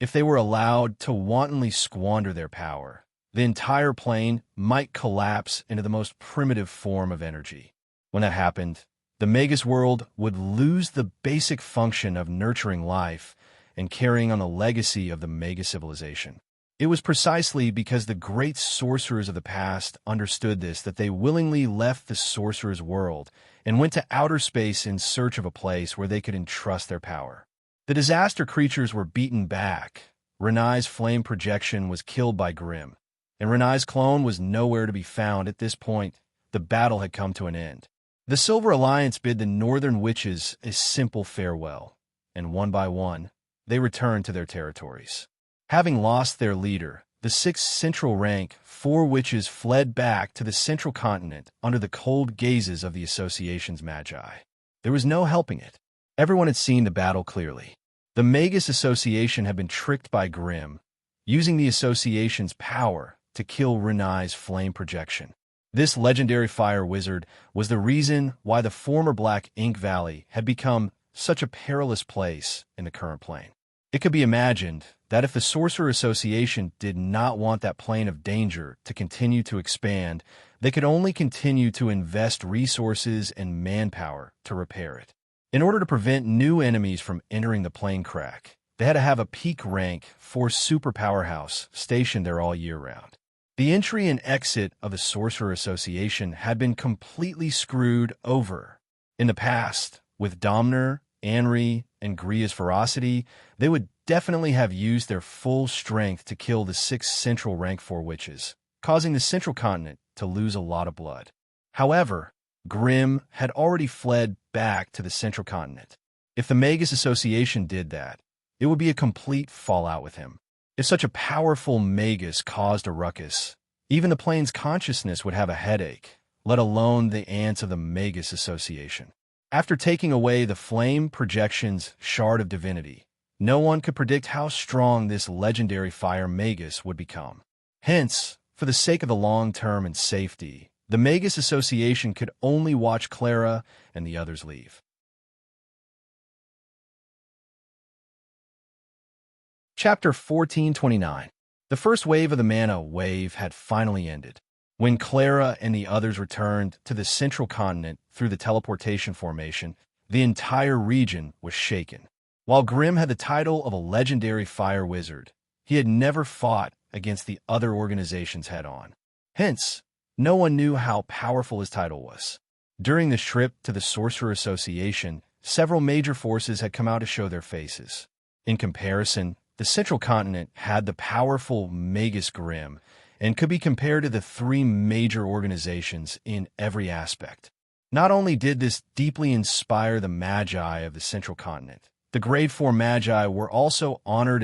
A: If they were allowed to wantonly squander their power, the entire plane might collapse into the most primitive form of energy. When that happened, the Magus world would lose the basic function of nurturing life and carrying on the legacy of the Magus civilization. It was precisely because the great sorcerers of the past understood this that they willingly left the sorcerer's world and went to outer space in search of a place where they could entrust their power. The disaster creatures were beaten back. Renai's flame projection was killed by Grimm, and Renai's clone was nowhere to be found. At this point, the battle had come to an end. The Silver Alliance bid the Northern Witches a simple farewell, and one by one, they returned to their territories. Having lost their leader, the 6th central rank 4 witches fled back to the central continent under the cold gazes of the Association's magi. There was no helping it. Everyone had seen the battle clearly. The Magus Association had been tricked by Grimm, using the Association's power to kill Renai's flame projection. This legendary fire wizard was the reason why the former Black Ink Valley had become such a perilous place in the current plane. It could be imagined that if the Sorcerer Association did not want that plane of danger to continue to expand, they could only continue to invest resources and manpower to repair it. In order to prevent new enemies from entering the plane crack, they had to have a peak rank 4 super powerhouse stationed there all year round. The entry and exit of the Sorcerer Association had been completely screwed over. In the past, with Domner, Anri, and Gria's ferocity, they would definitely have used their full strength to kill the 6th central rank 4 witches, causing the central continent to lose a lot of blood. However, Grimm had already fled back to the central continent. If the Magus Association did that, it would be a complete fallout with him. If such a powerful Magus caused a ruckus, even the plane's consciousness would have a headache, let alone the ants of the Magus Association. After taking away the flame projection's shard of divinity, no one could predict how strong this legendary fire Magus would become. Hence, for the sake of the long term and safety, the Magus Association could only watch Clara and the others leave. Chapter 1429. The first wave of the mana wave had finally ended. When Clara and the others returned to the central continent through the teleportation formation, the entire region was shaken. While Grimm had the title of a legendary fire wizard, he had never fought against the other organizations head-on. Hence, no one knew how powerful his title was. During the trip to the Sorcerer Association, several major forces had come out to show their faces. In comparison, the central continent had the powerful Magus Grimm and could be compared to the 3 major organizations in every aspect. Not only did this deeply inspire the Magi of the central continent, the Grade 4 Magi were also honored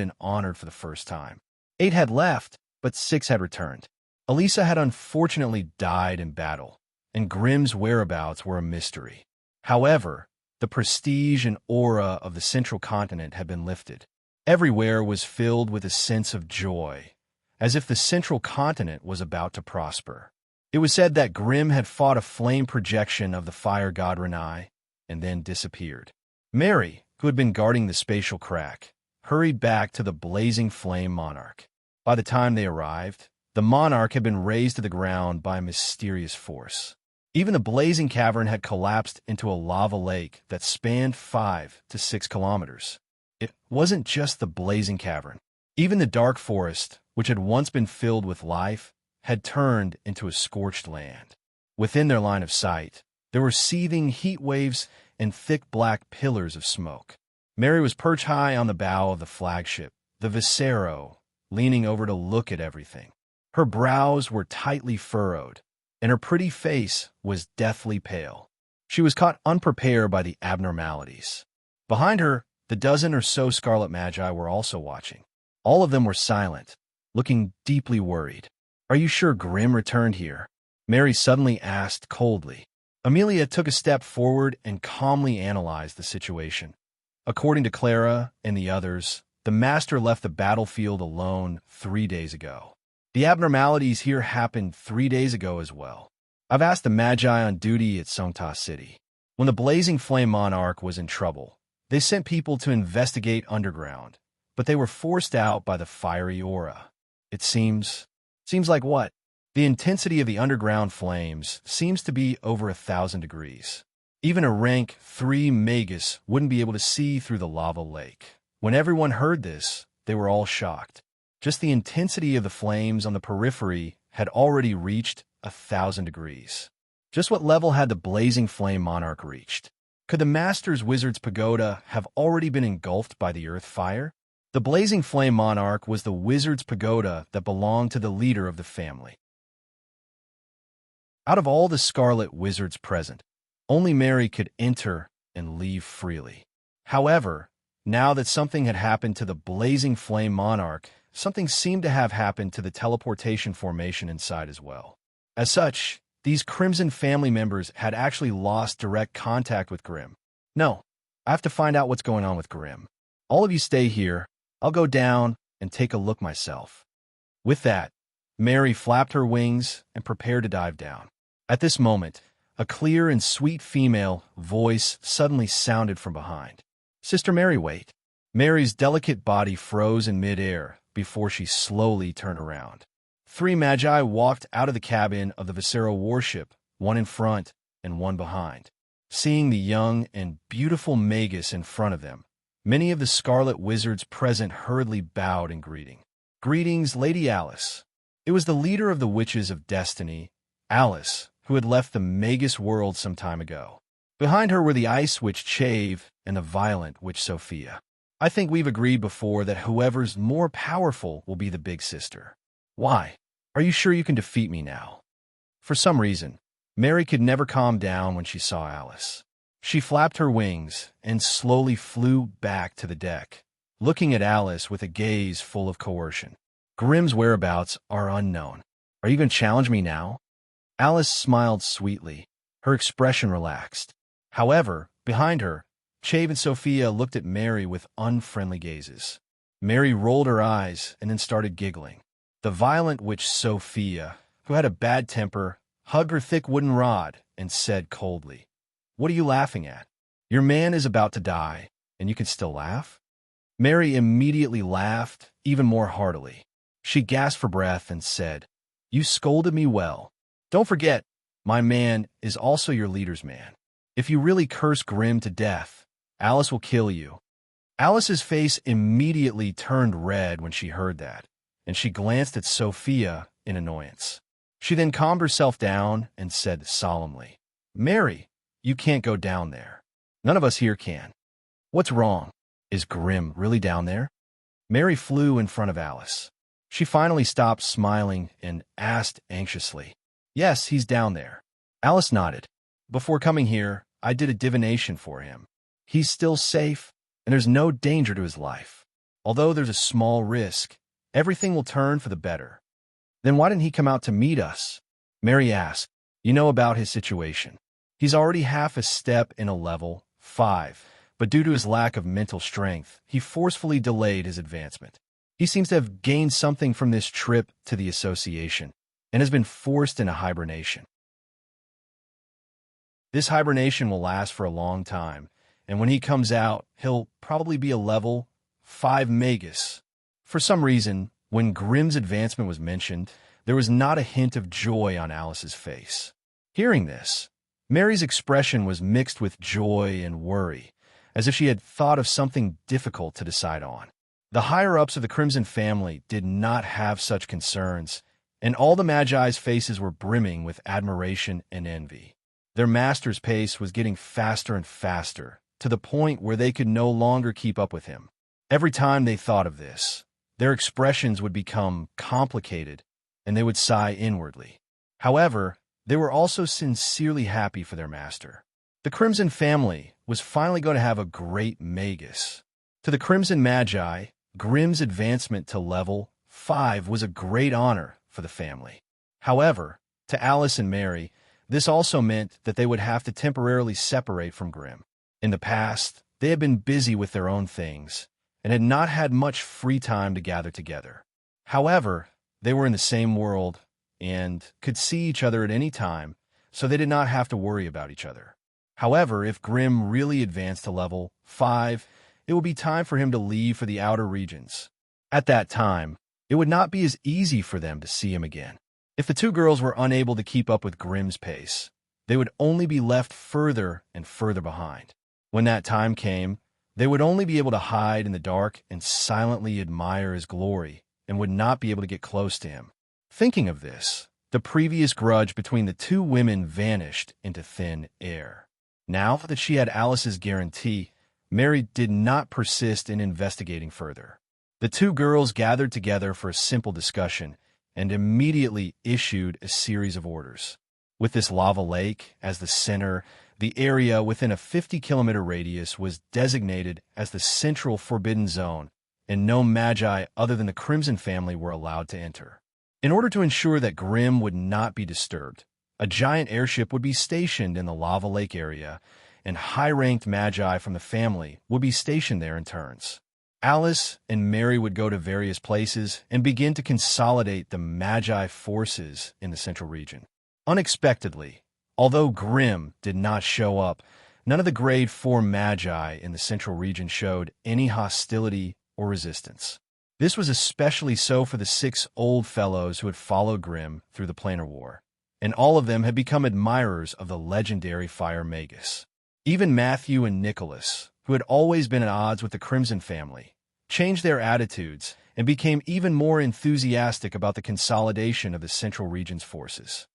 A: for the first time. 8 had left, but 6 had returned. Elisa had unfortunately died in battle, and Grimm's whereabouts were a mystery. However, the prestige and aura of the central continent had been lifted. Everywhere was filled with a sense of joy, as if the central continent was about to prosper. It was said that Grimm had fought a flame projection of the fire god Renai, and then disappeared. Mary, who had been guarding the spatial crack, hurried back to the blazing flame monarch. By the time they arrived, the monarch had been razed to the ground by a mysterious force. Even the blazing cavern had collapsed into a lava lake that spanned 5 to 6 kilometers. It wasn't just the blazing cavern. Even the dark forest, which had once been filled with life, had turned into a scorched land. Within their line of sight, there were seething heat waves and thick black pillars of smoke. Mary was perched high on the bow of the flagship, the Viscero, leaning over to look at everything. Her brows were tightly furrowed, and her pretty face was deathly pale. She was caught unprepared by the abnormalities. Behind her, the dozen or so Scarlet Magi were also watching. All of them were silent, looking deeply worried. "Are you sure Grimm returned here?" Mary suddenly asked coldly. Amelia took a step forward and calmly analyzed the situation. According to Clara and the others, the Master left the battlefield alone 3 days ago. The abnormalities here happened 3 days ago as well. I've asked the Magi on duty at Songta City. When the Blazing Flame Monarch was in trouble, they sent people to investigate underground, but they were forced out by the fiery aura. It seems like what? The intensity of the underground flames seems to be over 1,000 degrees. Even a rank 3 Magus wouldn't be able to see through the lava lake. When everyone heard this, they were all shocked. Just the intensity of the flames on the periphery had already reached 1,000 degrees. Just what level had the Blazing Flame Monarch reached? Could the Master's Wizard's Pagoda have already been engulfed by the earth fire? The Blazing Flame Monarch was the Wizard's Pagoda that belonged to the leader of the family. Out of all the Scarlet Wizards present, only Mary could enter and leave freely. However, now that something had happened to the Blazing Flame Monarch something seemed to have happened to the teleportation formation inside as well. As such, these Crimson family members had actually lost direct contact with Grimm. No, I have to find out what's going on with Grimm. All of you stay here. I'll go down and take a look myself. With that, Mary flapped her wings and prepared to dive down. At this moment, a clear and sweet female voice suddenly sounded from behind. "Sister Mary, wait." Mary's delicate body froze in midair before she slowly turned around. 3 magi walked out of the cabin of the Viscera warship, one in front and one behind. Seeing the young and beautiful Magus in front of them, many of the Scarlet Wizards present hurriedly bowed in greeting. "Greetings, Lady Alice." It was the leader of the Witches of Destiny, Alice, who had left the Magus world some time ago. Behind her were the Ice Witch Chave and the Violent Witch Sophia. "I think we've agreed before that whoever's more powerful will be the big sister." "Why? Are you sure you can defeat me now?" For some reason, Mary could never calm down when she saw Alice. She flapped her wings and slowly flew back to the deck, looking at Alice with a gaze full of coercion. "Grimm's whereabouts are unknown. Are you going to challenge me now?" Alice smiled sweetly, her expression relaxed. However, behind her, Chave and Sophia looked at Mary with unfriendly gazes. Mary rolled her eyes and then started giggling. The Violent Witch Sophia, who had a bad temper, hugged her thick wooden rod and said coldly, "What are you laughing at? Your man is about to die, and you can still laugh?" Mary immediately laughed even more heartily. She gasped for breath and said, "You scolded me well. Don't forget, my man is also your leader's man. If you really curse Grimm to death, Alice will kill you." Alice's face immediately turned red when she heard that, and she glanced at Sophia in annoyance. She then calmed herself down and said solemnly, "Mary, you can't go down there. None of us here can." "What's wrong? Is Grimm really down there?" Mary flew in front of Alice. She finally stopped smiling and asked anxiously, "Yes, he's down there." Alice nodded. "Before coming here, I did a divination for him. He's still safe, and there's no danger to his life. Although there's a small risk, everything will turn for the better." "Then why didn't he come out to meet us?" Mary asked. "You know about his situation. He's already half a step in a level 5, but due to his lack of mental strength, he forcefully delayed his advancement. He seems to have gained something from this trip to the association, and has been forced into hibernation. This hibernation will last for a long time, and when he comes out, he'll probably be a level 5 Magus." For some reason, when Grimm's advancement was mentioned, there was not a hint of joy on Alice's face. Hearing this, Mary's expression was mixed with joy and worry, as if she had thought of something difficult to decide on. The higher-ups of the Crimson family did not have such concerns, and all the Magi's faces were brimming with admiration and envy. Their master's pace was getting faster and faster, to the point where they could no longer keep up with him. Every time they thought of this, their expressions would become complicated, and they would sigh inwardly. However, they were also sincerely happy for their master. The Crimson family was finally going to have a great Magus. To the Crimson Magi, Grimm's advancement to level 5 was a great honor for the family. However, to Alice and Mary, this also meant that they would have to temporarily separate from Grimm. In the past, they had been busy with their own things, and had not had much free time to gather together. However, they were in the same world, and could see each other at any time, so they did not have to worry about each other. However, if Grimm really advanced to level 5, it would be time for him to leave for the outer regions. At that time, it would not be as easy for them to see him again. If the two girls were unable to keep up with Grimm's pace, they would only be left further and further behind. When that time came, they would only be able to hide in the dark and silently admire his glory, and would not be able to get close to him. Thinking of this, the previous grudge between the two women vanished into thin air. Now that she had Alice's guarantee, Mary did not persist in investigating further. The two girls gathered together for a simple discussion and immediately issued a series of orders. With this lava lake as the center, the area within a 50-kilometer radius was designated as the Central Forbidden Zone, and no magi other than the Crimson family were allowed to enter. In order to ensure that Grimm would not be disturbed, a giant airship would be stationed in the lava lake area, and high-ranked magi from the family would be stationed there in turns. Alice and Mary would go to various places and begin to consolidate the magi forces in the central region. Unexpectedly, although Grimm did not show up, none of the grade 4 magi in the central region showed any hostility or resistance. This was especially so for the 6 old fellows who had followed Grimm through the Planar War, and all of them had become admirers of the legendary fire magus. Even Matthew and Nicholas, who had always been at odds with the Crimson family, changed their attitudes and became even more enthusiastic about the consolidation of the central region's forces.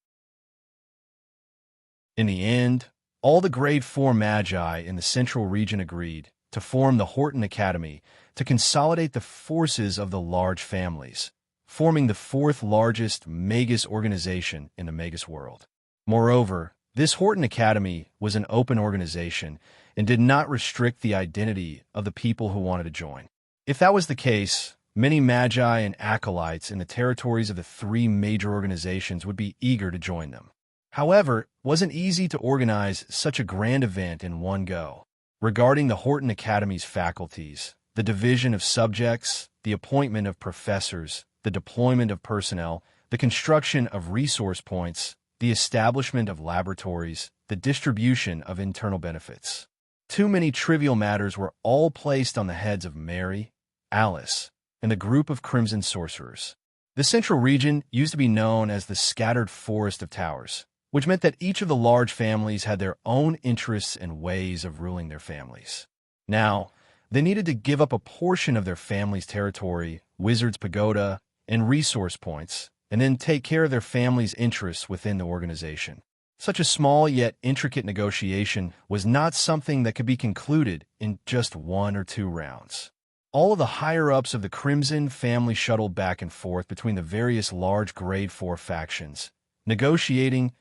A: In the end, all the grade 4 magi in the central region agreed to form the Horton Academy to consolidate the forces of the large families, forming the 4th largest magus organization in the magus world. Moreover, this Horton Academy was an open organization and did not restrict the identity of the people who wanted to join. If that was the case, many magi and acolytes in the territories of the 3 major organizations would be eager to join them. However, it wasn't easy to organize such a grand event in one go. Regarding the Horton Academy's faculties, the division of subjects, the appointment of professors, the deployment of personnel, the construction of resource points, the establishment of laboratories, the distribution of internal benefits. Too many trivial matters were all placed on the heads of Mary, Alice, and the group of Crimson sorcerers. The central region used to be known as the Scattered Forest of Towers, which meant that each of the large families had their own interests and ways of ruling their families. Now, they needed to give up a portion of their family's territory, Wizard's Pagoda, and resource points, and then take care of their family's interests within the organization. Such a small yet intricate negotiation was not something that could be concluded in just 1 or 2 rounds. All of the higher-ups of the Crimson family shuttled back and forth between the various large grade 4 factions, negotiating,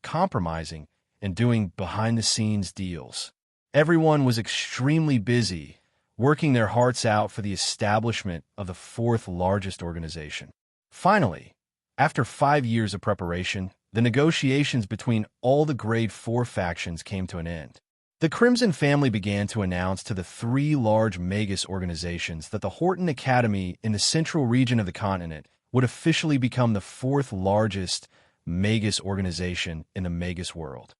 A: compromising, and doing behind-the-scenes deals. Everyone was extremely busy, working their hearts out for the establishment of the 4th largest organization. Finally, after 5 years of preparation, the negotiations between all the grade 4 factions came to an end. The Crimson family began to announce to the 3 large magus organizations that the Horton Academy in the central region of the continent would officially become the 4th largest magus organization in the magus world.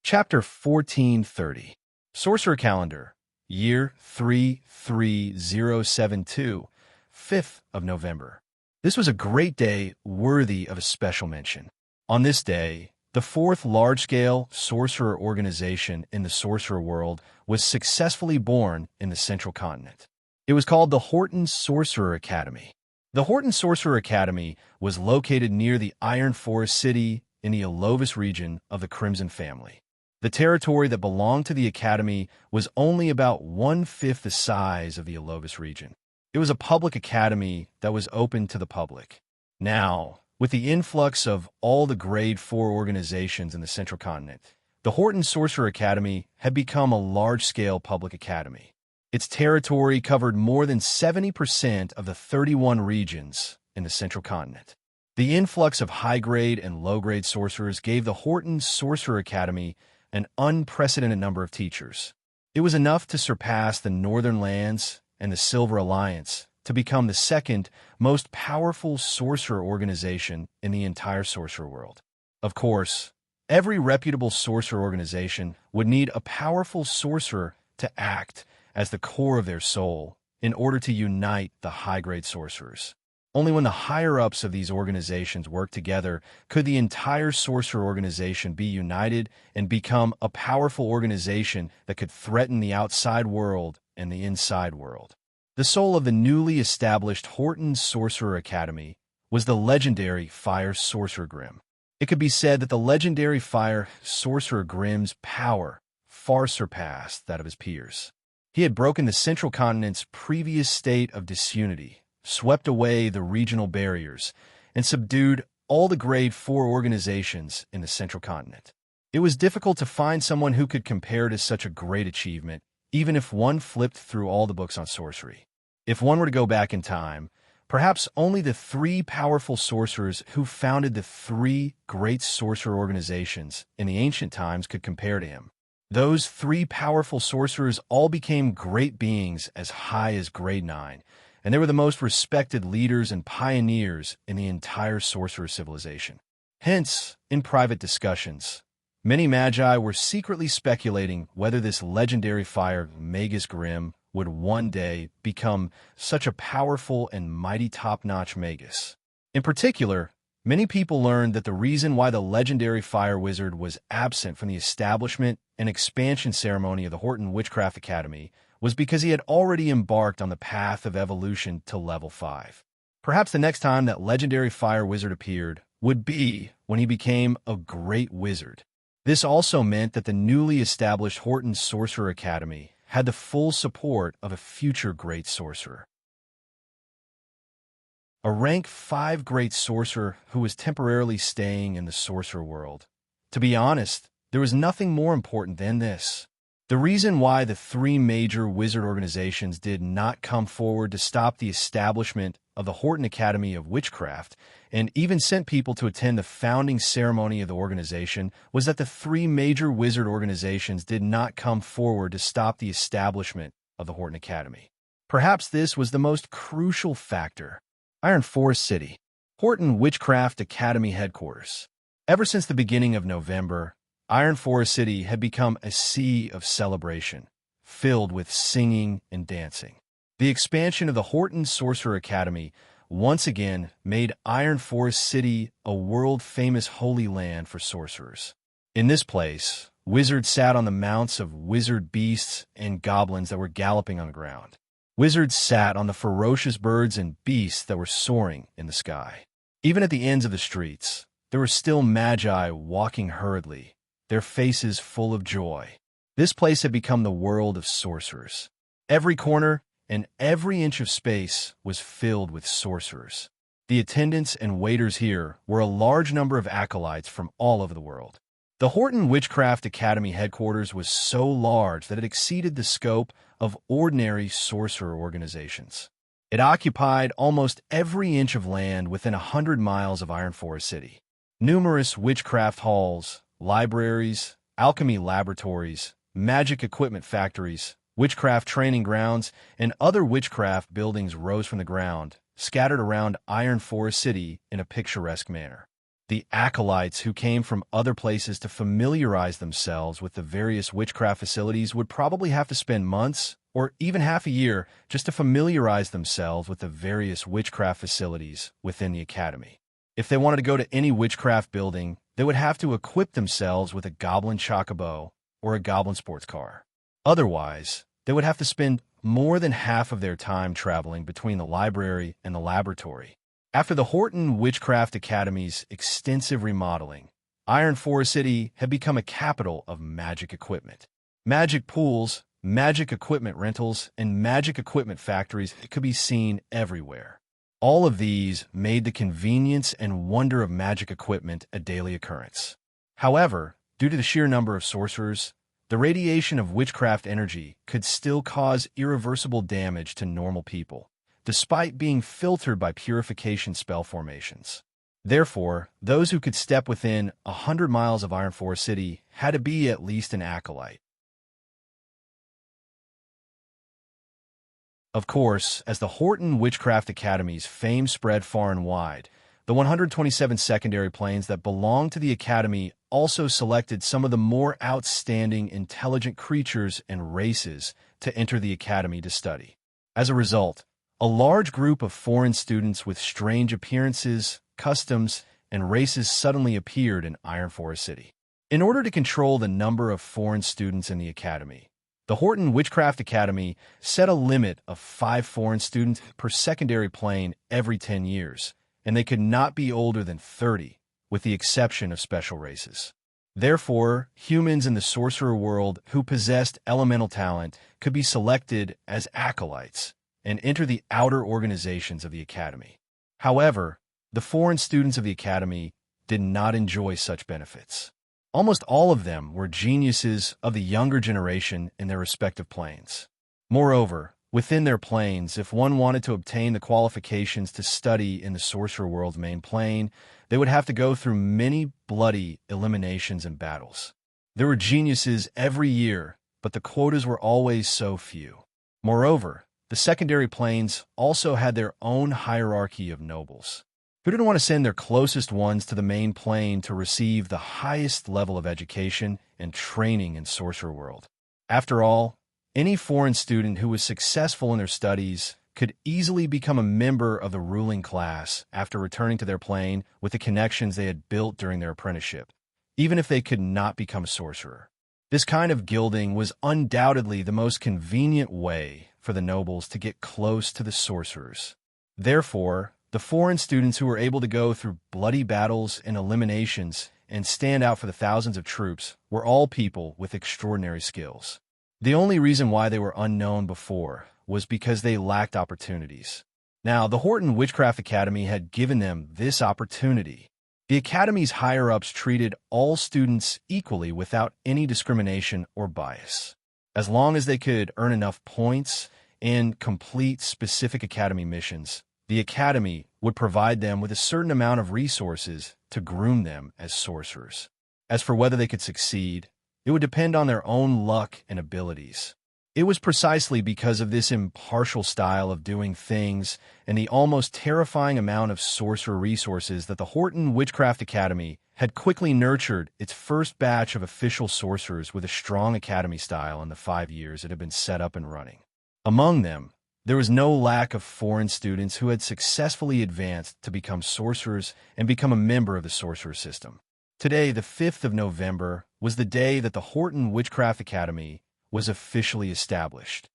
A: Chapter 1430. Sorcerer Calendar, Year 33072, 5th of November. This was a great day worthy of a special mention. On this day, the 4th large-scale sorcerer organization in the sorcerer world was successfully born in the central continent. It was called the Horton Sorcerer Academy. The Horton Sorcerer Academy was located near the Iron Forest City in the Alovis region of the Crimson family. The territory that belonged to the Academy was only about 1/5 the size of the Alovis region. It was a public academy that was open to the public. Now, with the influx of all the grade 4 organizations in the central continent, the Horton Sorcerer Academy had become a large-scale public academy. Its territory covered more than 70% of the 31 regions in the central continent. The influx of high-grade and low-grade sorcerers gave the Horton Sorcerer Academy an unprecedented number of teachers. It was enough to surpass the Northern Lands and the Silver Alliance to become the 2nd most powerful sorcerer organization in the entire sorcerer world. Of course, every reputable sorcerer organization would need a powerful sorcerer to act as the core of their soul in order to unite the high-grade sorcerers. Only when the higher-ups of these organizations worked together could the entire sorcerer organization be united and become a powerful organization that could threaten the outside world and the inside world. The soul of the newly established Horton Sorcerer Academy was the legendary Fire Sorcerer Grimm. It could be said that the legendary Fire Sorcerer Grimm's power far surpassed that of his peers. He had broken the central continent's previous state of disunity, swept away the regional barriers, and subdued all the grade 4 organizations in the central continent. It was difficult to find someone who could compare to such a great achievement, even if one flipped through all the books on sorcery. If one were to go back in time, perhaps only the three powerful sorcerers who founded the three great sorcerer organizations in the ancient times could compare to him. Those three powerful sorcerers all became great beings as high as grade 9, and they were the most respected leaders and pioneers in the entire sorcerer civilization. Hence, in private discussions, many magi were secretly speculating whether this legendary fire, Magus Grimm, would one day become such a powerful and mighty top-notch magus. In particular, many people learned that the reason why the legendary fire wizard was absent from the establishment and expansion ceremony of the Horton Witchcraft Academy was because he had already embarked on the path of evolution to level 5. Perhaps the next time that legendary fire wizard appeared would be when he became a great wizard. This also meant that the newly established Horton Sorcerer Academy had the full support of a future great sorcerer. A rank 5 great sorcerer who was temporarily staying in the sorcerer world. To be honest, there was nothing more important than this. The reason why the three major wizard organizations did not come forward to stop the establishment of the Horton Academy of Witchcraft and even sent people to attend the founding ceremony of the organization was that the three major wizard organizations did not come forward to stop the establishment of the Horton Academy. Perhaps this was the most crucial factor. Iron Forest City, Horton Witchcraft Academy headquarters. Ever since the beginning of November, Iron Forest City had become a sea of celebration, filled with singing and dancing. The expansion of the Horton Sorcerer Academy once again made Iron Forest City a world-famous holy land for sorcerers. In this place, wizards sat on the mounts of wizard beasts and goblins that were galloping on the ground. Wizards sat on the ferocious birds and beasts that were soaring in the sky. Even at the ends of the streets, there were still magi walking hurriedly, their faces full of joy. This place had become the world of sorcerers. Every corner and every inch of space was filled with sorcerers. The attendants and waiters here were a large number of acolytes from all over the world. The Horton Witchcraft Academy headquarters was so large that it exceeded the scope of ordinary sorcerer organizations. It occupied almost every inch of land within 100 miles of Iron Forest City. Numerous witchcraft halls, libraries, alchemy laboratories, magic equipment factories, witchcraft training grounds, and other witchcraft buildings rose from the ground, scattered around Iron Forest City in a picturesque manner. The acolytes who came from other places to familiarize themselves with the various witchcraft facilities would probably have to spend months or even half a year just to familiarize themselves with the various witchcraft facilities within the academy. If they wanted to go to any witchcraft building, they would have to equip themselves with a goblin chocobo or a goblin sports car. Otherwise, they would have to spend more than half of their time traveling between the library and the laboratory. After the Horton Witchcraft Academy's extensive remodeling, Iron Forest City had become a capital of magic equipment. Magic pools, magic equipment rentals, and magic equipment factories could be seen everywhere. All of these made the convenience and wonder of magic equipment a daily occurrence. However, due to the sheer number of sorcerers, the radiation of witchcraft energy could still cause irreversible damage to normal people, despite being filtered by purification spell formations. Therefore, those who could step within 100 miles of Iron Forest City had to be at least an acolyte. Of course, as the Horton Witchcraft Academy's fame spread far and wide, the 127 secondary planes that belonged to the Academy also selected some of the more outstanding intelligent creatures and races to enter the Academy to study. As a result, a large group of foreign students with strange appearances, customs, and races suddenly appeared in Iron Forest City. In order to control the number of foreign students in the Academy, the Horton Witchcraft Academy set a limit of 5 foreign students per secondary plane every 10 years, and they could not be older than 30, with the exception of special races. Therefore, humans in the sorcerer world who possessed elemental talent could be selected as acolytes and enter the outer organizations of the Academy. However, the foreign students of the Academy did not enjoy such benefits. Almost all of them were geniuses of the younger generation in their respective planes. Moreover, within their planes, if one wanted to obtain the qualifications to study in the Sorcerer World's main plane, they would have to go through many bloody eliminations and battles. There were geniuses every year, but the quotas were always so few. Moreover, the secondary planes also had their own hierarchy of nobles, who didn't want to send their closest ones to the main plane to receive the highest level of education and training in Sorcerer World. After all, any foreign student who was successful in their studies could easily become a member of the ruling class after returning to their plane with the connections they had built during their apprenticeship, even if they could not become a sorcerer. This kind of gilding was undoubtedly the most convenient way for the nobles to get close to the sorcerers. Therefore, the foreign students who were able to go through bloody battles and eliminations and stand out for the thousands of troops were all people with extraordinary skills. The only reason why they were unknown before was because they lacked opportunities. Now, the Horton Witchcraft Academy had given them this opportunity. The Academy's higher-ups treated all students equally without any discrimination or bias. As long as they could earn enough points and complete specific Academy missions, the Academy would provide them with a certain amount of resources to groom them as sorcerers. As for whether they could succeed, it would depend on their own luck and abilities. It was precisely because of this impartial style of doing things and the almost terrifying amount of sorcerer resources that the Horton Witchcraft Academy had quickly nurtured its first batch of official sorcerers with a strong academy style in the 5 years it had been set up and running. Among them, there was no lack of foreign students who had successfully advanced to become sorcerers and become a member of the sorcerer system. Today, the 5th of November, was the day that the Horton Witchcraft Academy was officially established.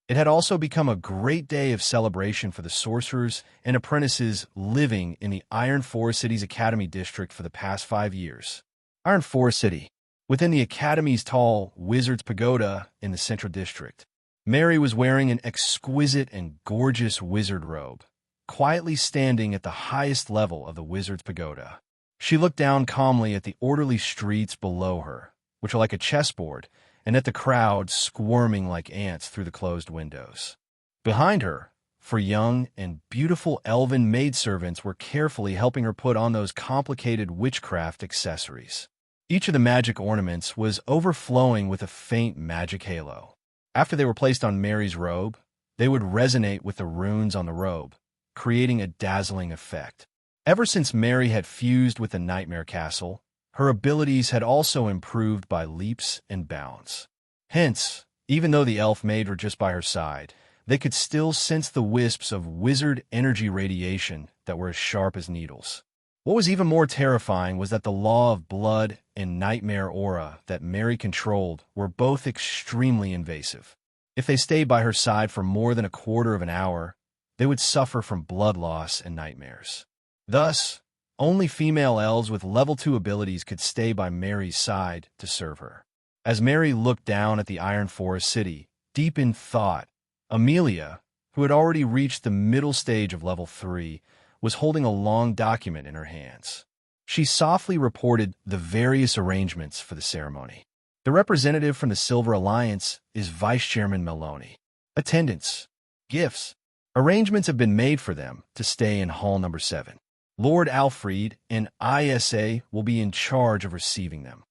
A: It had also become a great day of celebration for the sorcerers and apprentices living in the Iron Forest City's Academy District for the past 5 years. Iron Forest City, within the Academy's tall Wizard's Pagoda in the Central District. Mary was wearing an exquisite and gorgeous wizard robe, quietly standing at the highest level of the Wizard's Pagoda. She looked down calmly at the orderly streets below her, which were like a chessboard, and at the crowd squirming like ants through the closed windows. Behind her, 4 young and beautiful elven maidservants were carefully helping her put on those complicated witchcraft accessories. Each of the magic ornaments was overflowing with a faint magic halo. After they were placed on Mary's robe, they would resonate with the runes on the robe, creating a dazzling effect. Ever since Mary had fused with the Nightmare Castle, her abilities had also improved by leaps and bounds. Hence, even though the elf maid were just by her side, they could still sense the wisps of wizard energy radiation that were as sharp as needles. What was even more terrifying was that the law of blood and nightmare aura that Mary controlled were both extremely invasive. If they stayed by her side for more than a quarter of an hour, they would suffer from blood loss and nightmares. Thus, only female elves with level 2 abilities could stay by Mary's side to serve her. As Mary looked down at the Iron Forest City, deep in thought, Amelia, who had already reached the middle stage of level 3, was holding a long document in her hands. She softly reported the various arrangements for the ceremony. The representative from the Silver Alliance is Vice Chairman Meloni. Attendance. Gifts. Arrangements have been made for them to stay in Hall Number 7. Lord Alfred and ISA will be in charge of receiving them.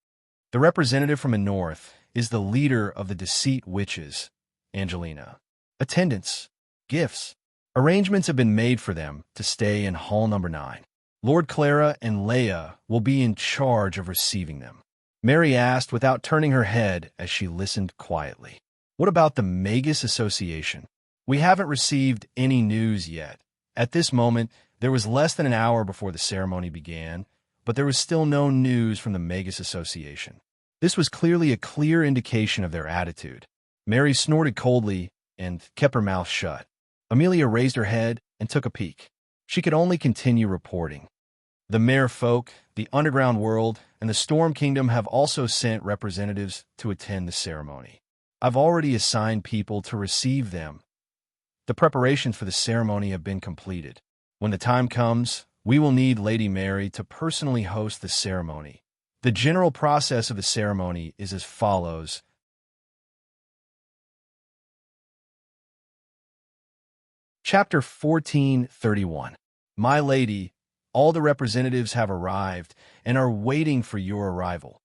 A: The representative from the north is the leader of the Deceit Witches, Angelina. Attendance. Gifts. Arrangements have been made for them to stay in Hall Number 9. Lord Clara and Leia will be in charge of receiving them. Mary asked without turning her head as she listened quietly. What about the Magus Association? We haven't received any news yet. At this moment, there was less than an hour before the ceremony began, but there was still no news from the Magus Association. This was clearly a clear indication of their attitude. Mary snorted coldly and kept her mouth shut. Amelia raised her head and took a peek. She could only continue reporting. The merfolk, the underground world, and the Storm Kingdom have also sent representatives to attend the ceremony. I've already assigned people to receive them. The preparations for the ceremony have been completed. When the time comes, we will need Lady Mary to personally host the ceremony. The general process of the ceremony is as follows. Chapter 1431. My lady, all the representatives have arrived and are waiting for your arrival.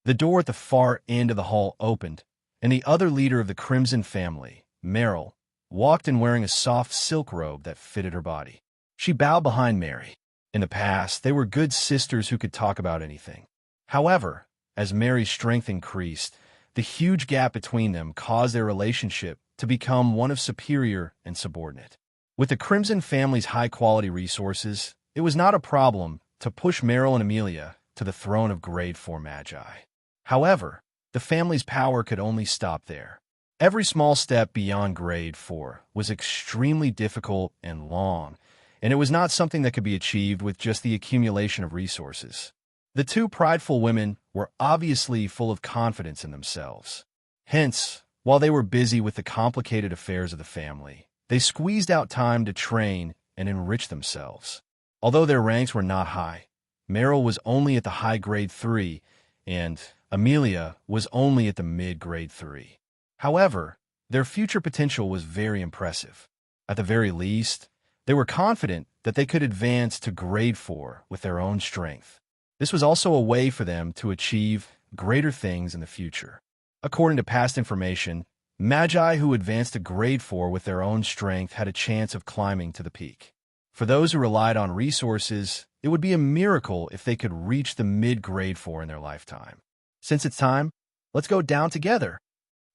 A: The door at the far end of the hall opened, and the other leader of the Crimson family, Meryl, walked in wearing a soft silk robe that fitted her body. She bowed behind Mary. In the past, they were good sisters who could talk about anything. However, as Mary's strength increased, the huge gap between them caused their relationship to become one of superior and subordinate. With the Crimson family's high-quality resources, it was not a problem to push Meryl and Amelia to the throne of Grade 4 Magi. However, the family's power could only stop there. Every small step beyond Grade 4 was extremely difficult and long, and it was not something that could be achieved with just the accumulation of resources. The two prideful women were obviously full of confidence in themselves. Hence, while they were busy with the complicated affairs of the family, they squeezed out time to train and enrich themselves. Although their ranks were not high, Meryl was only at the high Grade 3, and Amelia was only at the mid-Grade 3. However, their future potential was very impressive. At the very least, they were confident that they could advance to Grade 4 with their own strength. This was also a way for them to achieve greater things in the future. According to past information, Magi who advanced to Grade 4 with their own strength had a chance of climbing to the peak. For those who relied on resources, it would be a miracle if they could reach the mid-Grade 4 in their lifetime. Since it's time, let's go down together.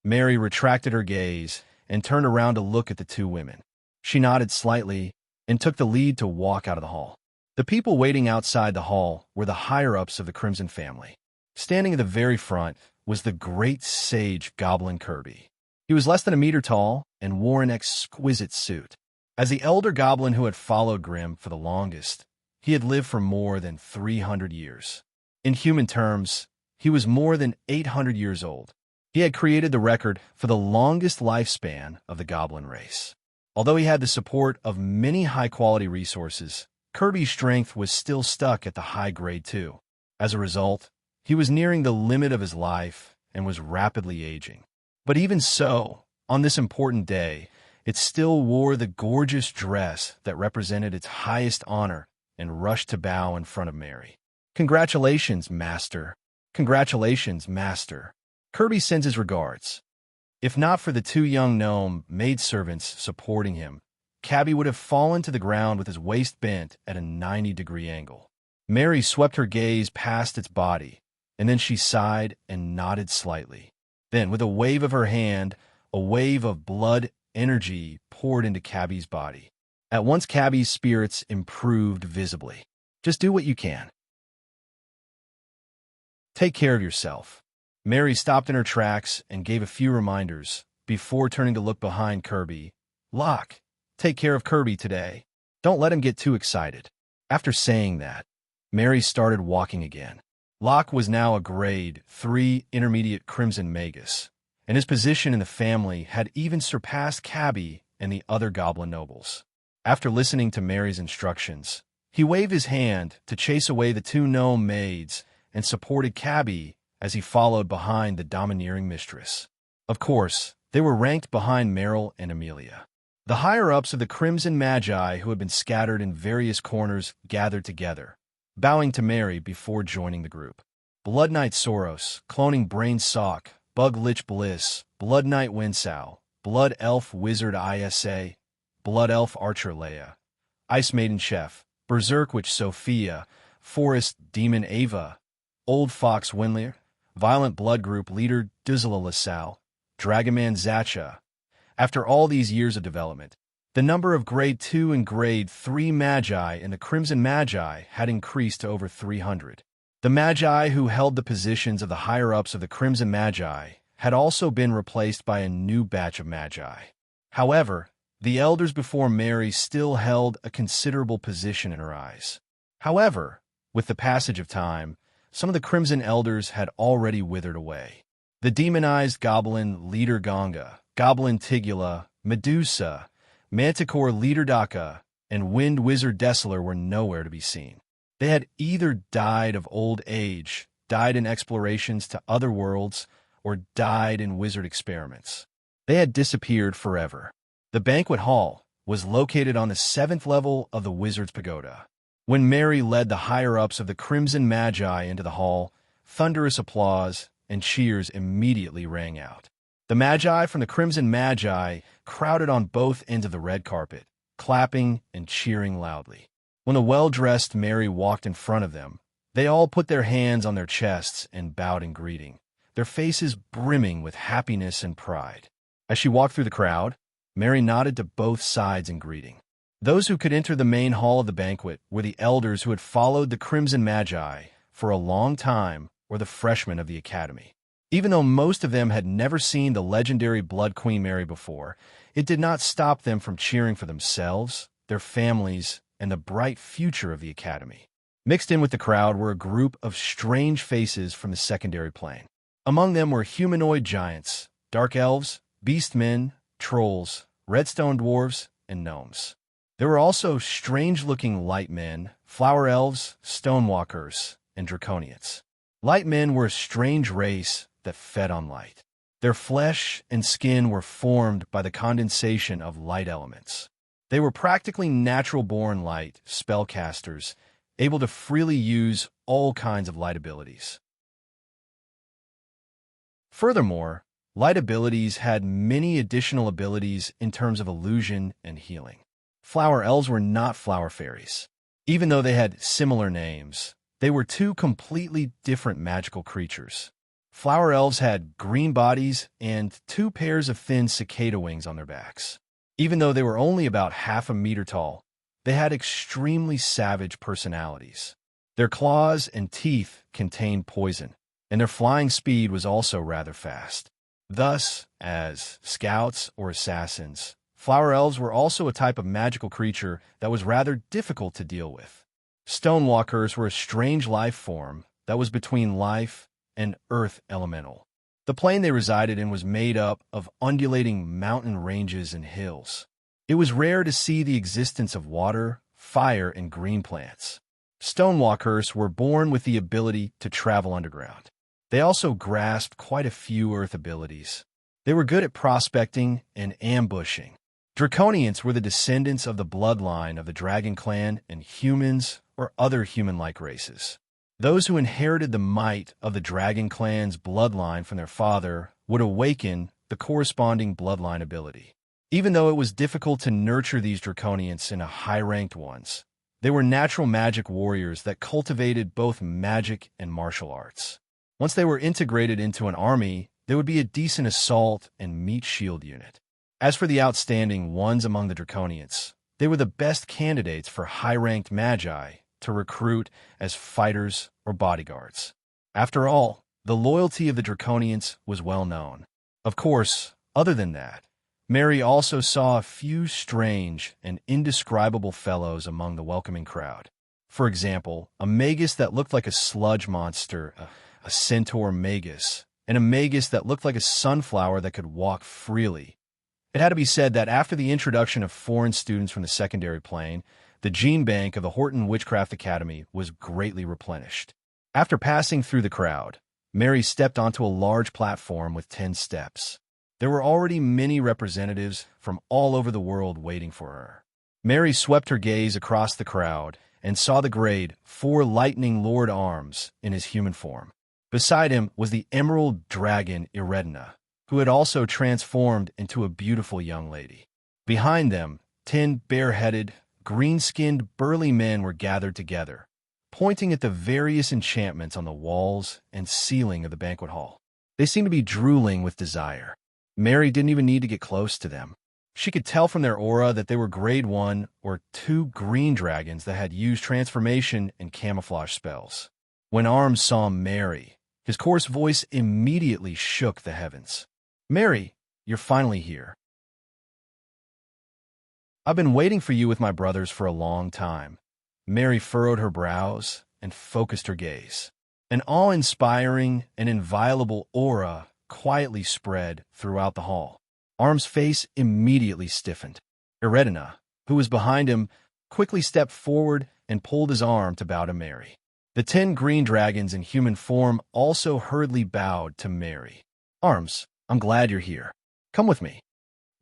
A: Mary retracted her gaze and turned around to look at the two women. She nodded slightly and took the lead to walk out of the hall. The people waiting outside the hall were the higher-ups of the Crimson family. Standing at the very front was the great sage Goblin Kirby. He was less than a meter tall and wore an exquisite suit. As the elder goblin who had followed Grimm for the longest, he had lived for more than 300 years. In human terms, he was more than 800 years old. He had created the record for the longest lifespan of the goblin race. Although he had the support of many high-quality resources, Kirby's strength was still stuck at the high Grade 2. As a result, he was nearing the limit of his life and was rapidly aging. But even so, on this important day, it still wore the gorgeous dress that represented its highest honor and rushed to bow in front of Mary. "Congratulations, Master. Congratulations, Master. Kirby sends his regards." If not for the two young gnome maidservants supporting him, Cabby would have fallen to the ground with his waist bent at a 90-degree angle. Mary swept her gaze past its body, and then she sighed and nodded slightly. Then, with a wave of her hand, a wave of blood energy poured into Cabby's body. At once, Cabby's spirits improved visibly. "Just do what you can. Take care of yourself." Mary stopped in her tracks and gave a few reminders before turning to look behind Kirby. "Locke, take care of Kirby today. Don't let him get too excited." After saying that, Mary started walking again. Locke was now a Grade 3 intermediate Crimson Magus, and his position in the family had even surpassed Cabby and the other goblin nobles. After listening to Mary's instructions, he waved his hand to chase away the two gnome maids and supported Cabby as he followed behind the domineering mistress. Of course, they were ranked behind Meryl and Amelia. The higher-ups of the Crimson Magi who had been scattered in various corners gathered together, bowing to Mary before joining the group. Blood Knight Soros, Cloning Brain Sock, Bug Lich Bliss, Blood Knight Winsow, Blood Elf Wizard Isa, Blood Elf Archer Leia, Ice Maiden Chef, Berserk Witch Sophia, Forest Demon Ava, Old Fox Winlier, Violent Blood Group Leader Duzula Lasau, Dragonman Zacha. After all these years of development, the number of Grade 2 and Grade 3 Magi in the Crimson Magi had increased to over 300. The Magi who held the positions of the higher-ups of the Crimson Magi had also been replaced by a new batch of Magi. However, the elders before Mary still held a considerable position in her eyes. However, with the passage of time, some of the Crimson Elders had already withered away. The demonized goblin Leader Ganga, Goblin Tigula, Medusa, Manticore Leader Daka, and Wind Wizard Desolar were nowhere to be seen. They had either died of old age, died in explorations to other worlds, or died in wizard experiments. They had disappeared forever. The banquet hall was located on the 7th level of the Wizard's Pagoda. When Mary led the higher-ups of the Crimson Magi into the hall, thunderous applause and cheers immediately rang out. The Magi from the Crimson Magi crowded on both ends of the red carpet, clapping and cheering loudly. When the well-dressed Mary walked in front of them, they all put their hands on their chests and bowed in greeting, their faces brimming with happiness and pride. As she walked through the crowd, Mary nodded to both sides in greeting. Those who could enter the main hall of the banquet were the elders who had followed the Crimson Magi for a long time, or the freshmen of the academy. Even though most of them had never seen the legendary Blood Queen Mary before, it did not stop them from cheering for themselves, their families, and the bright future of the academy. Mixed in with the crowd were a group of strange faces from the secondary plane. Among them were humanoid giants, dark elves, beast men, trolls, redstone dwarves, and gnomes. There were also strange-looking light men, flower elves, stonewalkers, and draconians. Light men were a strange race that fed on light. Their flesh and skin were formed by the condensation of light elements. They were practically natural-born light spellcasters, able to freely use all kinds of light abilities. Furthermore, light abilities had many additional abilities in terms of illusion and healing. Flower elves were not flower fairies. Even though they had similar names, they were two completely different magical creatures. Flower elves had green bodies and 2 pairs of thin cicada wings on their backs. Even though they were only about half a meter tall, they had extremely savage personalities. Their claws and teeth contained poison, and their flying speed was also rather fast. Thus, as scouts or assassins, flower elves were also a type of magical creature that was rather difficult to deal with. Stonewalkers were a strange life form that was between life and earth elemental. The plane they resided in was made up of undulating mountain ranges and hills. It was rare to see the existence of water, fire, and green plants. Stonewalkers were born with the ability to travel underground. They also grasped quite a few earth abilities. They were good at prospecting and ambushing. Draconians were the descendants of the bloodline of the Dragon Clan and humans or other human-like races. Those who inherited the might of the Dragon Clan's bloodline from their father would awaken the corresponding bloodline ability. Even though it was difficult to nurture these Draconians into high-ranked ones, they were natural magic warriors that cultivated both magic and martial arts. Once they were integrated into an army, they would be a decent assault and meat shield unit. As for the outstanding ones among the Draconians, they were the best candidates for high-ranked magi to recruit as fighters or bodyguards. After all, the loyalty of the Draconians was well known. Of course, other than that, Mary also saw a few strange and indescribable fellows among the welcoming crowd. For example, a magus that looked like a sludge monster, a centaur magus, and a magus that looked like a sunflower that could walk freely. It had to be said that after the introduction of foreign students from the secondary plane, the gene bank of the Horton Witchcraft Academy was greatly replenished. After passing through the crowd, Mary stepped onto a large platform with 10 steps. There were already many representatives from all over the world waiting for her. Mary swept her gaze across the crowd and saw the grade 4 Lightning Lord Arms in his human form. Beside him was the Emerald Dragon Iredna, who had also transformed into a beautiful young lady. Behind them, 10 bare-headed, green-skinned, burly men were gathered together, pointing at the various enchantments on the walls and ceiling of the banquet hall. They seemed to be drooling with desire. Mary didn't even need to get close to them. She could tell from their aura that they were grade 1 or 2 green dragons that had used transformation and camouflage spells. When Arms saw Mary, his coarse voice immediately shook the heavens. "Mary, you're finally here. I've been waiting for you with my brothers for a long time." Mary furrowed her brows and focused her gaze. An awe-inspiring and inviolable aura quietly spread throughout the hall. Arm's face immediately stiffened. Iredna, who was behind him, quickly stepped forward and pulled his arm to bow to Mary. The 10 green dragons in human form also hurriedly bowed to Mary. Arms, I'm glad you're here. Come with me.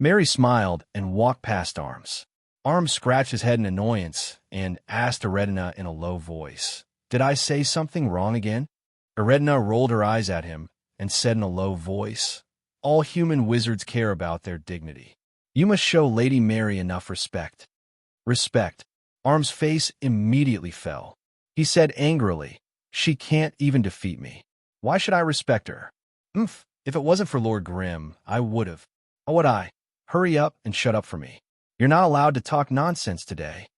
A: Mary smiled and walked past Arms. Arms scratched his head in annoyance and asked Eredina in a low voice, "Did I say something wrong again?" Eredina rolled her eyes at him and said in a low voice, "All human wizards care about their dignity. You must show Lady Mary enough respect." Respect. Arm's face immediately fell. He said angrily, "She can't even defeat me. Why should I respect her? If it wasn't for Lord Grimm, I would have. Oh, would I? Hurry up and shut up for me. You're not allowed to talk nonsense today."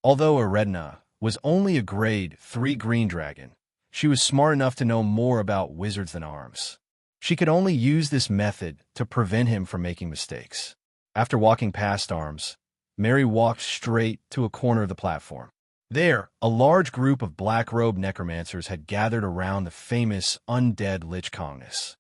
A: Although Eredina was only a grade 3 green dragon, she was smart enough to know more about wizards than Arms. She could only use this method to prevent him from making mistakes. After walking past Arms, Mary walked straight to a corner of the platform. There, a large group of black-robed necromancers had gathered around the famous undead Lich Kongness.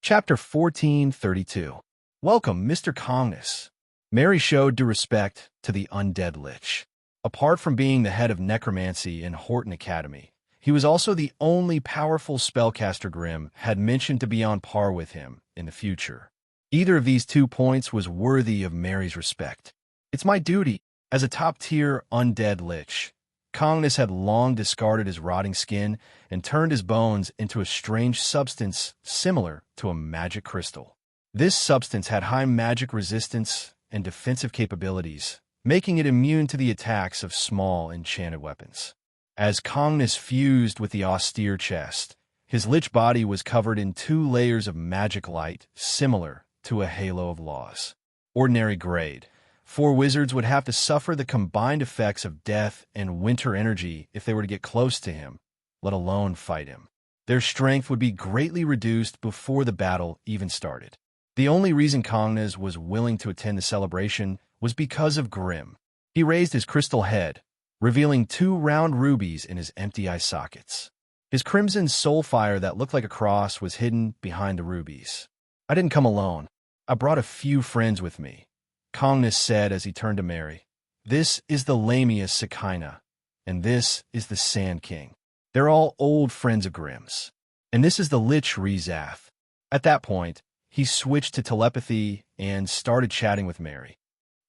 A: Chapter 1432. Welcome, Mr. Kongness. Mary showed due respect to the undead Lich. Apart from being the head of necromancy in Horton Academy, he was also the only powerful spellcaster Grimm had mentioned to be on par with him in the future. Either of these 2 points was worthy of Mary's respect. It's my duty, as a top-tier undead Lich. Kongness had long discarded his rotting skin and turned his bones into a strange substance similar to a magic crystal. This substance had high magic resistance and defensive capabilities, making it immune to the attacks of small enchanted weapons. As Kongness fused with the austere chest, his lich body was covered in 2 layers of magic light, similar to a halo of laws. Ordinary grade. 4 wizards would have to suffer the combined effects of death and winter energy if they were to get close to him, let alone fight him. Their strength would be greatly reduced before the battle even started. The only reason Kongness was willing to attend the celebration was because of Grimm. He raised his crystal head, revealing 2 round rubies in his empty eye sockets. His crimson soulfire that looked like a cross was hidden behind the rubies. "I didn't come alone. I brought a few friends with me," Kongness said as he turned to Mary. "This is the Lamia Sakina, and this is the Sand King. They're all old friends of Grimm's. And this is the Lich Rezath." At that point, he switched to telepathy and started chatting with Mary.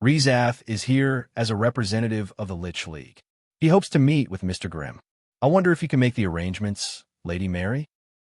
A: "Rezath is here as a representative of the Lich League. He hopes to meet with Mr. Grimm. I wonder if you can make the arrangements, Lady Mary?"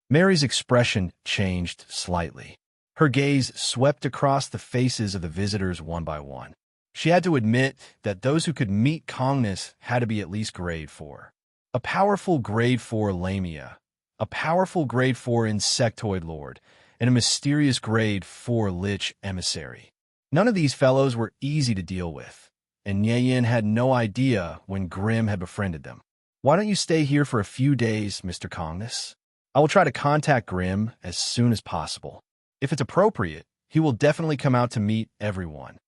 A: Mary's expression changed slightly. Her gaze swept across the faces of the visitors one by one. She had to admit that those who could meet Kongness had to be at least grade 4. A powerful grade 4 Lamia, a powerful grade 4 insectoid lord, and a mysterious grade 4 Lich emissary. None of these fellows were easy to deal with, and Nyeyin had no idea when Grimm had befriended them. "Why don't you stay here for a few days, Mr. Kongness? I will try to contact Grimm as soon as possible. If it's appropriate, he will definitely come out to meet everyone."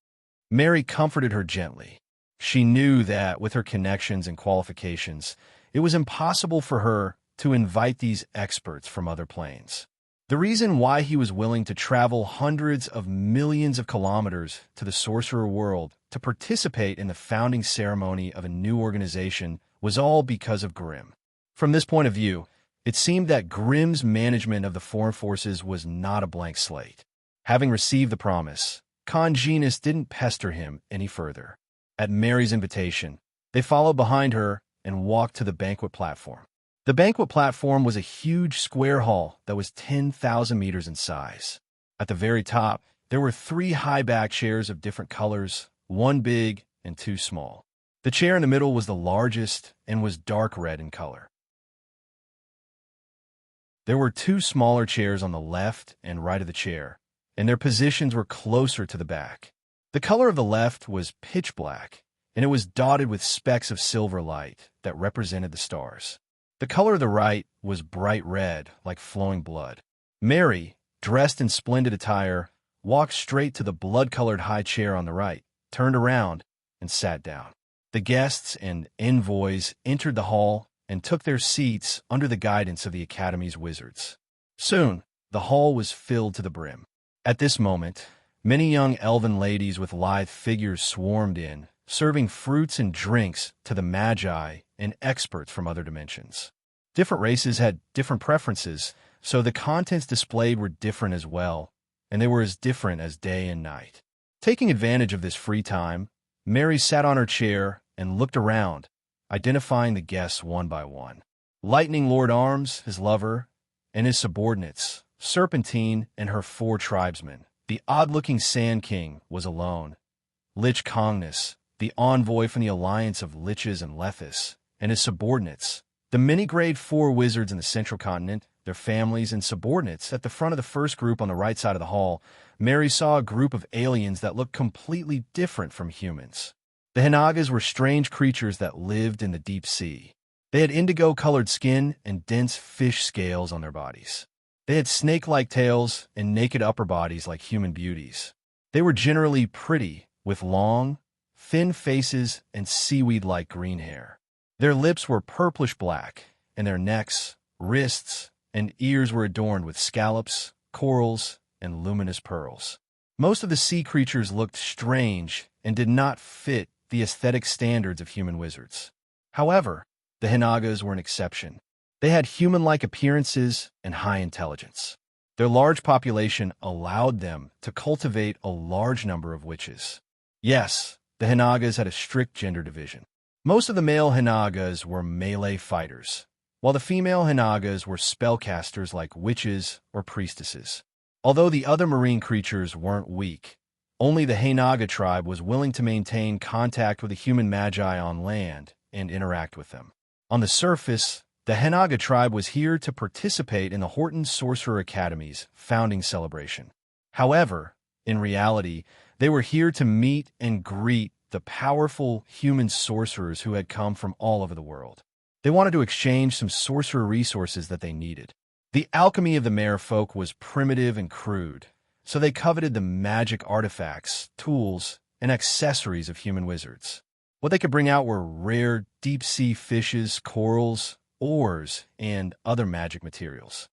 A: Mary comforted her gently. She knew that with her connections and qualifications, it was impossible for her to invite these experts from other planes. The reason why he was willing to travel hundreds of millions of kilometers to the sorcerer world to participate in the founding ceremony of a new organization was all because of Grimm. From this point of view, it seemed that Grimm's management of the foreign forces was not a blank slate. Having received the promise, Congenus didn't pester him any further. At Mary's invitation, they followed behind her and walked to the banquet platform. The banquet platform was a huge square hall that was 10,000 meters in size. At the very top, there were 3 high-back chairs of different colors, 1 big and 2 small. The chair in the middle was the largest and was dark red in color. There were 2 smaller chairs on the left and right of the chair, and their positions were closer to the back. The color of the left was pitch black, and it was dotted with specks of silver light that represented the stars. The color of the right was bright red, like flowing blood. Mary, dressed in splendid attire, walked straight to the blood-colored high chair on the right, turned around, and sat down. The guests and envoys entered the hall and took their seats under the guidance of the Academy's wizards. Soon, the hall was filled to the brim. At this moment, Many young elven ladies with lithe figures swarmed in, serving fruits and drinks to the magi and experts from other dimensions. Different races had different preferences, so the contents displayed were different as well, and they were as different as day and night. Taking advantage of this free time, Mary sat on her chair and looked around, identifying the guests one by one. Lightning Lord Arms, his lover, and his subordinates, Serpentine and her 4 tribesmen. The odd-looking Sand King was alone. Lich Kongnus, the envoy from the alliance of Liches and Lethis, and his subordinates, the many grade 4 wizards in the central continent, their families and subordinates. At the front of the first group on the right side of the hall, Mary saw a group of aliens that looked completely different from humans. The Hinagas were strange creatures that lived in the deep sea. They had indigo-colored skin and dense fish scales on their bodies. They had snake-like tails and naked upper bodies like human beauties. They were generally pretty, with long, thin faces and seaweed-like green hair. Their lips were purplish-black, and their necks, wrists, and ears were adorned with scallops, corals, and luminous pearls. Most of the sea creatures looked strange and did not fit the aesthetic standards of human wizards. However, the Hinagas were an exception. They had human-like appearances and high intelligence. Their large population allowed them to cultivate a large number of witches. Yes, the Hinagas had a strict gender division. Most of the male Hinagas were melee fighters, while the female Hinagas were spellcasters like witches or priestesses. Although the other marine creatures weren't weak, only the Hinaga tribe was willing to maintain contact with the human magi on land and interact with them. On the surface, the Hinaga tribe was here to participate in the Horton Sorcerer Academy's founding celebration. However, in reality, they were here to meet and greet the powerful human sorcerers who had come from all over the world. They wanted to exchange some sorcerer resources that they needed. The alchemy of the merfolk was primitive and crude, so they coveted the magic artifacts, tools, and accessories of human wizards. What they could bring out were rare deep-sea fishes, corals, ores, and other magic materials.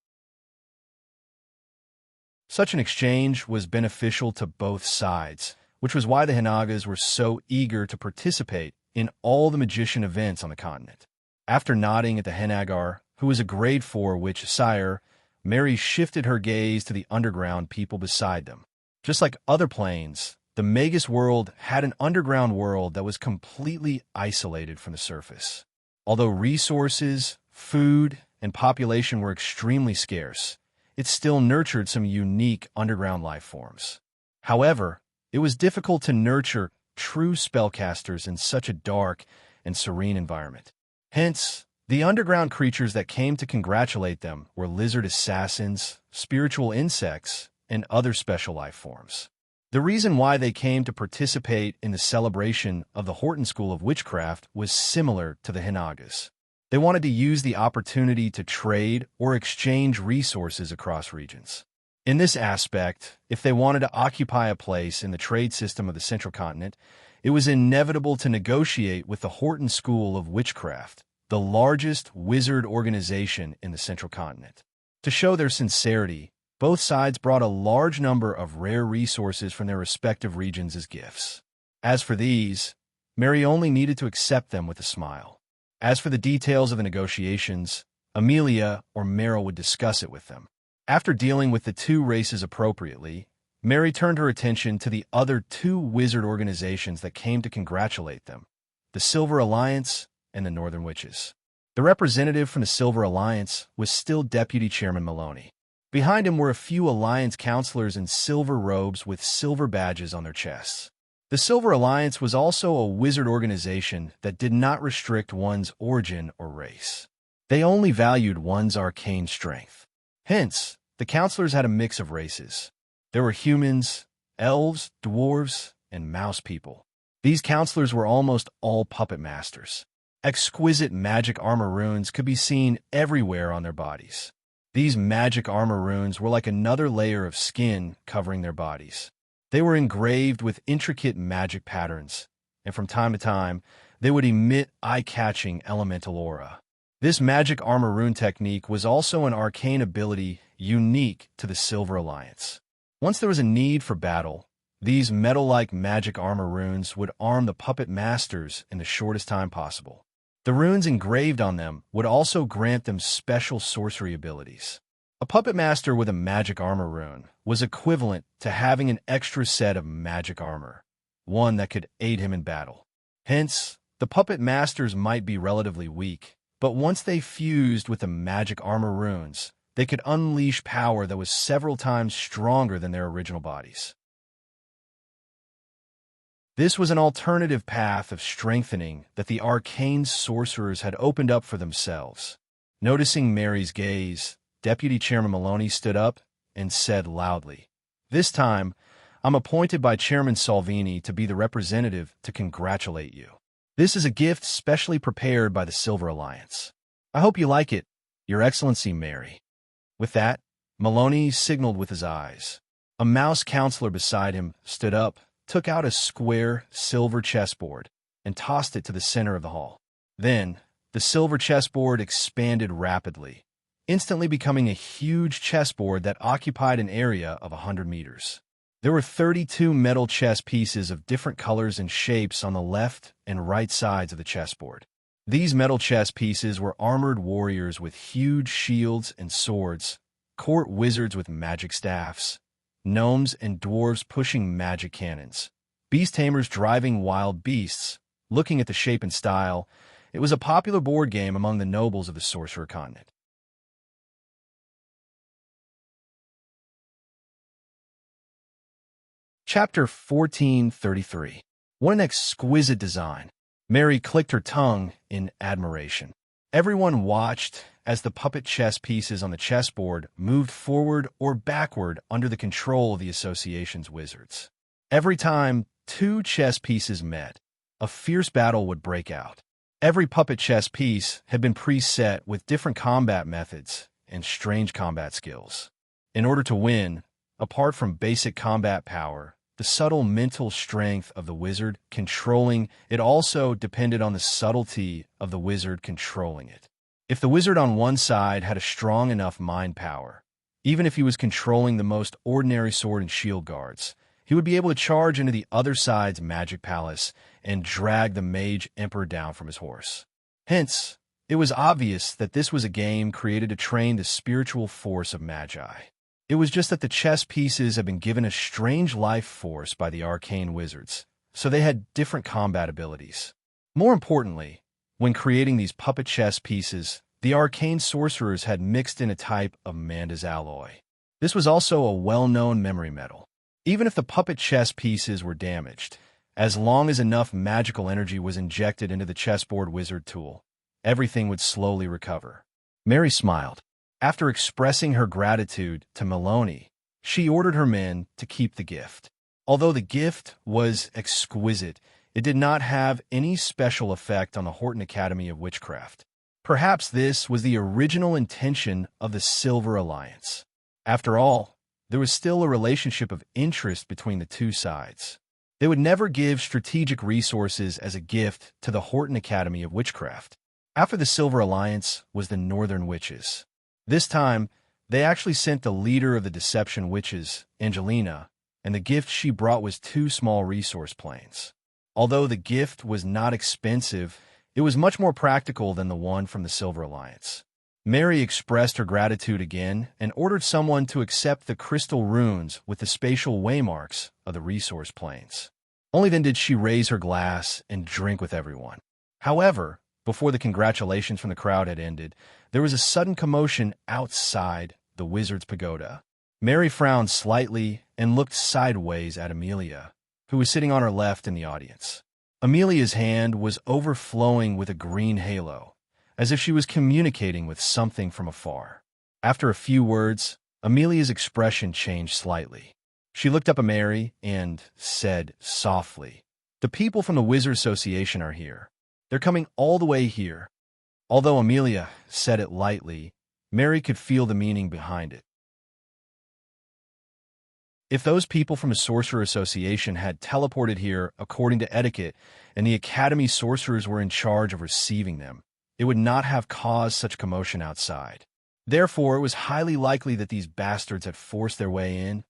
A: Such an exchange was beneficial to both sides, which was why the Hinagas were so eager to participate in all the magician events on the continent. After nodding at the Hinagar, who was a grade 4 witch sire, Mary shifted her gaze to the underground people beside them. Just like other planes, the Magus world had an underground world that was completely isolated from the surface. Although resources, food, and population were extremely scarce, it still nurtured some unique underground life forms. However, it was difficult to nurture true spellcasters in such a dark and serene environment. Hence, the underground creatures that came to congratulate them were lizard assassins, spiritual insects, and other special life forms. The reason why they came to participate in the celebration of the Horton School of Witchcraft was similar to the Hinagas. They wanted to use the opportunity to trade or exchange resources across regions. In this aspect, if they wanted to occupy a place in the trade system of the Central Continent, it was inevitable to negotiate with the Horton School of Witchcraft, the largest wizard organization in the Central Continent. To show their sincerity, both sides brought a large number of rare resources from their respective regions as gifts. As for these, Mary only needed to accept them with a smile. As for the details of the negotiations, Amelia or Meryl would discuss it with them. After dealing with the two races appropriately, Mary turned her attention to the other 2 wizard organizations that came to congratulate them, the Silver Alliance and the Northern Witches. The representative from the Silver Alliance was still Deputy Chairman Maloney. Behind him were a few Alliance counselors in silver robes with silver badges on their chests. The Silver Alliance was also a wizard organization that did not restrict one's origin or race. They only valued one's arcane strength. Hence, the counselors had a mix of races. There were humans, elves, dwarves, and mouse people. These counselors were almost all puppet masters. Exquisite magic armor runes could be seen everywhere on their bodies. These magic armor runes were like another layer of skin covering their bodies. They were engraved with intricate magic patterns, and from time to time, they would emit eye-catching elemental aura. This magic armor rune technique was also an arcane ability unique to the Silver Alliance. Once there was a need for battle, These metal-like magic armor runes would arm the puppet masters in the shortest time possible. The runes engraved on them would also grant them special sorcery abilities. A puppet master with a magic armor rune was equivalent to having an extra set of magic armor, one that could aid him in battle. Hence, the puppet masters might be relatively weak, but once they fused with the magic armor runes, they could unleash power that was several times stronger than their original bodies. This was an alternative path of strengthening that the arcane sorcerers had opened up for themselves. Noticing Mary's gaze, Deputy Chairman Maloney stood up and said loudly, "This time, I'm appointed by Chairman Salvini to be the representative to congratulate you. This is a gift specially prepared by the Silver Alliance. I hope you like it, Your Excellency Mary." With that, Maloney signaled with his eyes. A mouse counselor beside him stood up, took out a square silver chessboard, and tossed it to the center of the hall. Then, the silver chessboard expanded rapidly, instantly becoming a huge chessboard that occupied an area of 100 meters. There were 32 metal chess pieces of different colors and shapes on the left and right sides of the chessboard. These metal chess pieces were armored warriors with huge shields and swords, court wizards with magic staffs, gnomes and dwarves pushing magic cannons, beast tamers driving wild beasts. Looking at the shape and style, it was a popular board game among the nobles of the Sorcerer Continent. Chapter 1433. What an exquisite design! Mary clicked her tongue in admiration. Everyone watched as the puppet chess pieces on the chessboard moved forward or backward under the control of the association's wizards. Every time two chess pieces met, a fierce battle would break out. Every puppet chess piece had been preset with different combat methods and strange combat skills. In order to win, apart from basic combat power, the subtle mental strength of the wizard controlling it also depended on the subtlety of the wizard controlling it. If the wizard on one side had a strong enough mind power, even if he was controlling the most ordinary sword and shield guards, he would be able to charge into the other side's magic palace and drag the mage emperor down from his horse. Hence, it was obvious that this was a game created to train the spiritual force of magi. It was just that the chess pieces had been given a strange life force by the arcane wizards, so they had different combat abilities. More importantly, when creating these puppet chess pieces, the arcane sorcerers had mixed in a type of Manda's alloy. This was also a well-known memory metal. Even if the puppet chess pieces were damaged, as long as enough magical energy was injected into the chessboard wizard tool, everything would slowly recover. Mary smiled. After expressing her gratitude to Maloney, she ordered her men to keep the gift. Although the gift was exquisite, it did not have any special effect on the Horton Academy of Witchcraft. Perhaps this was the original intention of the Silver Alliance. After all, there was still a relationship of interest between the two sides. They would never give strategic resources as a gift to the Horton Academy of Witchcraft. After the Silver Alliance was the Northern Witches. This time, they actually sent the leader of the Deception Witches, Angelina, and the gift she brought was 2 small resource planes. Although the gift was not expensive, it was much more practical than the one from the Silver Alliance. Mary expressed her gratitude again and ordered someone to accept the crystal runes with the spatial waymarks of the resource planes. Only then did she raise her glass and drink with everyone. However, before the congratulations from the crowd had ended, there was a sudden commotion outside the wizard's pagoda. Mary frowned slightly and looked sideways at Amelia, who was sitting on her left in the audience. Amelia's hand was overflowing with a green halo, as if she was communicating with something from afar. After a few words, Amelia's expression changed slightly. She looked up at Mary and said softly, "The people from the Wizard Association are here. They're coming all the way here." Although Amelia said it lightly, Mary could feel the meaning behind it. If those people from the Sorcerer Association had teleported here according to etiquette and the Academy sorcerers were in charge of receiving them, it would not have caused such commotion outside. Therefore, it was highly likely that these bastards had forced their way in.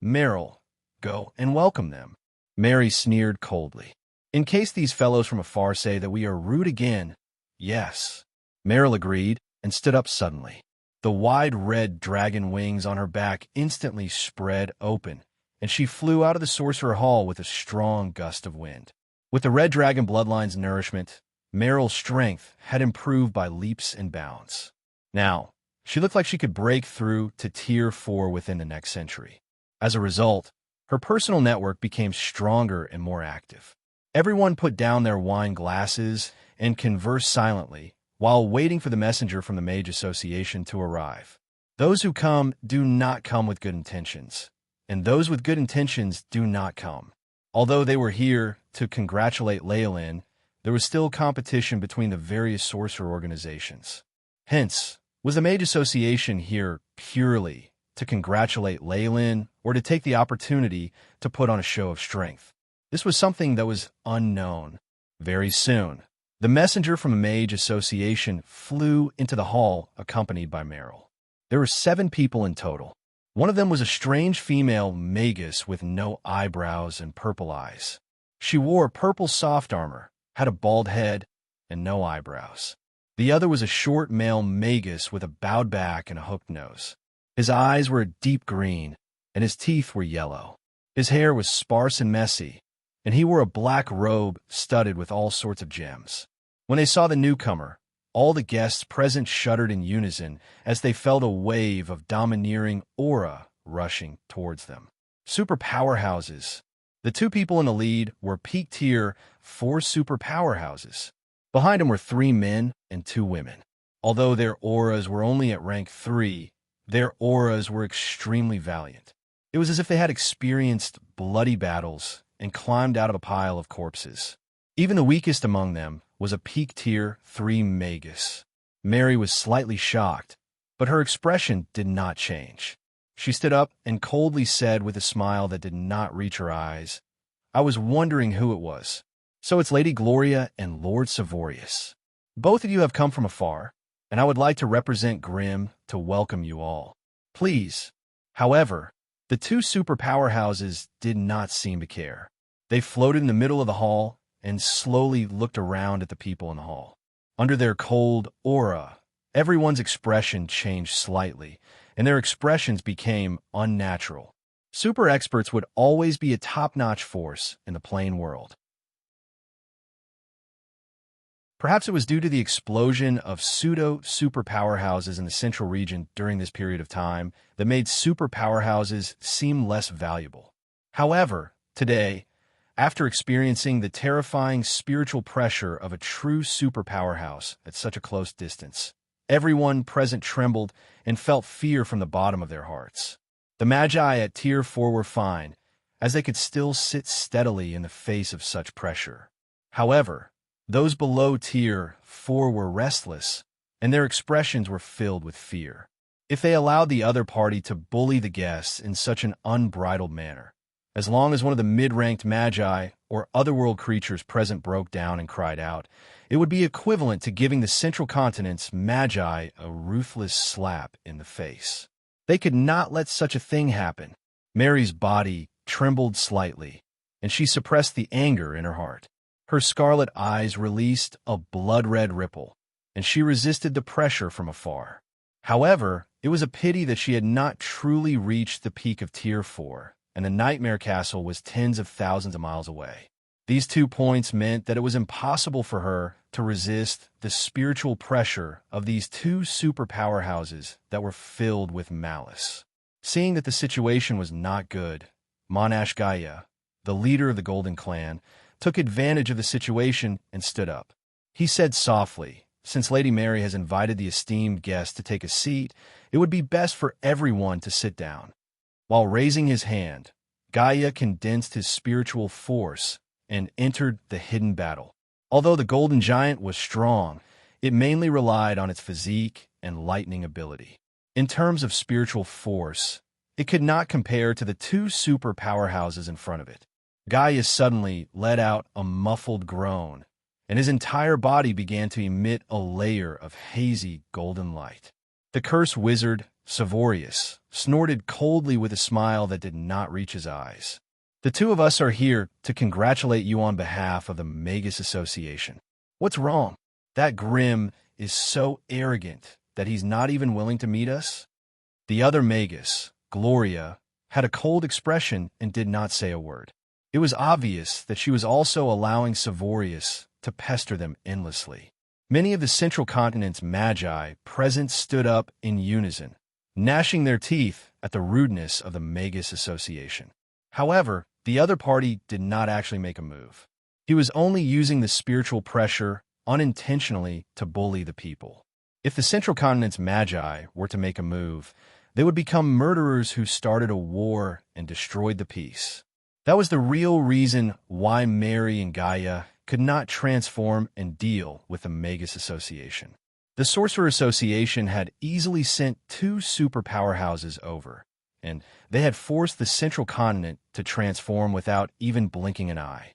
A: "Meryl, Go and welcome them. Mary sneered coldly. In case these fellows from afar say that we are rude again, yes. Meryl agreed and stood up suddenly. The wide red dragon wings on her back instantly spread open, and she flew out of the sorcerer hall with a strong gust of wind. With the red dragon bloodline's nourishment, Meryl's strength had improved by leaps and bounds. Now, she looked like she could break through to Tier 4 within the next century. As a result, her personal network became stronger and more active. Everyone put down their wine glasses and conversed silently while waiting for the messenger from the Mage Association to arrive. Those who come do not come with good intentions, and those with good intentions do not come. Although they were here to congratulate Leolin, there was still competition between the various sorcerer organizations. Hence, was the Mage Association here purely to congratulate Leolin or to take the opportunity to put on a show of strength? This was something that was unknown. Very soon, the messenger from the Mage Association flew into the hall accompanied by Meryl. There were 7 people in total. One of them was a strange female magus with no eyebrows and purple eyes. She wore purple soft armor, had a bald head, and no eyebrows. The other was a short male magus with a bowed back and a hooked nose. His eyes were a deep green, and his teeth were yellow. His hair was sparse and messy, and he wore a black robe studded with all sorts of gems. When they saw the newcomer, all the guests present shuddered in unison as they felt a wave of domineering aura rushing towards them. Super powerhouses. The 2 people in the lead were peak tier 4 super powerhouses. Behind them were 3 men and 2 women. Although their auras were only at rank 3, their auras were extremely valiant. It was as if they had experienced bloody battles and climbed out of a pile of corpses. Even the weakest among them was a peak tier 3 magus. Mary was slightly shocked, but her expression did not change. She stood up and coldly said with a smile that did not reach her eyes, "I was wondering who it was. So it's Lady Gloria and Lord Savorius. Both of you have come from afar, and I would like to represent Grimm to welcome you all. Please." However, the 2 super powerhouses did not seem to care. They floated in the middle of the hall and slowly looked around at the people in the hall. Under their cold aura, everyone's expression changed slightly, and their expressions became unnatural. Super experts would always be a top-notch force in the plain world. Perhaps it was due to the explosion of pseudo-super powerhouses in the central region during this period of time that made super powerhouses seem less valuable. However, today, after experiencing the terrifying spiritual pressure of a true super powerhouse at such a close distance, everyone present trembled and felt fear from the bottom of their hearts. The Magi at Tier 4 were fine, as they could still sit steadily in the face of such pressure. However, those below Tier 4 were restless, and their expressions were filled with fear. If they allowed the other party to bully the guests in such an unbridled manner, as long as one of the mid-ranked Magi or otherworld creatures present broke down and cried out, it would be equivalent to giving the Central Continent's Magi a ruthless slap in the face. They could not let such a thing happen. Mary's body trembled slightly, and she suppressed the anger in her heart. Her scarlet eyes released a blood-red ripple, and she resisted the pressure from afar. However, it was a pity that she had not truly reached the peak of Tier 4, and the Nightmare Castle was tens of thousands of miles away. These 2 points meant that it was impossible for her to resist the spiritual pressure of these 2 super powerhouses that were filled with malice. Seeing that the situation was not good, Monash Gaia, the leader of the Golden Clan, took advantage of the situation and stood up. He said softly, "Since Lady Mary has invited the esteemed guest to take a seat, it would be best for everyone to sit down." While raising his hand, Gaia condensed his spiritual force and entered the hidden battle. Although the Golden Giant was strong, it mainly relied on its physique and lightning ability. In terms of spiritual force, it could not compare to the 2 super powerhouses in front of it. Gaia suddenly let out a muffled groan, and his entire body began to emit a layer of hazy golden light. The cursed wizard, Savorius, snorted coldly with a smile that did not reach his eyes. The two of us are here to congratulate you on behalf of the Magus Association. What's wrong? That Grimm is so arrogant that he's not even willing to meet us? The other Magus, Gloria, had a cold expression and did not say a word. It was obvious that she was also allowing Savorius to pester them endlessly. Many of the Central Continent's magi present stood up in unison, gnashing their teeth at the rudeness of the Magus Association. However, the other party did not actually make a move. He was only using the spiritual pressure unintentionally to bully the people. If the Central Continent's magi were to make a move, they would become murderers who started a war and destroyed the peace. That was the real reason why Mary and Gaia could not transform and deal with the Magus Association. The Sorcerer Association had easily sent 2 super powerhouses over, and they had forced the Central Continent to transform without even blinking an eye.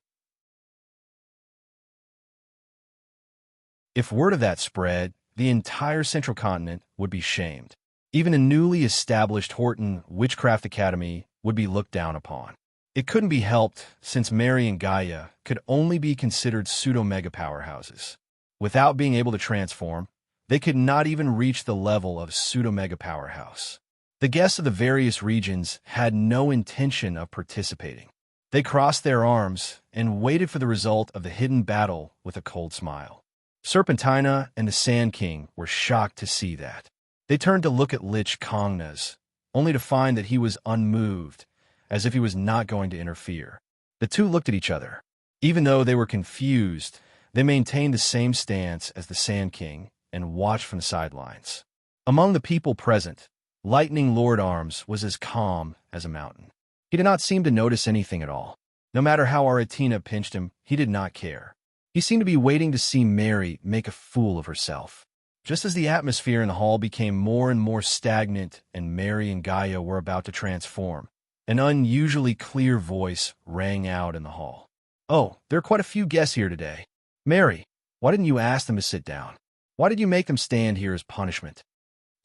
A: If word of that spread, the entire Central Continent would be shamed. Even a newly established Horton Witchcraft Academy would be looked down upon. It couldn't be helped, since Mary and Gaia could only be considered pseudo-mega powerhouses. Without being able to transform, they could not even reach the level of pseudo-mega powerhouse. The guests of the various regions had no intention of participating. They crossed their arms and waited for the result of the hidden battle with a cold smile. Serpentina and the Sand King were shocked to see that. They turned to look at Lich Kongnas, only to find that he was unmoved, as if he was not going to interfere. The two looked at each other. Even though they were confused, they maintained the same stance as the Sand King and watched from the sidelines. Among the people present, Lightning Lord Arms was as calm as a mountain. He did not seem to notice anything at all. No matter how Aratina pinched him, he did not care. He seemed to be waiting to see Mary make a fool of herself. Just as the atmosphere in the hall became more and more stagnant and Mary and Gaia were about to transform, an unusually clear voice rang out in the hall. "Oh, there are quite a few guests here today. Mary, why didn't you ask them to sit down? Why did you make them stand here as punishment?"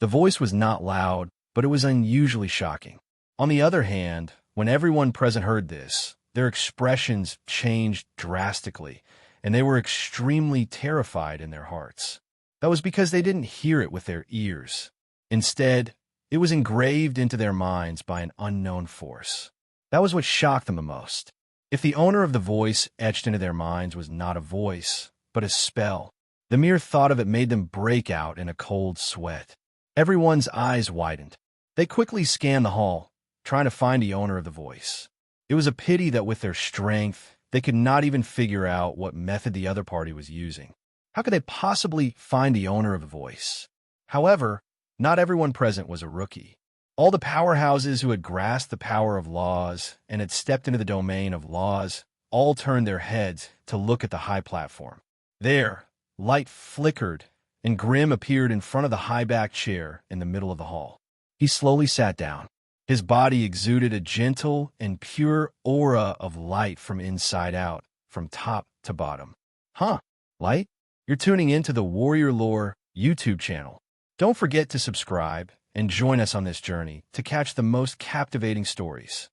A: The voice was not loud, but it was unusually shocking. On the other hand, when everyone present heard this, their expressions changed drastically, and they were extremely terrified in their hearts. That was because they didn't hear it with their ears. Instead, it was engraved into their minds by an unknown force. That was what shocked them the most. If the owner of the voice etched into their minds was not a voice, but a spell, the mere thought of it made them break out in a cold sweat. Everyone's eyes widened. They quickly scanned the hall, trying to find the owner of the voice. It was a pity that with their strength, they could not even figure out what method the other party was using. How could they possibly find the owner of the voice? However, not everyone present was a rookie. All the powerhouses who had grasped the power of laws and had stepped into the domain of laws all turned their heads to look at the high platform. There, light flickered, and Grimm appeared in front of the high-backed chair in the middle of the hall. He slowly sat down. His body exuded a gentle and pure aura of light from inside out, from top to bottom. Huh, Light? You're tuning into the Warrior Lore YouTube channel. Don't forget to subscribe and join us on this journey to catch the most captivating stories.